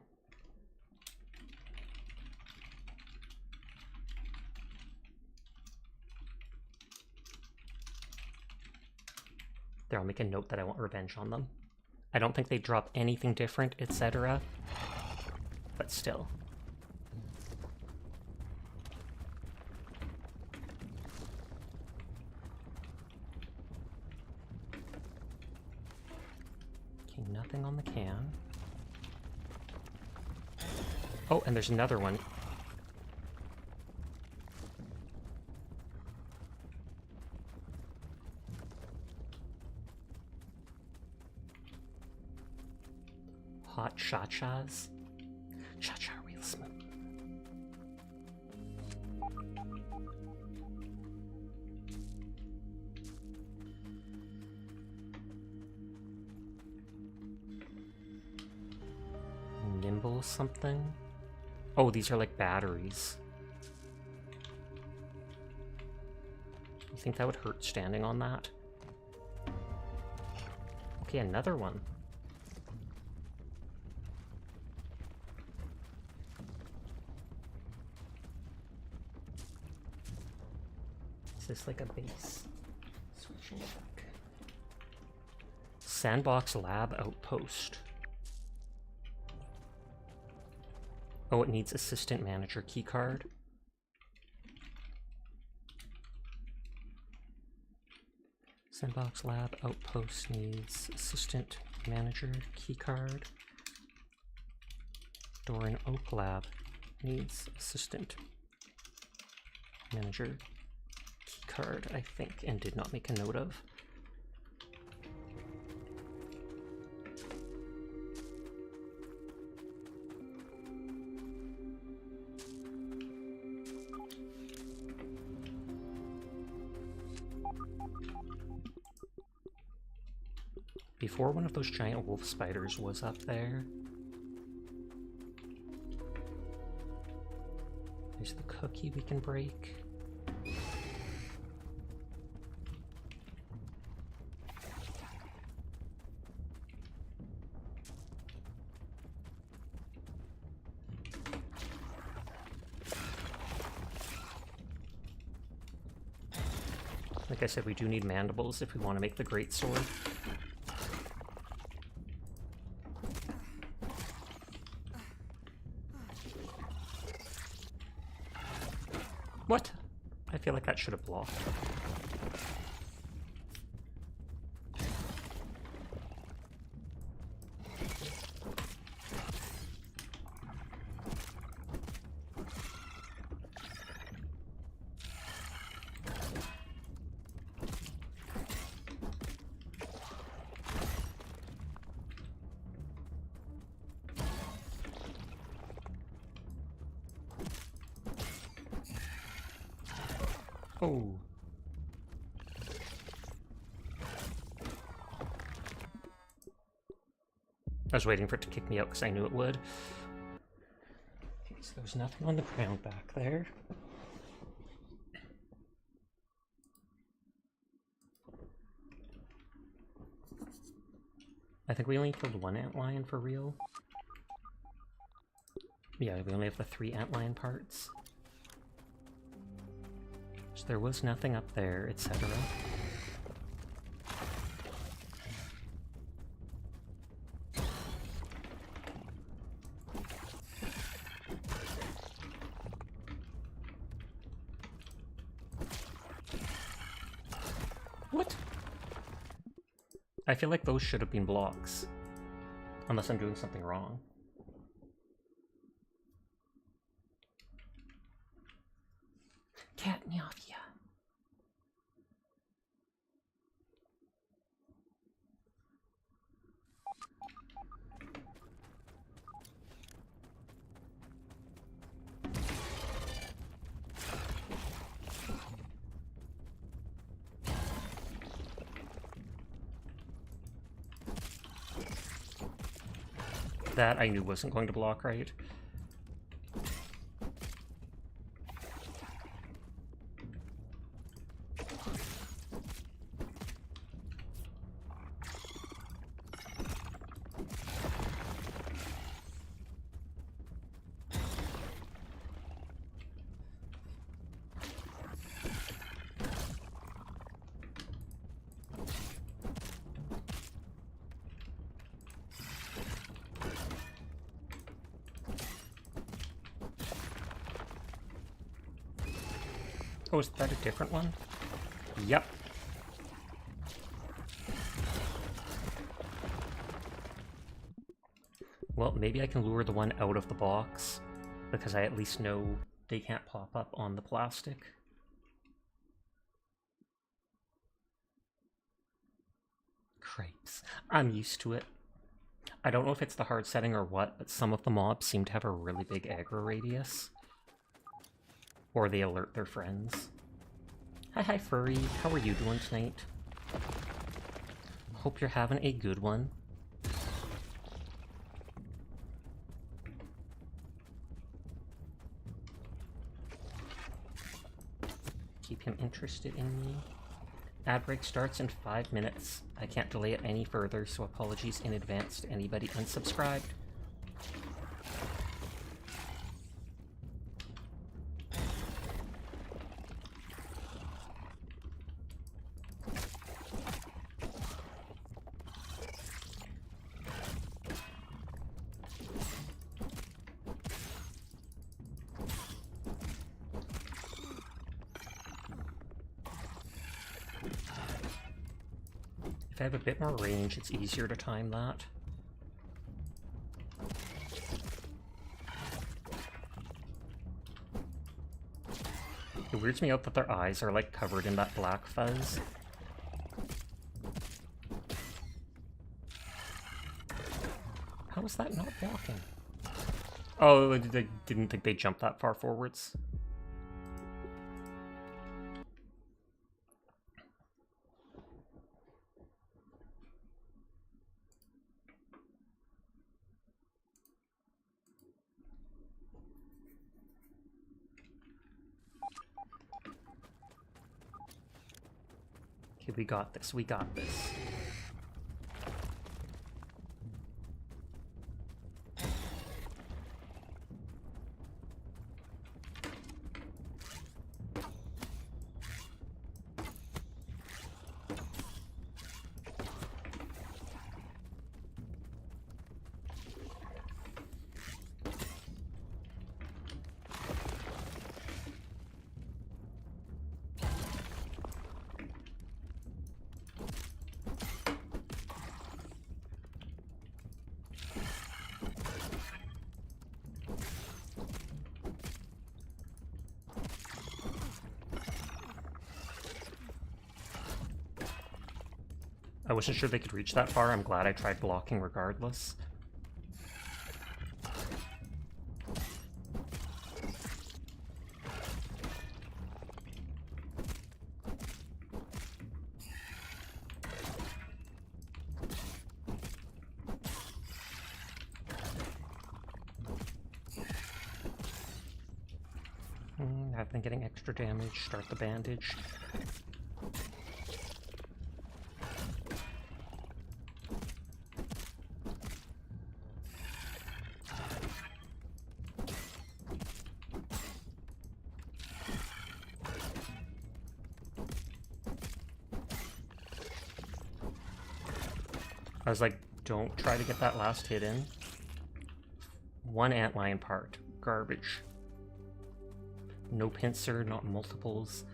There, I'll make a note that I want revenge on them. I don't think they drop anything different, etc. But still. Okay, nothing on the can. Oh, and there's another one. Hot cha-chas. Cha-cha real smooth. Nimble something? Oh, these are like batteries. You think that would hurt standing on that? Okay, another one. Is this like a base? Switching back. Sandbox Lab Outpost. Oh, it needs Assistant Manager keycard. Sandbox Lab Outpost needs Assistant Manager keycard. Doran Oak Lab needs Assistant Manager keycard, I think, and did not make a note of. Before, one of those giant wolf spiders was up there. There's the cookie we can break. Like I said, we do need mandibles if we want to make the great sword. What? I feel like that should have blocked. Oh. I was waiting for it to kick me out because I knew it would. Okay, so there's nothing on the ground back there. I think we only killed one antlion for real. Yeah, we only have the 3 antlion parts. there was nothing up there, etc. What? I feel like those should have been blocks. Unless I'm doing something wrong. Cat me off, yeah. That I knew wasn't going to block right. Oh, is that a different one? Yep. Well, maybe I can lure the one out of the box, because I at least know they can't pop up on the plastic. Crepes. I'm used to it. I don't know if it's the hard setting or what, but some of the mobs seem to have a really big aggro radius. Or they alert their friends. Hi, Furry. How are you doing tonight? Hope you're having a good one. Keep him interested in me. Ad break starts in 5 minutes. I can't delay it any further, so apologies in advance to anybody unsubscribed. If I have a bit more range, it's easier to time that. It weirds me out that their eyes are like covered in that black fuzz. How is that not blocking? Oh, I didn't think they jumped that far forwards. Okay, we got this, we got this. I wasn't sure they could reach that far. I'm glad I tried blocking regardless. I've been getting extra damage. Start the bandage. I was like, don't try to get that last hit in. One antlion part. Garbage. No pincer, not multiples.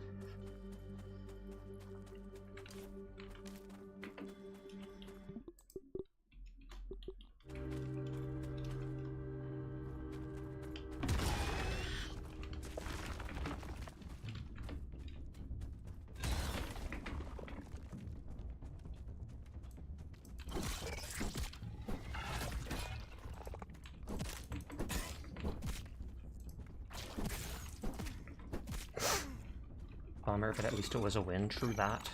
Bummer, but at least it was a win through that.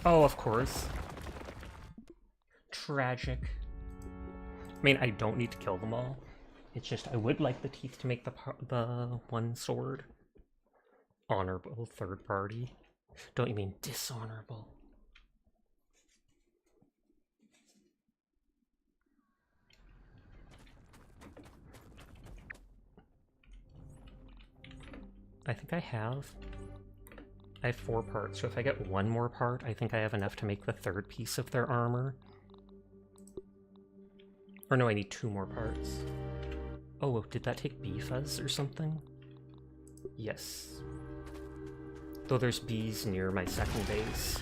Oh, of course. Tragic. I mean, I don't need to kill them all. It's just I would like the teeth to make the one sword. Honorable third party. Don't you mean dishonorable? I think I have 4 parts, so if I get one more part, I think I have enough to make the third piece of their armor. Or no, I need 2 more parts. Oh, did that take bee fuzz or something? Yes. Though there's bees near my second base.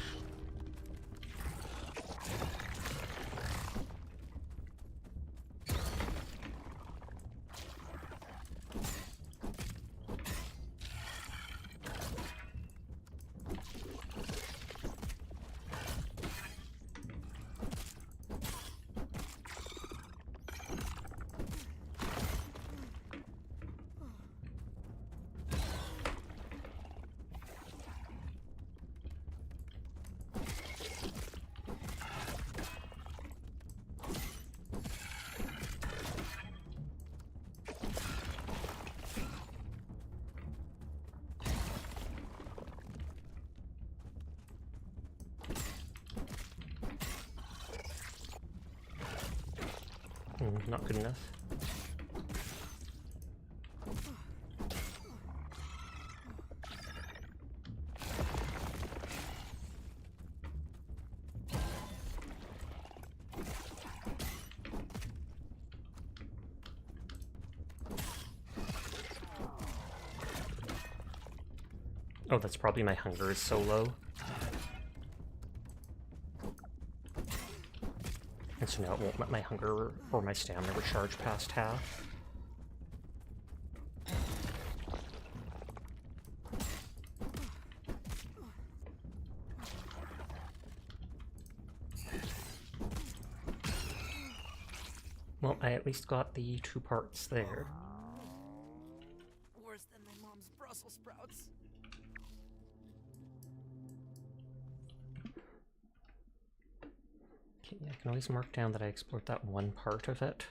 Not good enough. Oh, that's probably my hunger is so low. And so now it won't let my hunger or my stamina recharge past half. Well, I at least got the 2 parts there. Worse than my mom's Brussels sprouts. Okay, I can always mark down that I explored that one part of it.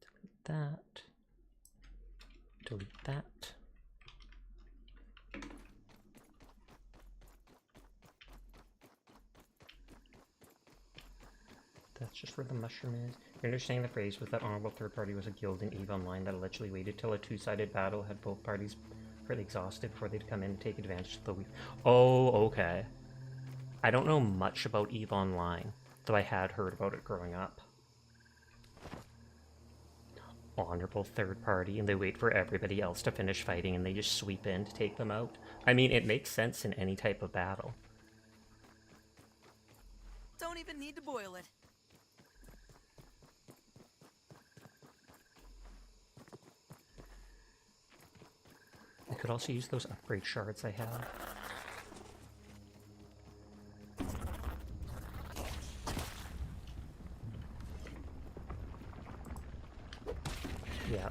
Delete that. Delete that. That's just where the mushroom is. Your understanding the phrase was that Honorable Third Party was a guild in EVE Online that allegedly waited till a 2-sided battle had both parties fairly exhausted before they'd come in and take advantage of the weak. Oh, okay. I don't know much about EVE Online, though I had heard about it growing up. Honorable Third Party, and they wait for everybody else to finish fighting and they just sweep in to take them out. I mean, it makes sense in any type of battle. Don't even need to boil it. I could also use those upgrade shards I have. Yeah,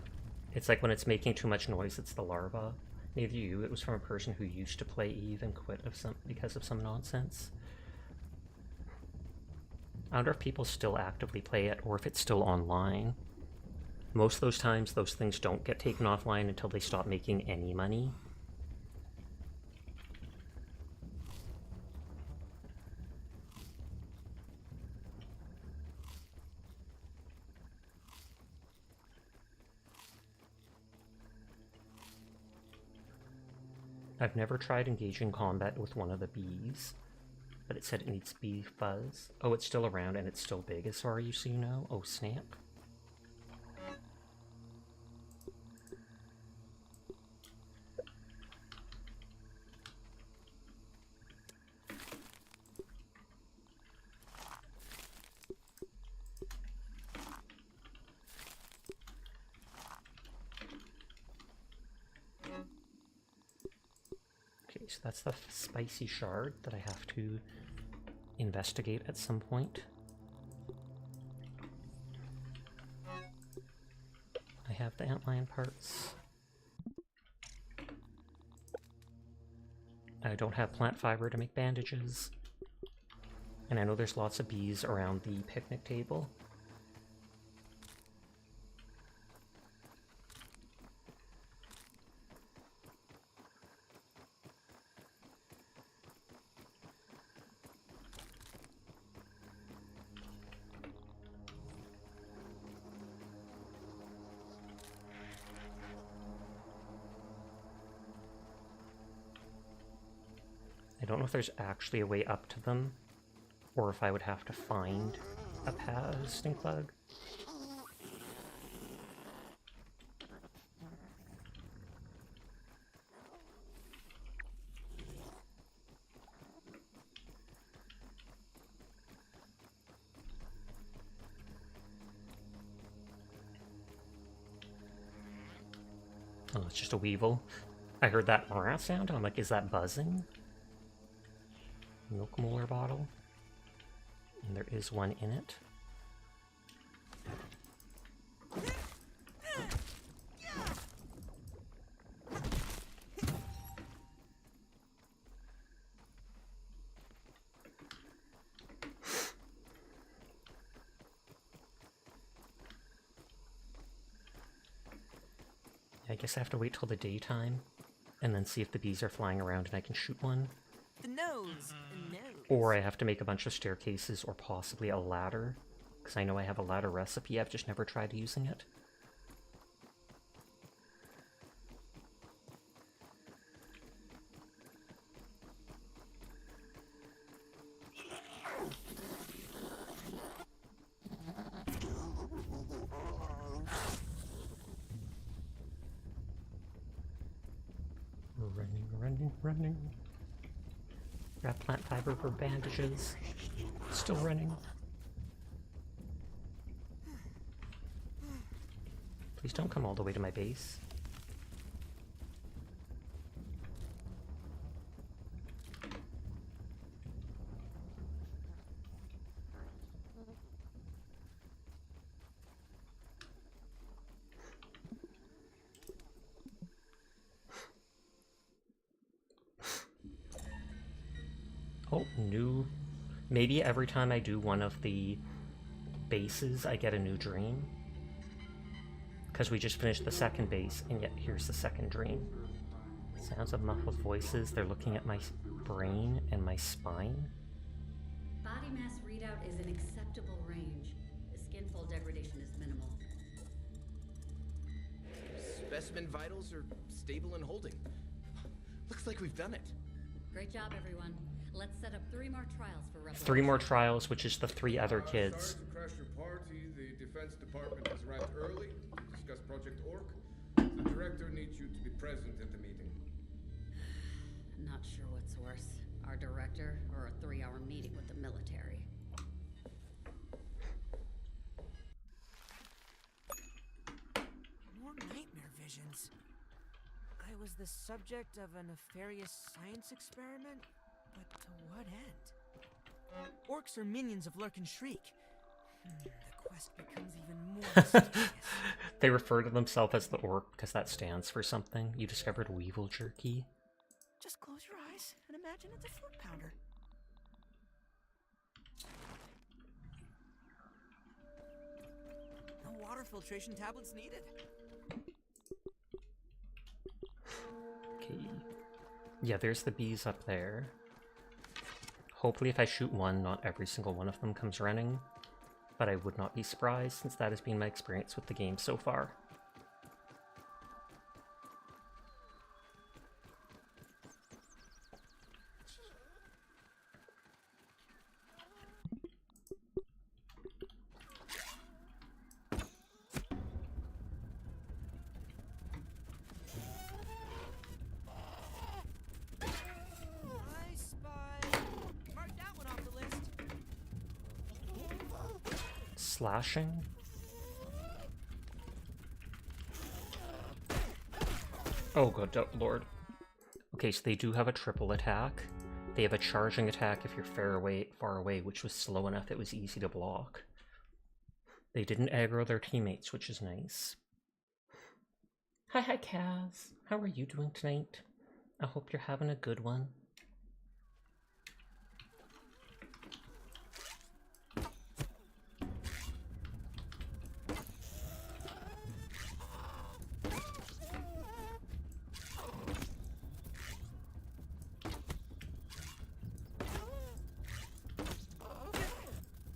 it's like when it's making too much noise, it's the larva. Neither you, it was from a person who used to play EVE and quit because of some nonsense. I wonder if people still actively play it or if it's still online. Most of those times, those things don't get taken offline until they stop making any money. I've never tried engaging combat with one of the bees, but it said it needs bee fuzz. Oh, it's still around and it's still big as far as you know. Oh, snap. Okay, so that's the spicy shard that I have to investigate at some point. I have the antlion parts. I don't have plant fiber to make bandages. And I know there's lots of bees around the picnic table. I don't know if there's actually a way up to them, or if I would have to find a stink bug. Oh, it's just a weevil. I heard that sound, and I'm like, is that buzzing? Milk molar bottle. And there is one in it. I guess I have to wait till the daytime and then see if the bees are flying around and I can shoot one. The nose. Or I have to make a bunch of staircases or possibly a ladder, because I know I have a ladder recipe, I've just never tried using it. Running. Grab plant fiber for bandages. Still running. Please don't come all the way to my base. Oh, new. Maybe every time I do one of the bases, I get a new dream. Because we just finished the second base, and yet here's the second dream. Sounds of muffled voices. They're looking at my brain and my spine. Body mass readout is an acceptable range. The skin fold degradation is minimal. Specimen vitals are stable and holding. Looks like we've done it. Great job, everyone. Let's set up 3 more trials for replication. 3 more trials, which is the 3 other kids. Sorry to crash your party. The Defense Department has arrived early to discuss Project Orc. The director needs you to be present at the meeting. Not sure what's worse, our director or a 3-hour meeting with the military. More nightmare visions. I was the subject of a nefarious science experiment, but to what end? Orcs are minions of Lurk and Shriek. The quest becomes even more mysterious. They refer to themselves as the Orc because that stands for something. You discovered weevil jerky. Just close your eyes and imagine it's a foot pounder. No water filtration tablets needed. Okay. Yeah, there's the bees up there. Hopefully if I shoot one, not every single one of them comes running. But I would not be surprised, since that has been my experience with the game so far. slashing. Oh good lord. Okay, so they do have a triple attack. They have a charging attack if you're far away, which was slow enough it was easy to block. They didn't aggro their teammates, which is nice. Hi Kaz. How are you doing tonight? I hope you're having a good one.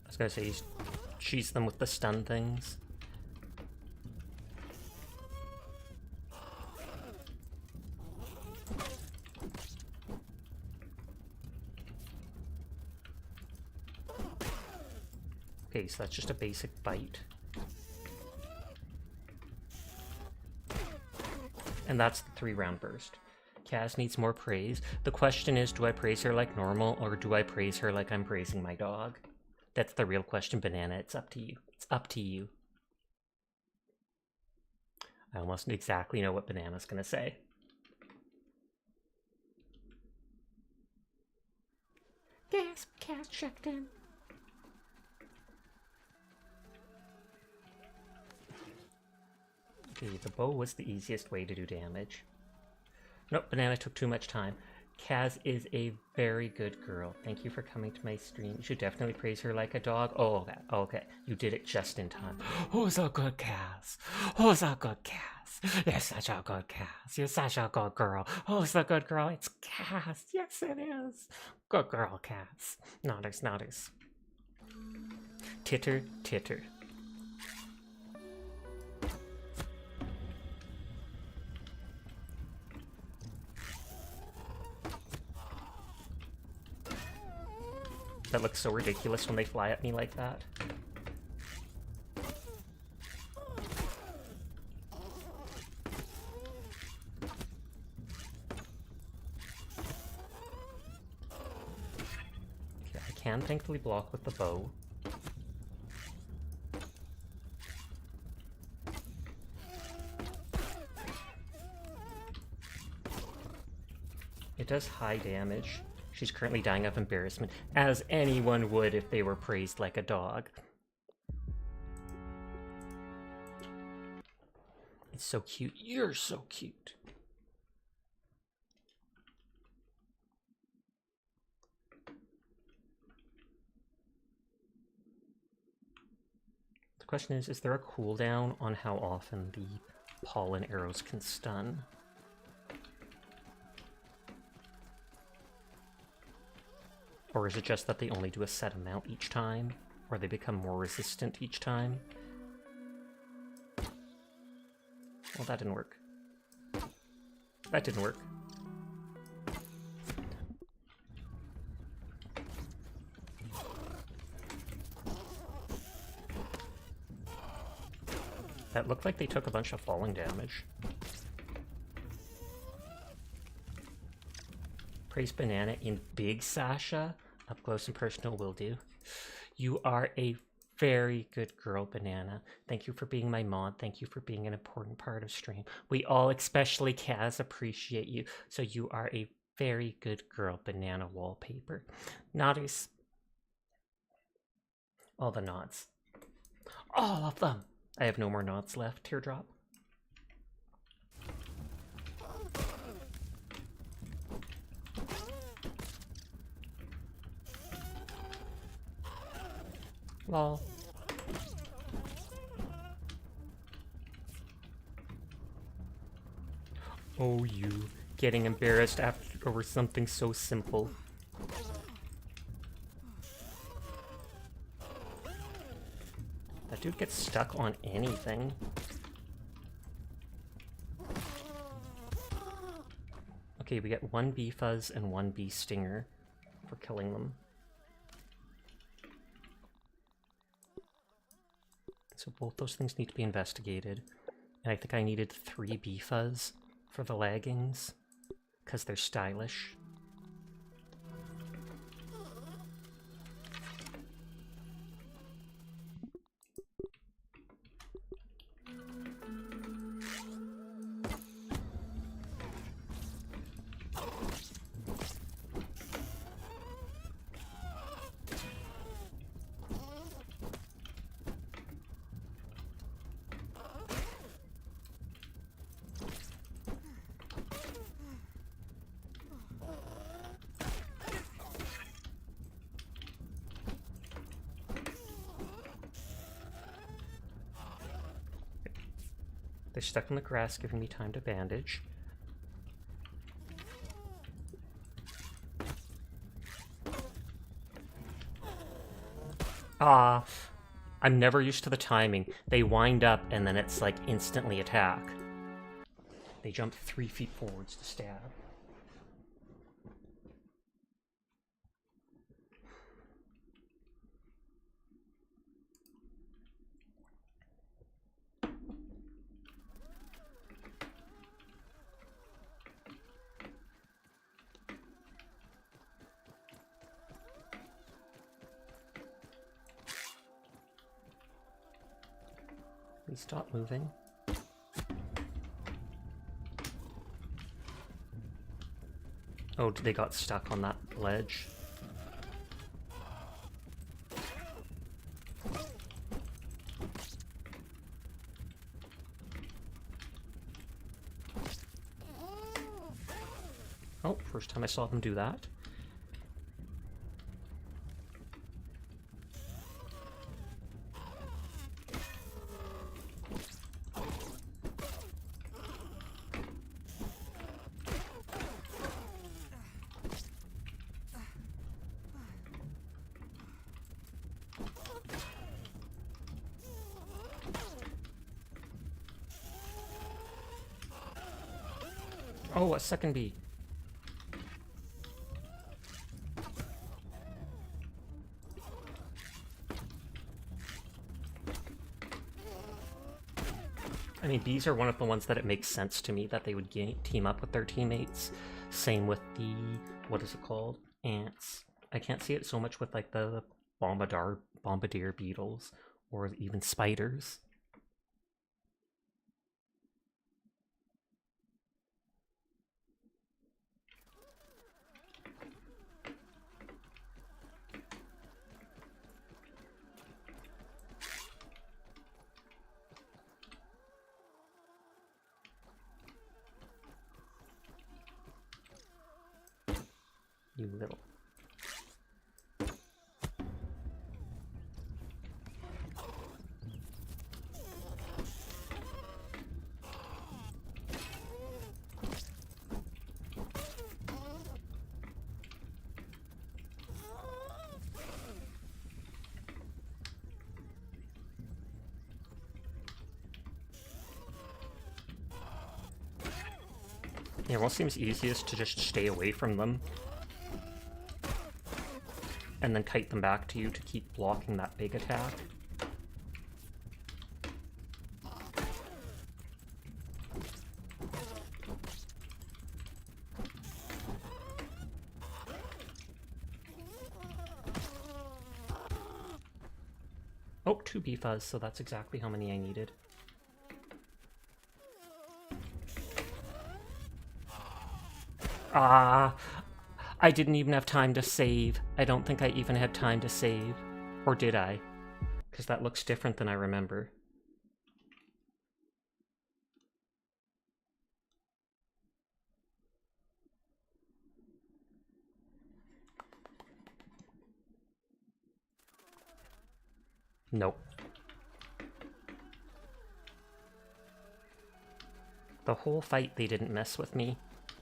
I was gonna say, cheese them with the stun things. Okay, so that's just a basic bite. And that's the 3-round burst. Kaz needs more praise. The question is, do I praise her like normal, or do I praise her like I'm praising my dog? That's the real question, Banana. It's up to you. It's up to you. I almost exactly know what Banana's gonna say. Gasp, Kaz checked in. Okay, the bow was the easiest way to do damage. Nope, Banana took too much time. Kaz is a very good girl. Thank you for coming to my stream. You should definitely praise her like a dog. Oh, okay. Okay. You did it just in time. Who's so good, Kaz? Who's so good, Kaz? You're such a good Kaz. You're such a good girl. Who's the good girl? It's Kaz. Yes, it is. Good girl, Kaz. Notice, notice. Titter, titter. That looks so ridiculous when they fly at me like that. Okay, I can thankfully block with the bow. It does high damage. She's currently dying of embarrassment, as anyone would if they were praised like a dog. It's so cute. You're so cute. The question is there a cooldown on how often the pollen arrows can stun? Or is it just that they only do a set amount each time? Or they become more resistant each time? Well, that didn't work. That didn't work. That looked like they took a bunch of falling damage. Praise Banana in Big Sasha. Up close and personal will do. You are a very good girl, Banana. Thank you for being my mod. Thank you for being an important part of stream. We all, especially Kaz, appreciate you. So you are a very good girl, Banana Wallpaper. Nodders. All the nods. All of them. I have no more nods left. Teardrop. Lol. Oh, you getting embarrassed over something so simple. That dude gets stuck on anything. Okay, we get 1 bee fuzz and 1 bee stinger for killing them. So both those things need to be investigated. And I think I needed 3 bee fuzz for the leggings, because they're stylish. They're stuck in the grass, giving me time to bandage. Ah, I'm never used to the timing. They wind up and then it's like instantly attack. They jump 3 feet forwards to stab. Please stop moving. Oh, they got stuck on that ledge. Oh, first time I saw them do that. Oh, a second bee. I mean, bees are one of the ones that it makes sense to me that they would team up with their teammates. Same with the, what is it called? Ants. I can't see it so much with like the bombardier beetles or even spiders. You little. It almost seems easiest to just stay away from them. And then kite them back to you to keep blocking that big attack. Oh, 2 bee fuzz, so that's exactly how many I needed. Ah, I didn't even have time to save. I don't think I even had time to save. Or did I? Because that looks different than I remember. Nope. The whole fight they didn't mess with me.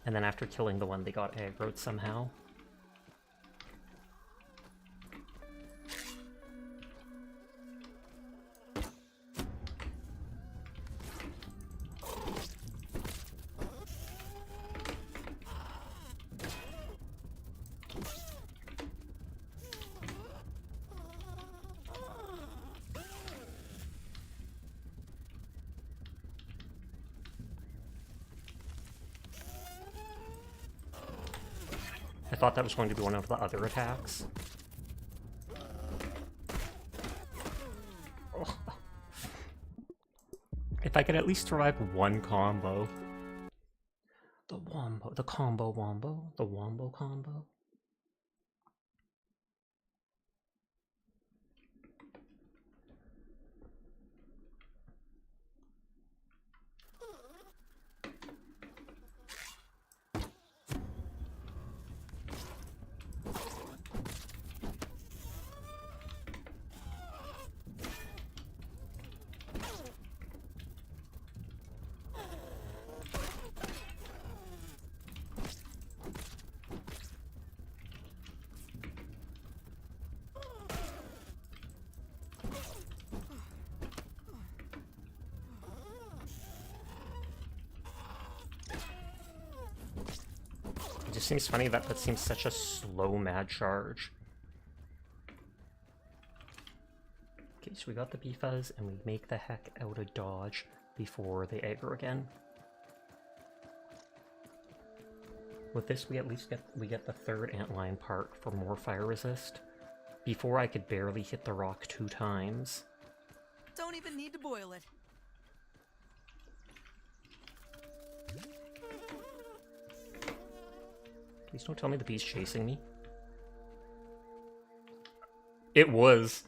And then after killing the one, they got aggroed somehow. I thought that was going to be one of the other attacks. Oh. If I could at least survive one combo. The wombo, the combo wombo, the wombo combo. just seems funny that that seems such a slow mad charge. Okay, so we got the bee fuzz, and we make the heck out of dodge before they aggro again. With this, we at least get the third antlion part for more fire resist. Before, I could barely hit the rock 2 times. Don't even need to boil it. Please don't tell me the bee's chasing me. It was.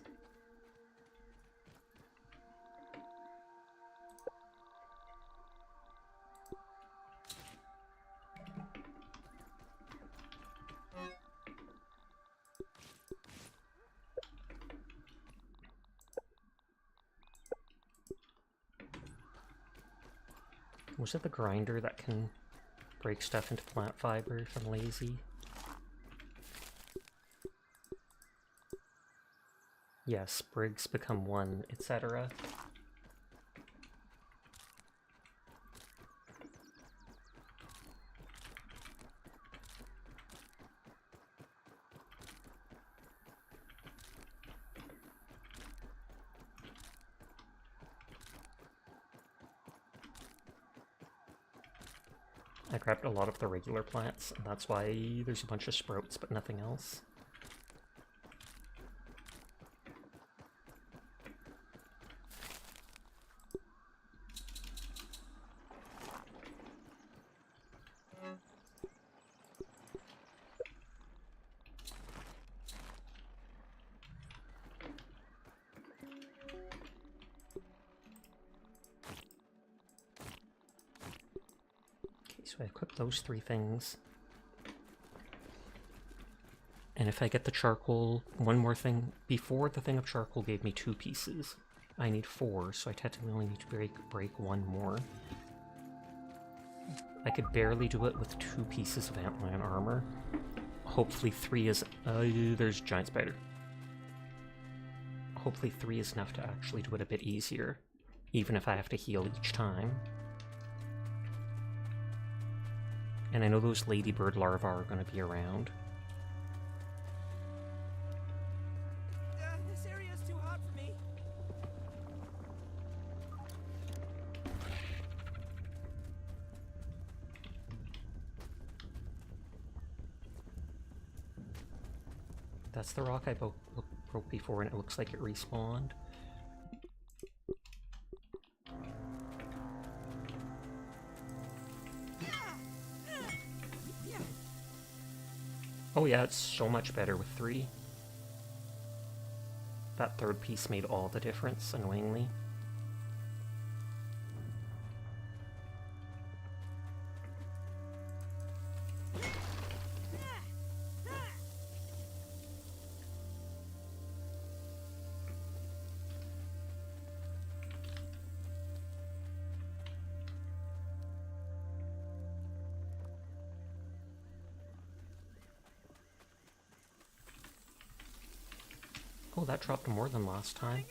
Was it the grinder that can break stuff into plant fiber if I'm lazy? Yes, sprigs become 1, etc. I grabbed a lot of the regular plants, and that's why there's a bunch of sprouts, but nothing else. So I equip those 3 things. And if I get the charcoal, one more thing. Before, the thing of charcoal gave me 2 pieces. I need 4, so I technically only need to break 1 more. I could barely do it with 2 pieces of antlion armor. Hopefully 3 is... there's a giant spider. Hopefully 3 is enough to actually do it a bit easier. Even if I have to heal each time. And I know those ladybird larvae are going to be around. This area is too hot for me. That's the rock I broke before, and it looks like it respawned. Oh yeah, it's so much better with 3. That 3rd piece made all the difference, annoyingly. Oh, that dropped more than last time.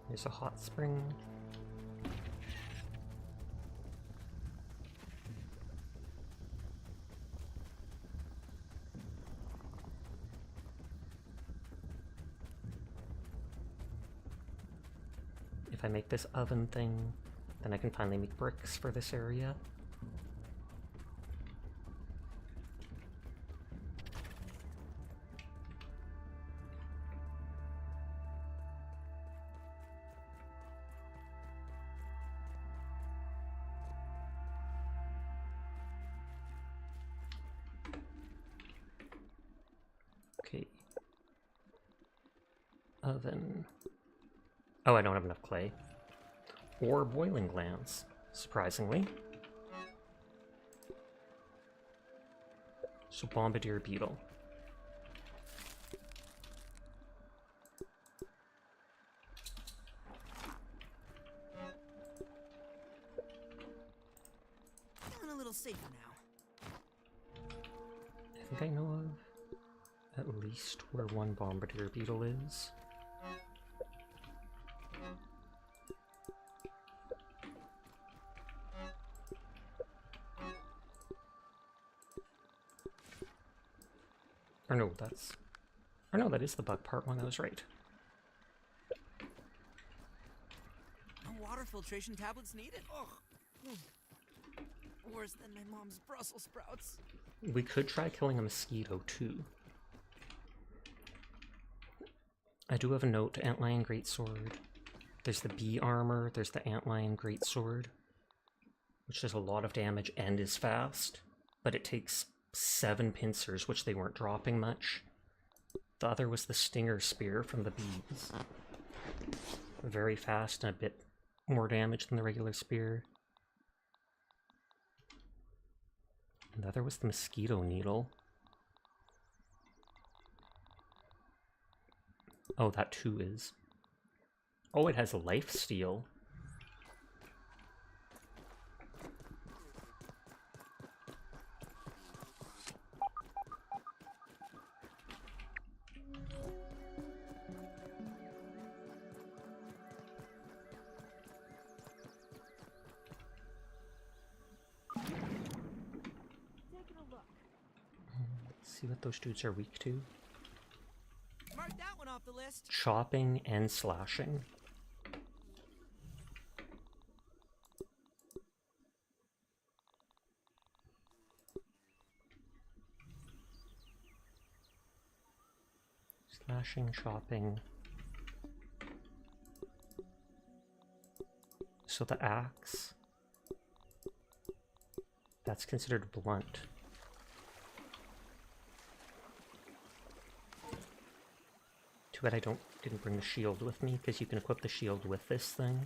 There's a hot spring. If I make this oven thing, then I can finally make bricks for this area. Okay. Oven. Oh, I don't have enough clay. Or boiling glands, surprisingly. So bombardier beetle. Feeling a little safer now. I think I know of at least where one bombardier beetle is. Or no, that's... Or no, that is the bug part one, I was right. No water filtration tablets needed. Ugh. Worse than my mom's Brussels sprouts. We could try killing a mosquito too. I do have a note, Antlion Greatsword. There's the bee armor, there's the Antlion Greatsword, which does a lot of damage and is fast, but it takes 7 pincers, which they weren't dropping much. The other was the Stinger Spear from the bees. Very fast and a bit more damage than the regular spear. And the other was the Mosquito Needle. Oh, that too is. Oh, it has a lifesteal. Let's see what those dudes are weak to. Mark that one off the list. Chopping and slashing. Slashing, chopping. So the axe, that's considered blunt. Too bad I didn't bring the shield with me, because you can equip the shield with this thing.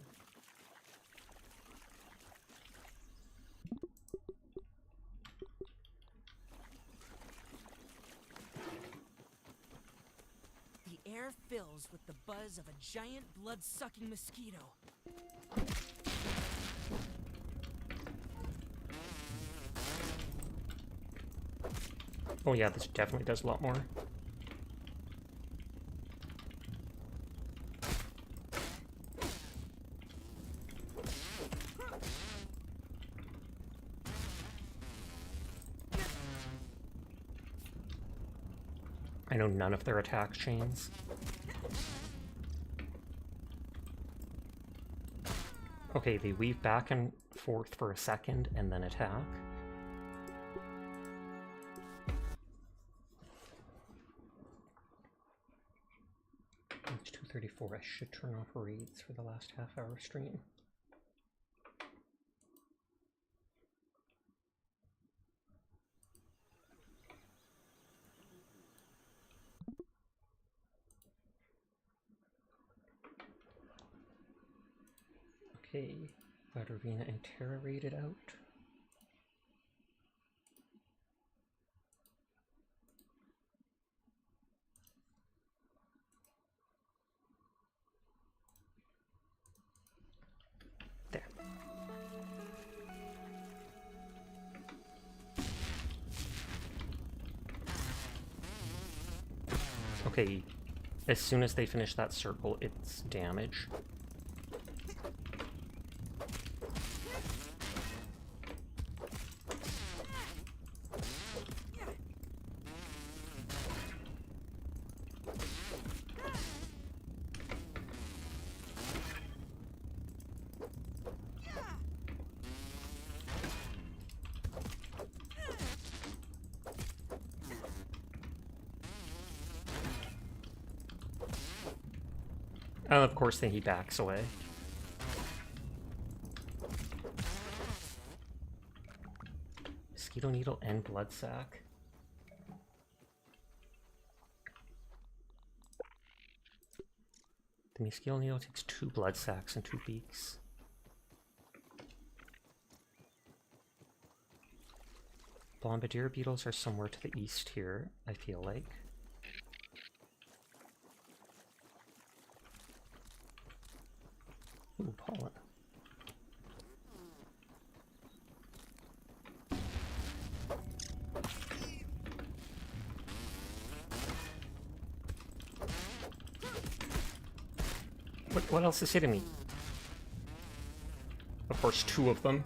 The air fills with the buzz of a giant blood-sucking mosquito. Oh yeah, this definitely does a lot more. I know none of their attack chains. Okay, they weave back and forth for a second and then attack. It's 2:34. I should turn off raids for the last half-hour stream. Okay, Vadervina and Terra raided out. There. Okay, as soon as they finish that circle, it's damage. Of course, then he backs away. Mosquito Needle and Blood Sac. The Mosquito Needle takes 2 Blood Sacs and 2 beaks. Bombardier beetles are somewhere to the east here, I feel like. Ooh, pollen. What else is hitting me? Of course, 2 of them.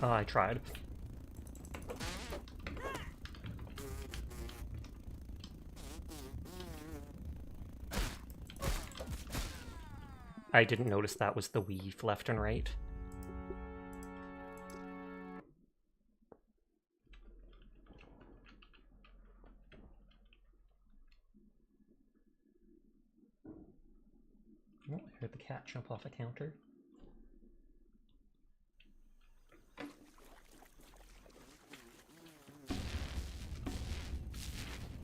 Oh, I tried. I didn't notice that was the weave left and right. Oh, I heard the cat jump off a counter.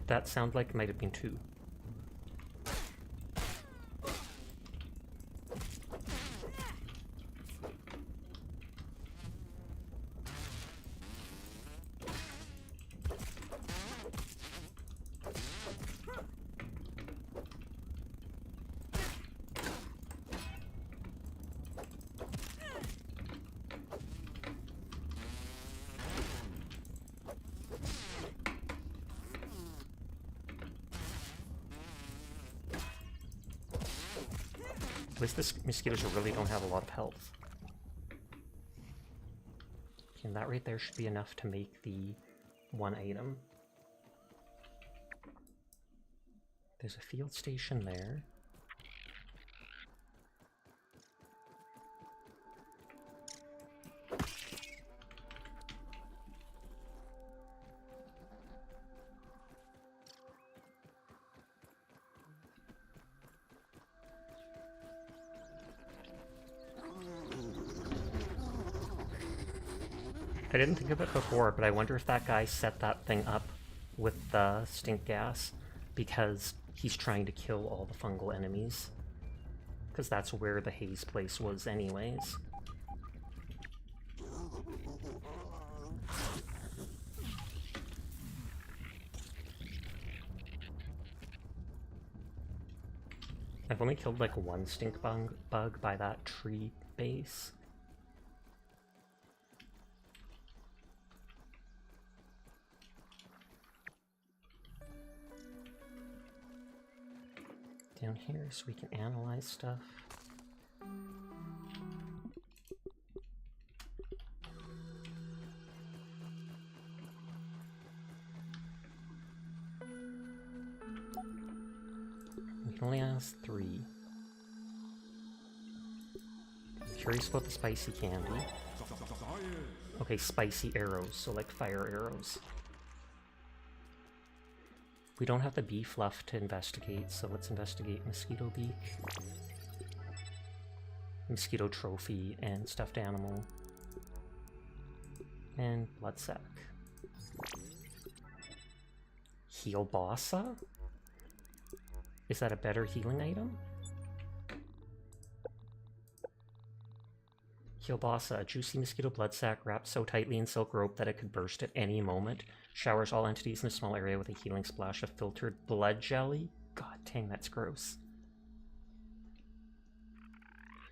That sounded like it might have been 2. At least the mosquitoes really don't have a lot of health. Okay, and that right there should be enough to make the 1 item. There's a field station there. I didn't think of it before, but I wonder if that guy set that thing up with the stink gas because he's trying to kill all the fungal enemies. Because that's where the haze place was anyways. I've only killed like 1 stink bug by that tree base. Down here so we can analyze stuff. We can only ask 3. Curious about the spicy candy. Okay, spicy arrows, so like fire arrows. We don't have the bee fluff to investigate, so let's investigate mosquito beak, mosquito trophy, and stuffed animal, and blood sac. Heal bossa? Is that a better healing item? Heal bossa, a juicy mosquito blood sac wrapped so tightly in silk rope that it could burst at any moment. Showers all entities in a small area with a healing splash of filtered blood jelly. God dang, that's gross.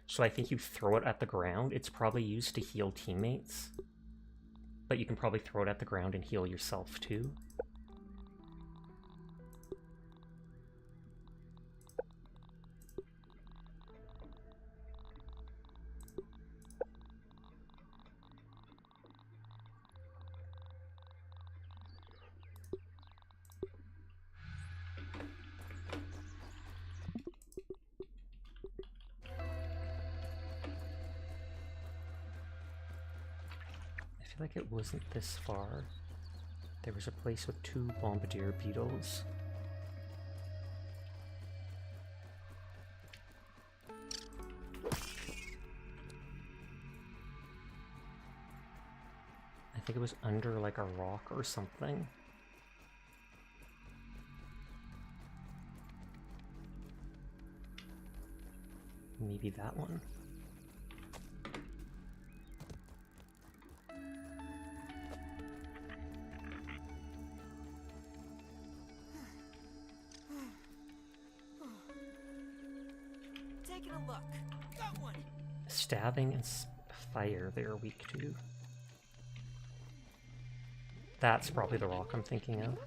So I think you throw it at the ground. It's probably used to heal teammates. But you can probably throw it at the ground and heal yourself too. I feel like it wasn't this far. There was a place with 2 bombardier beetles. I think it was under like a rock or something. maybe that one. Taking a look. Got one. Stabbing and fire they're weak to. That's probably the rock I'm thinking of.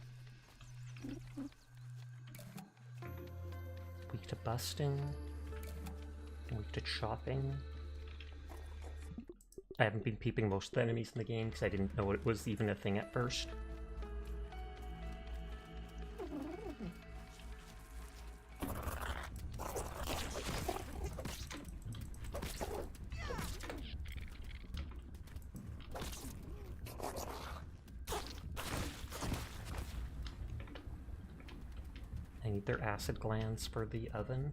Weak to busting. Weak to chopping. I haven't been peeping most of the enemies in the game because I didn't know it was even a thing at first. I need their acid glands for the oven.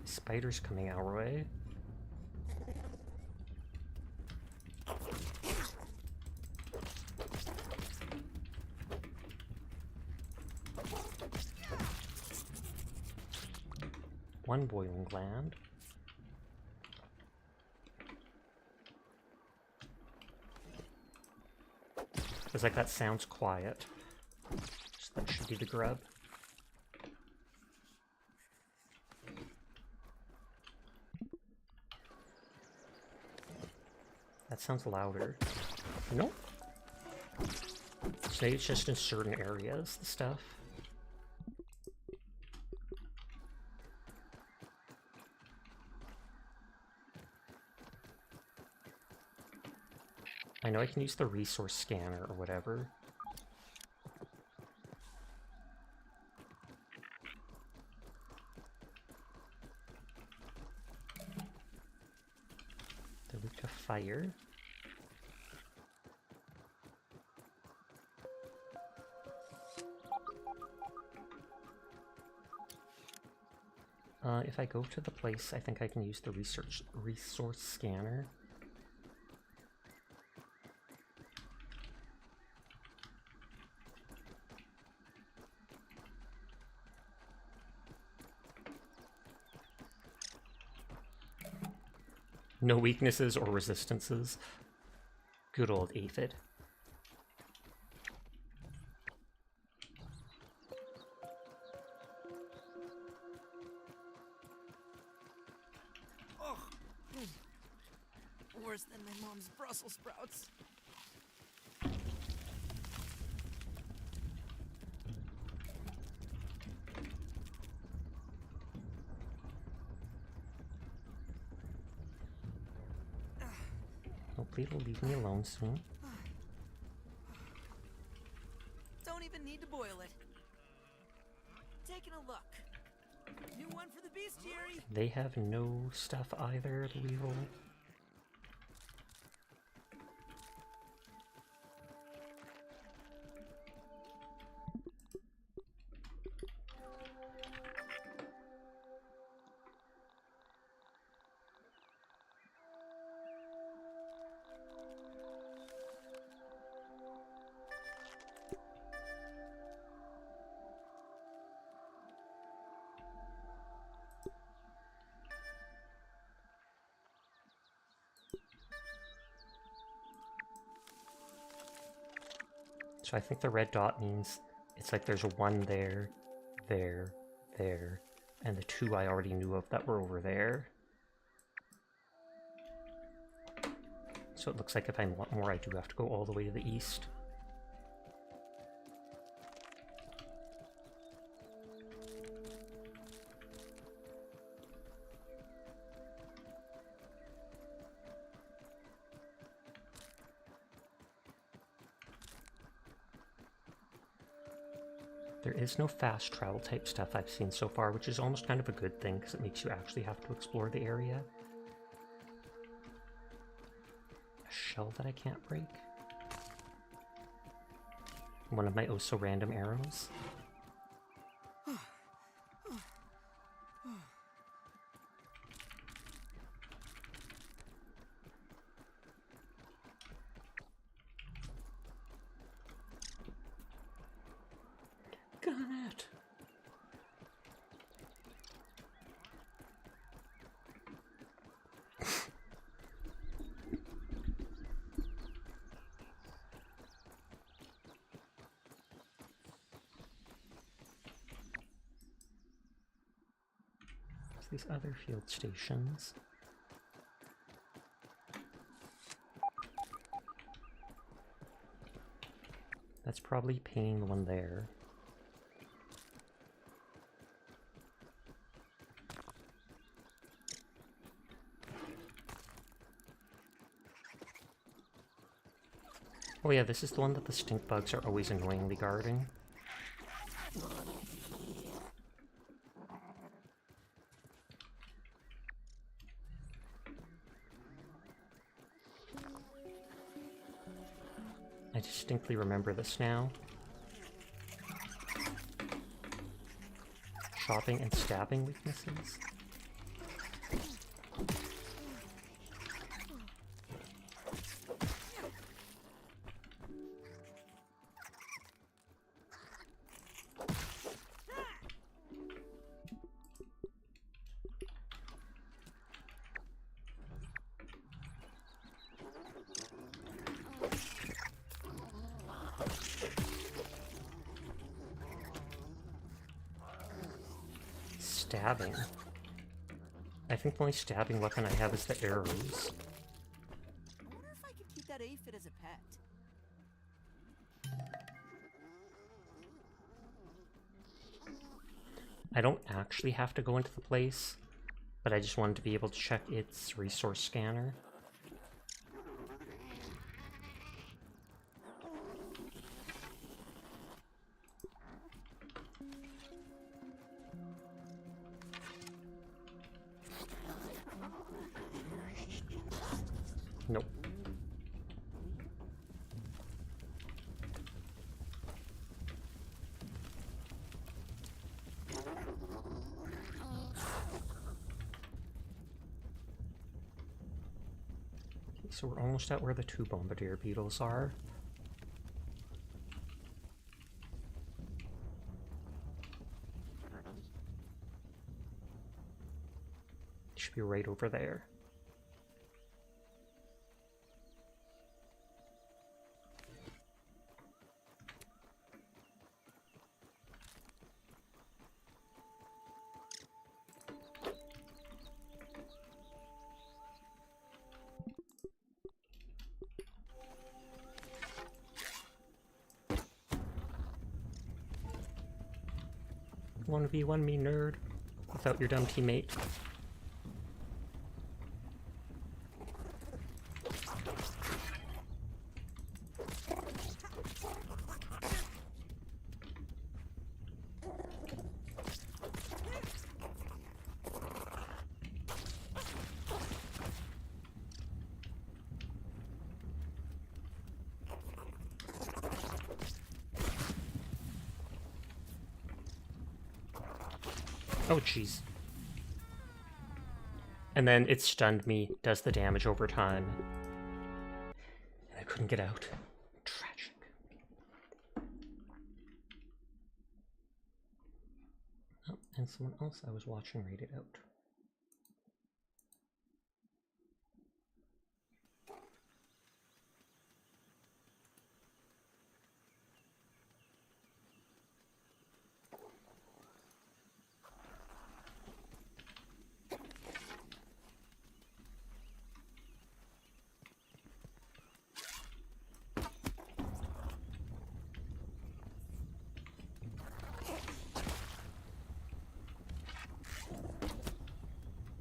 Spiders coming our way. One boiling gland. It's like that sounds quiet. So that should be the grub. That sounds louder. Nope. Say it's just in certain areas, the stuff. I know I can use the resource scanner or whatever. They're weak to fire. If I go to the place, I think I can use the resource scanner. No weaknesses or resistances. Good old aphid. Worse than my mom's Brussels sprouts. Hopefully it'll leave me alone soon. Don't even need to boil it. Taking a look. New one for the bestiary. They have no stuff either, the weevil. So I think the red dot means it's like there's a one there, there, there, and the two I already knew of that were over there. So it looks like if I want more, I do have to go all the way to the east. There is no fast travel type stuff I've seen so far, which is almost kind of a good thing because it makes you actually have to explore the area. A shell that I can't break. One of my oh so random arrows. Got it! These other field stations. That's probably paying the one there. Oh yeah, this is the one that the stink bugs are always annoyingly guarding. I distinctly remember this now. Shopping and stabbing weaknesses. Stabbing. I think the only stabbing weapon I have is the arrows. I wonder if I could keep that aphid as a pet. I don't actually have to go into the place, but I just wanted to be able to check its resource scanner. Nope. So we're almost at where the two bombardier beetles are. Should be right over there. One v1 me, nerd, without your dumb teammate. Oh, jeez. And then it stunned me, does the damage over time. And I couldn't get out. Tragic. Oh, and someone else I was watching read it out.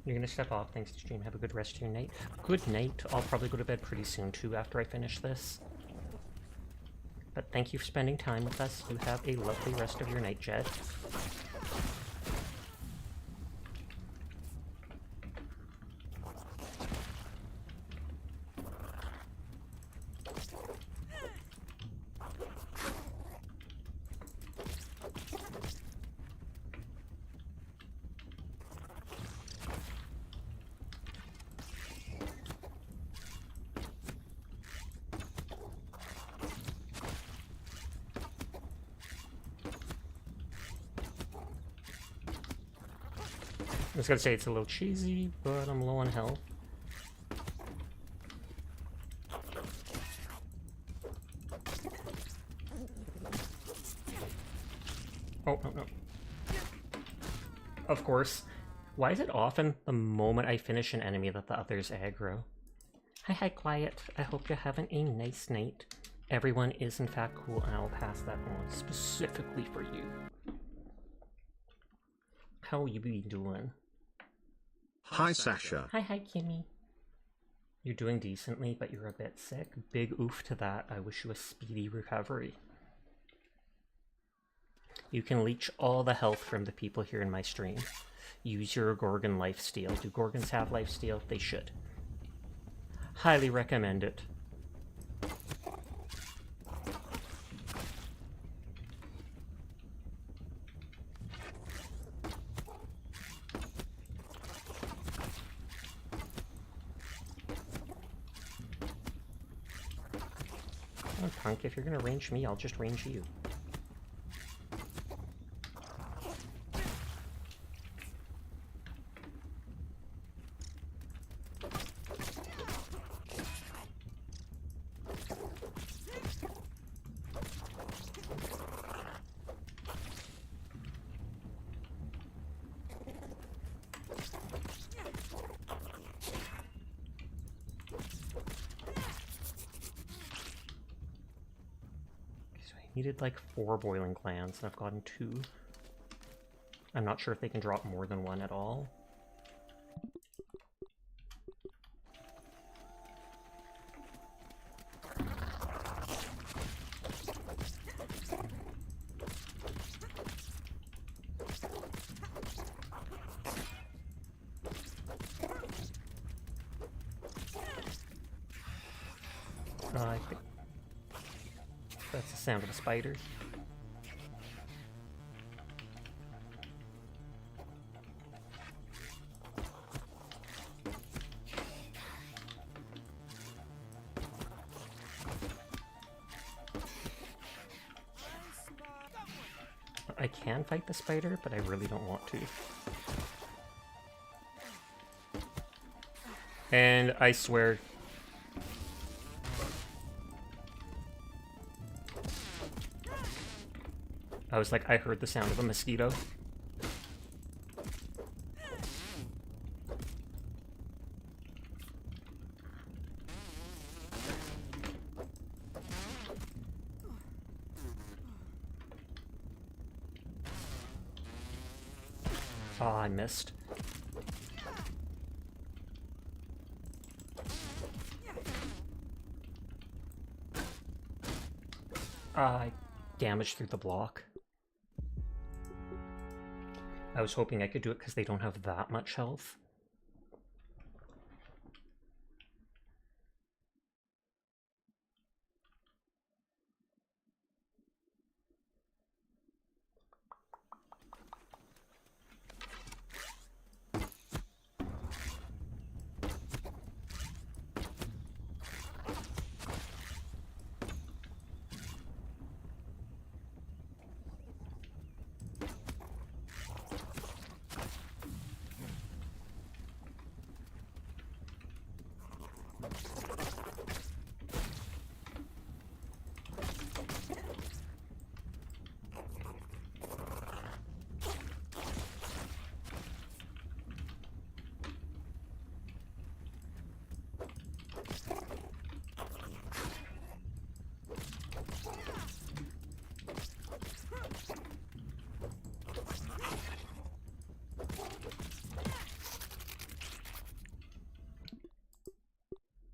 You're gonna step off. Thanks to stream. Have a good rest of your night. Good night. I'll probably go to bed pretty soon too after I finish this. But thank you for spending time with us. You have a lovely rest of your night, Jed. I was gonna say it's a little cheesy, but I'm low on health. Oh, no, no. Of course. Why is it often the moment I finish an enemy that the others aggro? Hi, Quiet. I hope you're having a nice night. Everyone is in fact cool, and I'll pass that on specifically for you. How you be doing? Hi, Sasha. Hi, Kimmy. You're doing decently, but you're a bit sick. Big oof to that. I wish you a speedy recovery. You can leech all the health from the people here in my stream. Use your Gorgon lifesteal. Do Gorgons have lifesteal? They should. Highly recommend it. Oh, punk, if you're gonna range me, I'll just range you. Needed like 4 boiling glands, and I've gotten 2. I'm not sure if they can drop more than 1 at all. I think that's the sound of a spider. I can fight the spider, but I really don't want to. And I swear, I was like, I heard the sound of a mosquito. Oh, I missed. I damaged through the block. I was hoping I could do it because they don't have that much health.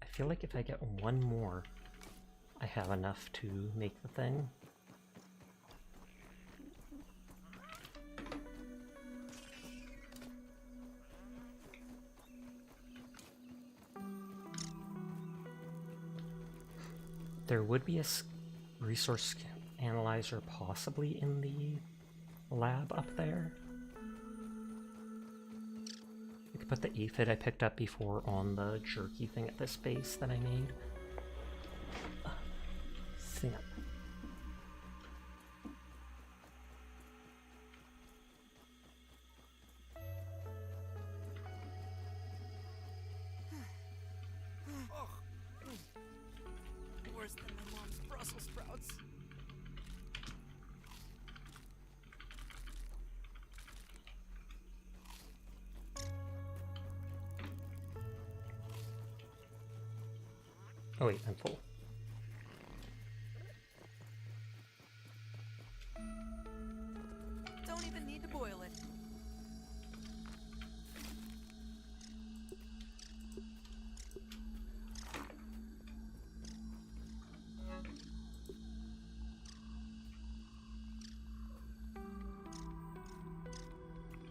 I feel like if I get 1 more, I have enough to make the thing. There would be a resource analyzer possibly in the lab up there. I could put the aphid I picked up before on the jerky thing at this base that I made. Snap. Worse than my mom's Brussels sprouts. Oh wait, I'm full. Don't even need to boil it.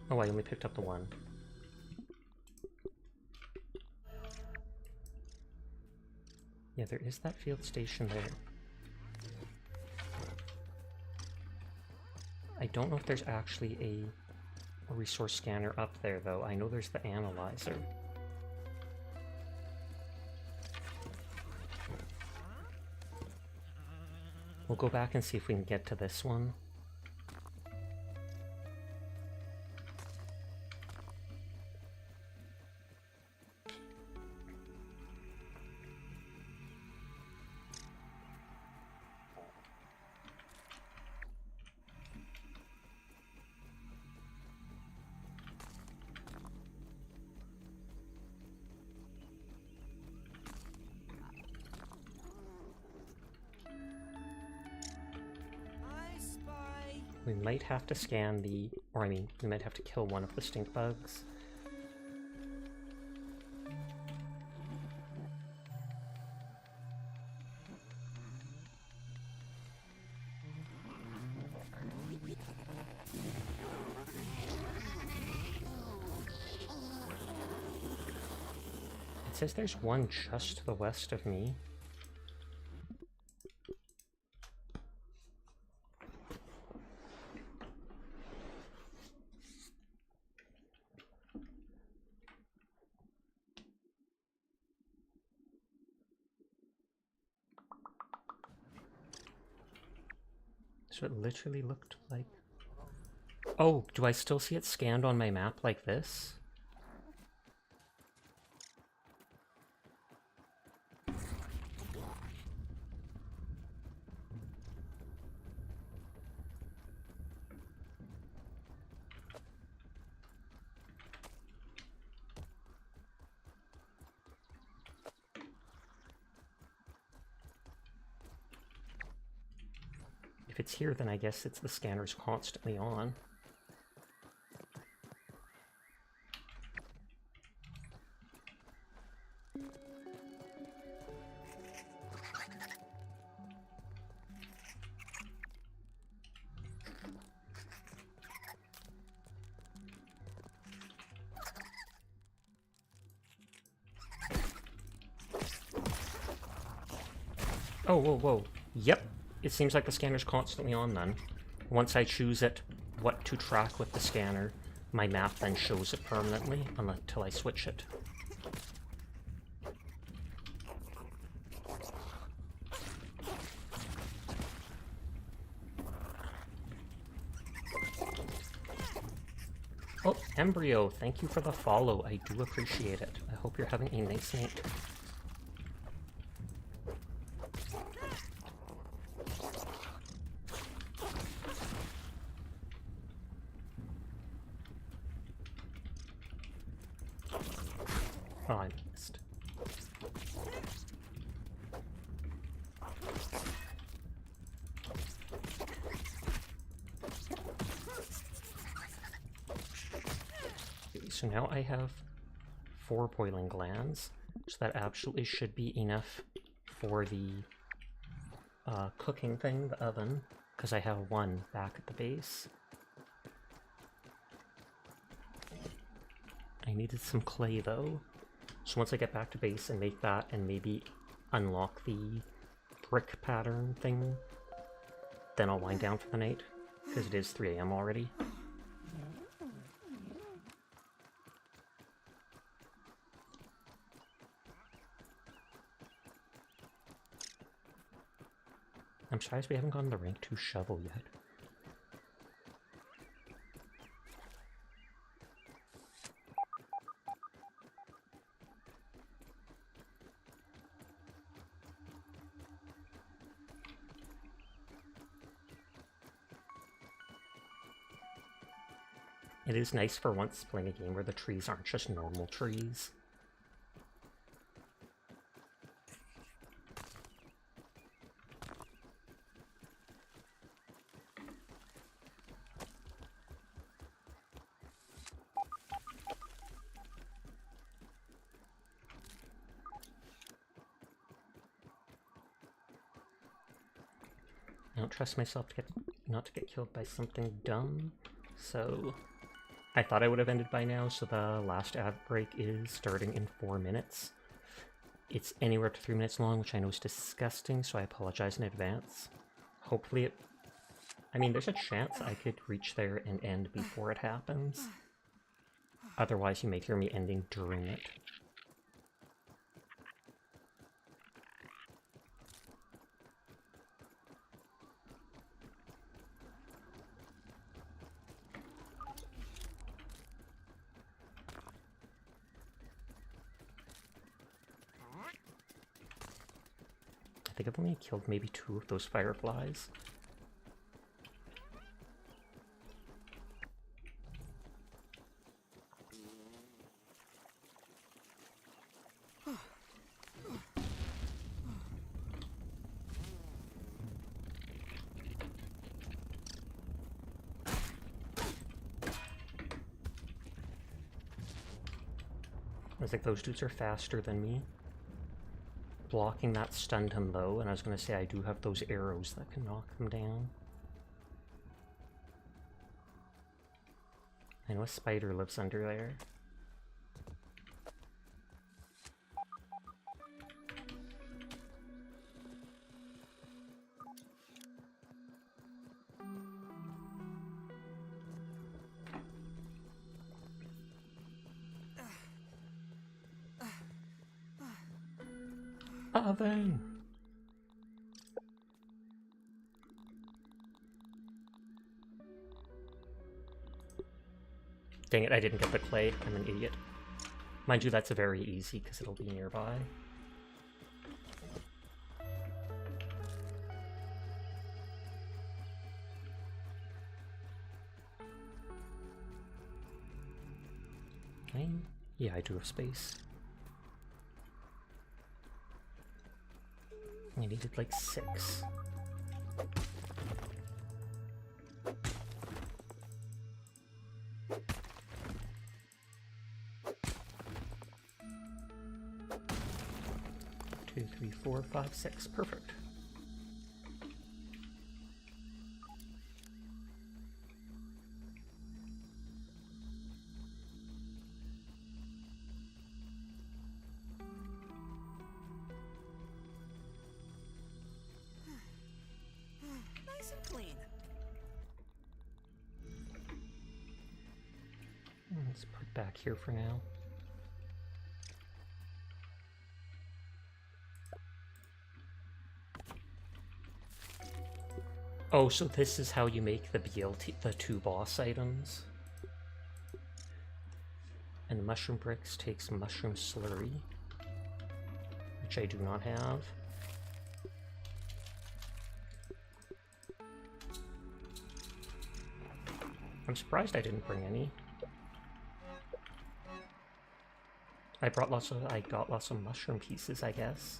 Oh, I only picked up the one. Yeah, there is that field station there. I don't know if there's actually a resource scanner up there, though. I know there's the analyzer. We'll go back and see if we can get to this one. We might have to scan the, or I mean, we might have to kill one of the stink bugs. It says there's one just to the west of me. So it literally looked like... Oh, do I still see it scanned on my map like this? If it's here, then I guess it's the scanner's constantly on. Oh, whoa, whoa. Yep. It seems like the scanner's constantly on then. Once I choose it, what to track with the scanner, my map then shows it permanently until I switch it. Oh, Embryo, thank you for the follow. I do appreciate it. I hope you're having a nice night. Oh, I missed. Okay, so now I have 4 boiling glands, so that absolutely should be enough for the cooking thing, the oven, because I have one back at the base. I needed some clay though, so once I get back to base and make that and maybe unlock the brick pattern thing, then I'll wind down for the night, because it is 3 AM already. I'm surprised we haven't gotten the rank 2 shovel yet. It is nice for once playing a game where the trees aren't just normal trees. I don't trust myself to not to get killed by something dumb, so I thought I would have ended by now, so the last ad break is starting in 4 minutes. It's anywhere up to 3 minutes long, which I know is disgusting, so I apologize in advance. Hopefully it... I mean, there's a chance I could reach there and end before it happens. Otherwise, you may hear me ending during it. I think I've only killed maybe 2 of those fireflies. I think those dudes are faster than me. Blocking that stunned him though, and I was going to say I do have those arrows that can knock them down. I know a spider lives under there. Oven! Dang it, I didn't get the clay. I'm an idiot. Mind you, that's very easy because it'll be nearby. Yeah, I do have space. I needed like 6. Two, 3, 4, 5, 6. Perfect. Nice and clean. Let's put it back here for now. Oh, so this is how you make the BLT, the 2 boss items. And the mushroom bricks takes mushroom slurry, which I do not have. I'm surprised I didn't bring any. I got lots of mushroom pieces, I guess.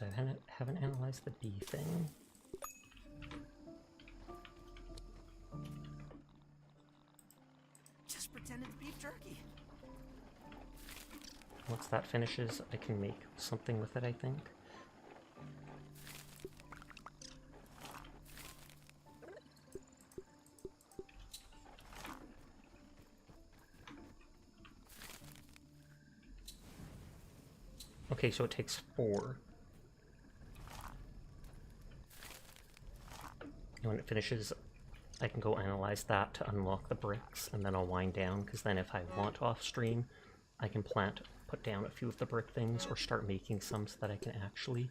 so I haven't analyzed the bee thing. Just pretend it's beef jerky. Once that finishes, I can make something with it, I think. Okay, so it takes 4. And when it finishes, I can go analyze that to unlock the bricks, and then I'll wind down, because then if I want off stream, I can put down a few of the brick things, or start making some so that I can actually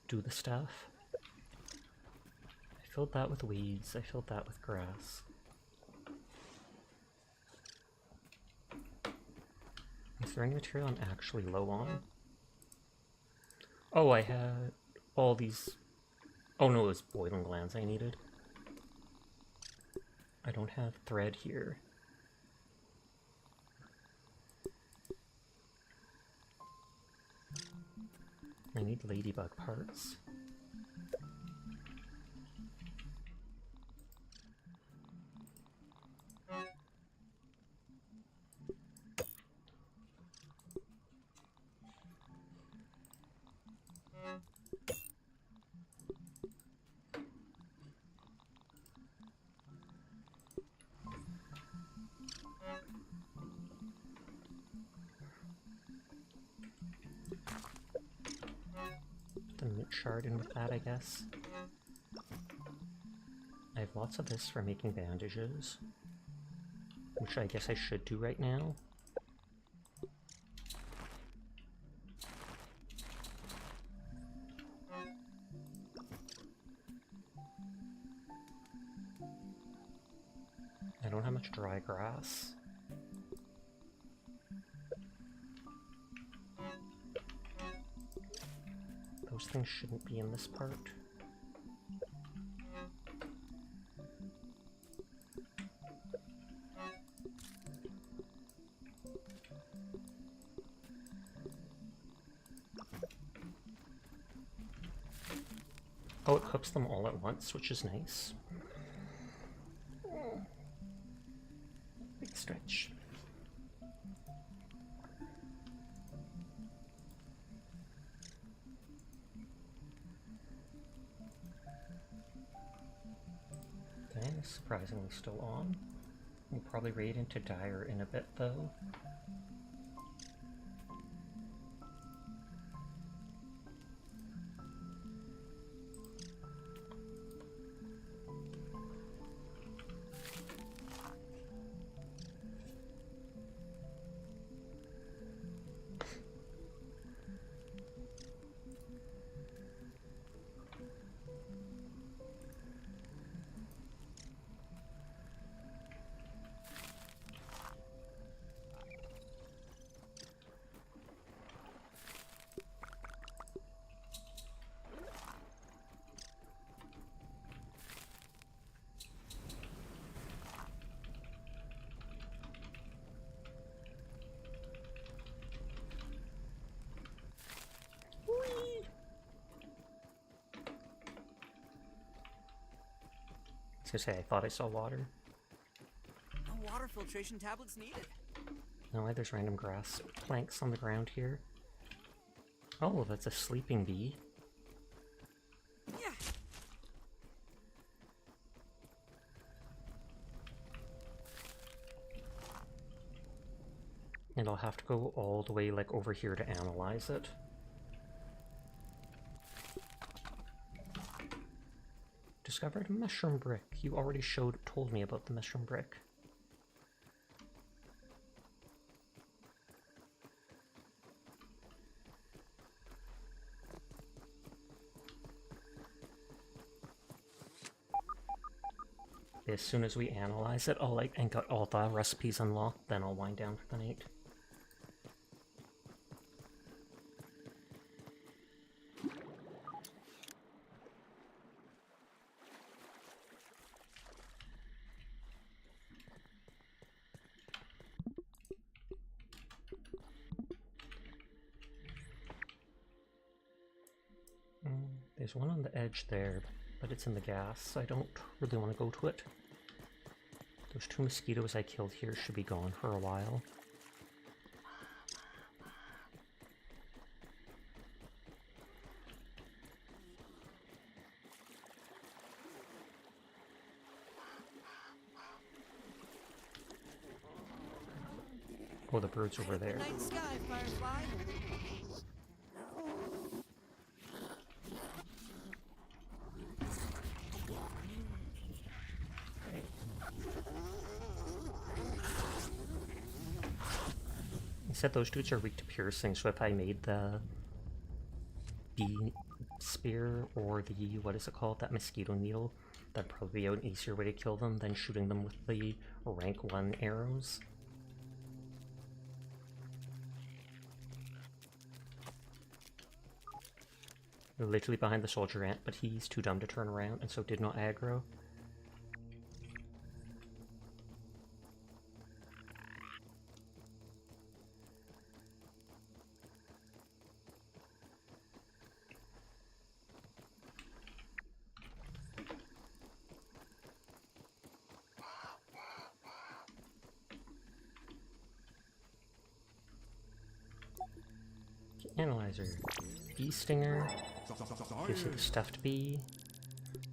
do the stuff. I filled that with weeds, I filled that with grass. Is there any material I'm actually low on? Oh, I had all these... Oh no, it was boiling glands I needed. I don't have thread here. I need ladybug parts. The meat shard in with that, I guess. I have lots of this for making bandages, which I guess I should do right now. I don't have much dry grass. Those things shouldn't be in this part. Oh, it cooks them all at once, which is nice. Big stretch. Diana's surprisingly still on. We'll probably raid into Dire in a bit, though. I was gonna say, I thought I saw water. No water filtration tablets needed. No, there's random grass planks on the ground here. Oh, that's a sleeping bee. Yeah. And I'll have to go all the way, like, over here to analyze it. Discovered a mushroom brick. You already told me about the mushroom brick. As soon as we analyze it, I'll and got all the recipes unlocked, then I'll wind down for the night. There's one on the edge there, but it's in the gas, so I don't really want to go to it. Those 2 mosquitoes I killed here should be gone for a while. Oh, the bird's over there. Night sky, Firefly. He said those dudes are weak to piercing, so if I made the bee spear or the, what is it called, that mosquito needle, that'd probably be an easier way to kill them than shooting them with the rank 1 arrows. They're literally behind the soldier ant, but he's too dumb to turn around, and so did not aggro. Analyzer. Bee stinger. Gives you the stuffed bee.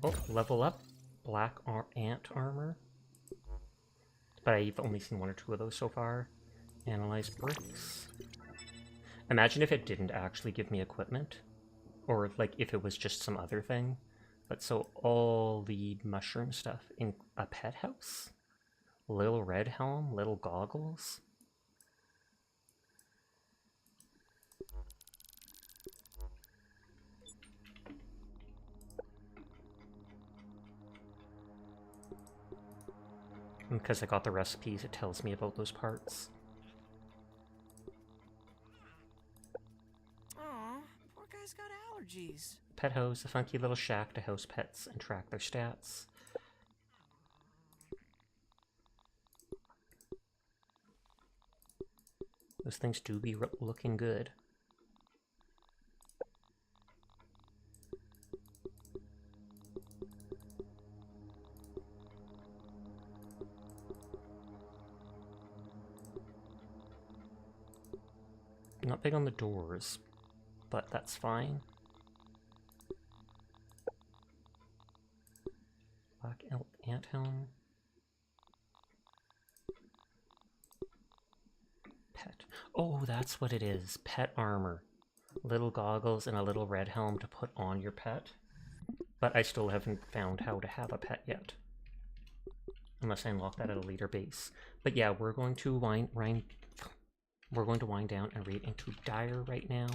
Oh, level up. Black ant armor. But I've only seen 1 or 2 of those so far. Analyze bricks. Imagine if it didn't actually give me equipment. Or like if it was just some other thing. But so all the mushroom stuff in a pet house? Little red helm, little goggles. And because I got the recipes, it tells me about those parts. Aw, poor guy's got allergies. Pet house, a funky little shack to house pets and track their stats. Those things do be looking good. Not big on the doors, but that's fine. Black ant helm. Pet. Oh, that's what it is. Pet armor. Little goggles and a little red helm to put on your pet. But I still haven't found how to have a pet yet. Unless I unlock that at a later base. But yeah, we're going to wind down and raid into Dire right now.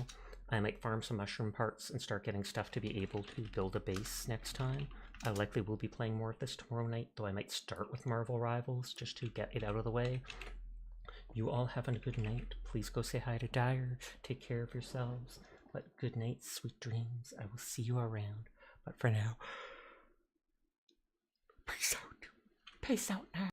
I might farm some mushroom parts and start getting stuff to be able to build a base next time. I likely will be playing more of this tomorrow night, though I might start with Marvel Rivals just to get it out of the way. You all have a good night. Please go say hi to Dire. Take care of yourselves. But good night, sweet dreams. I will see you around. But for now, peace out. Peace out now.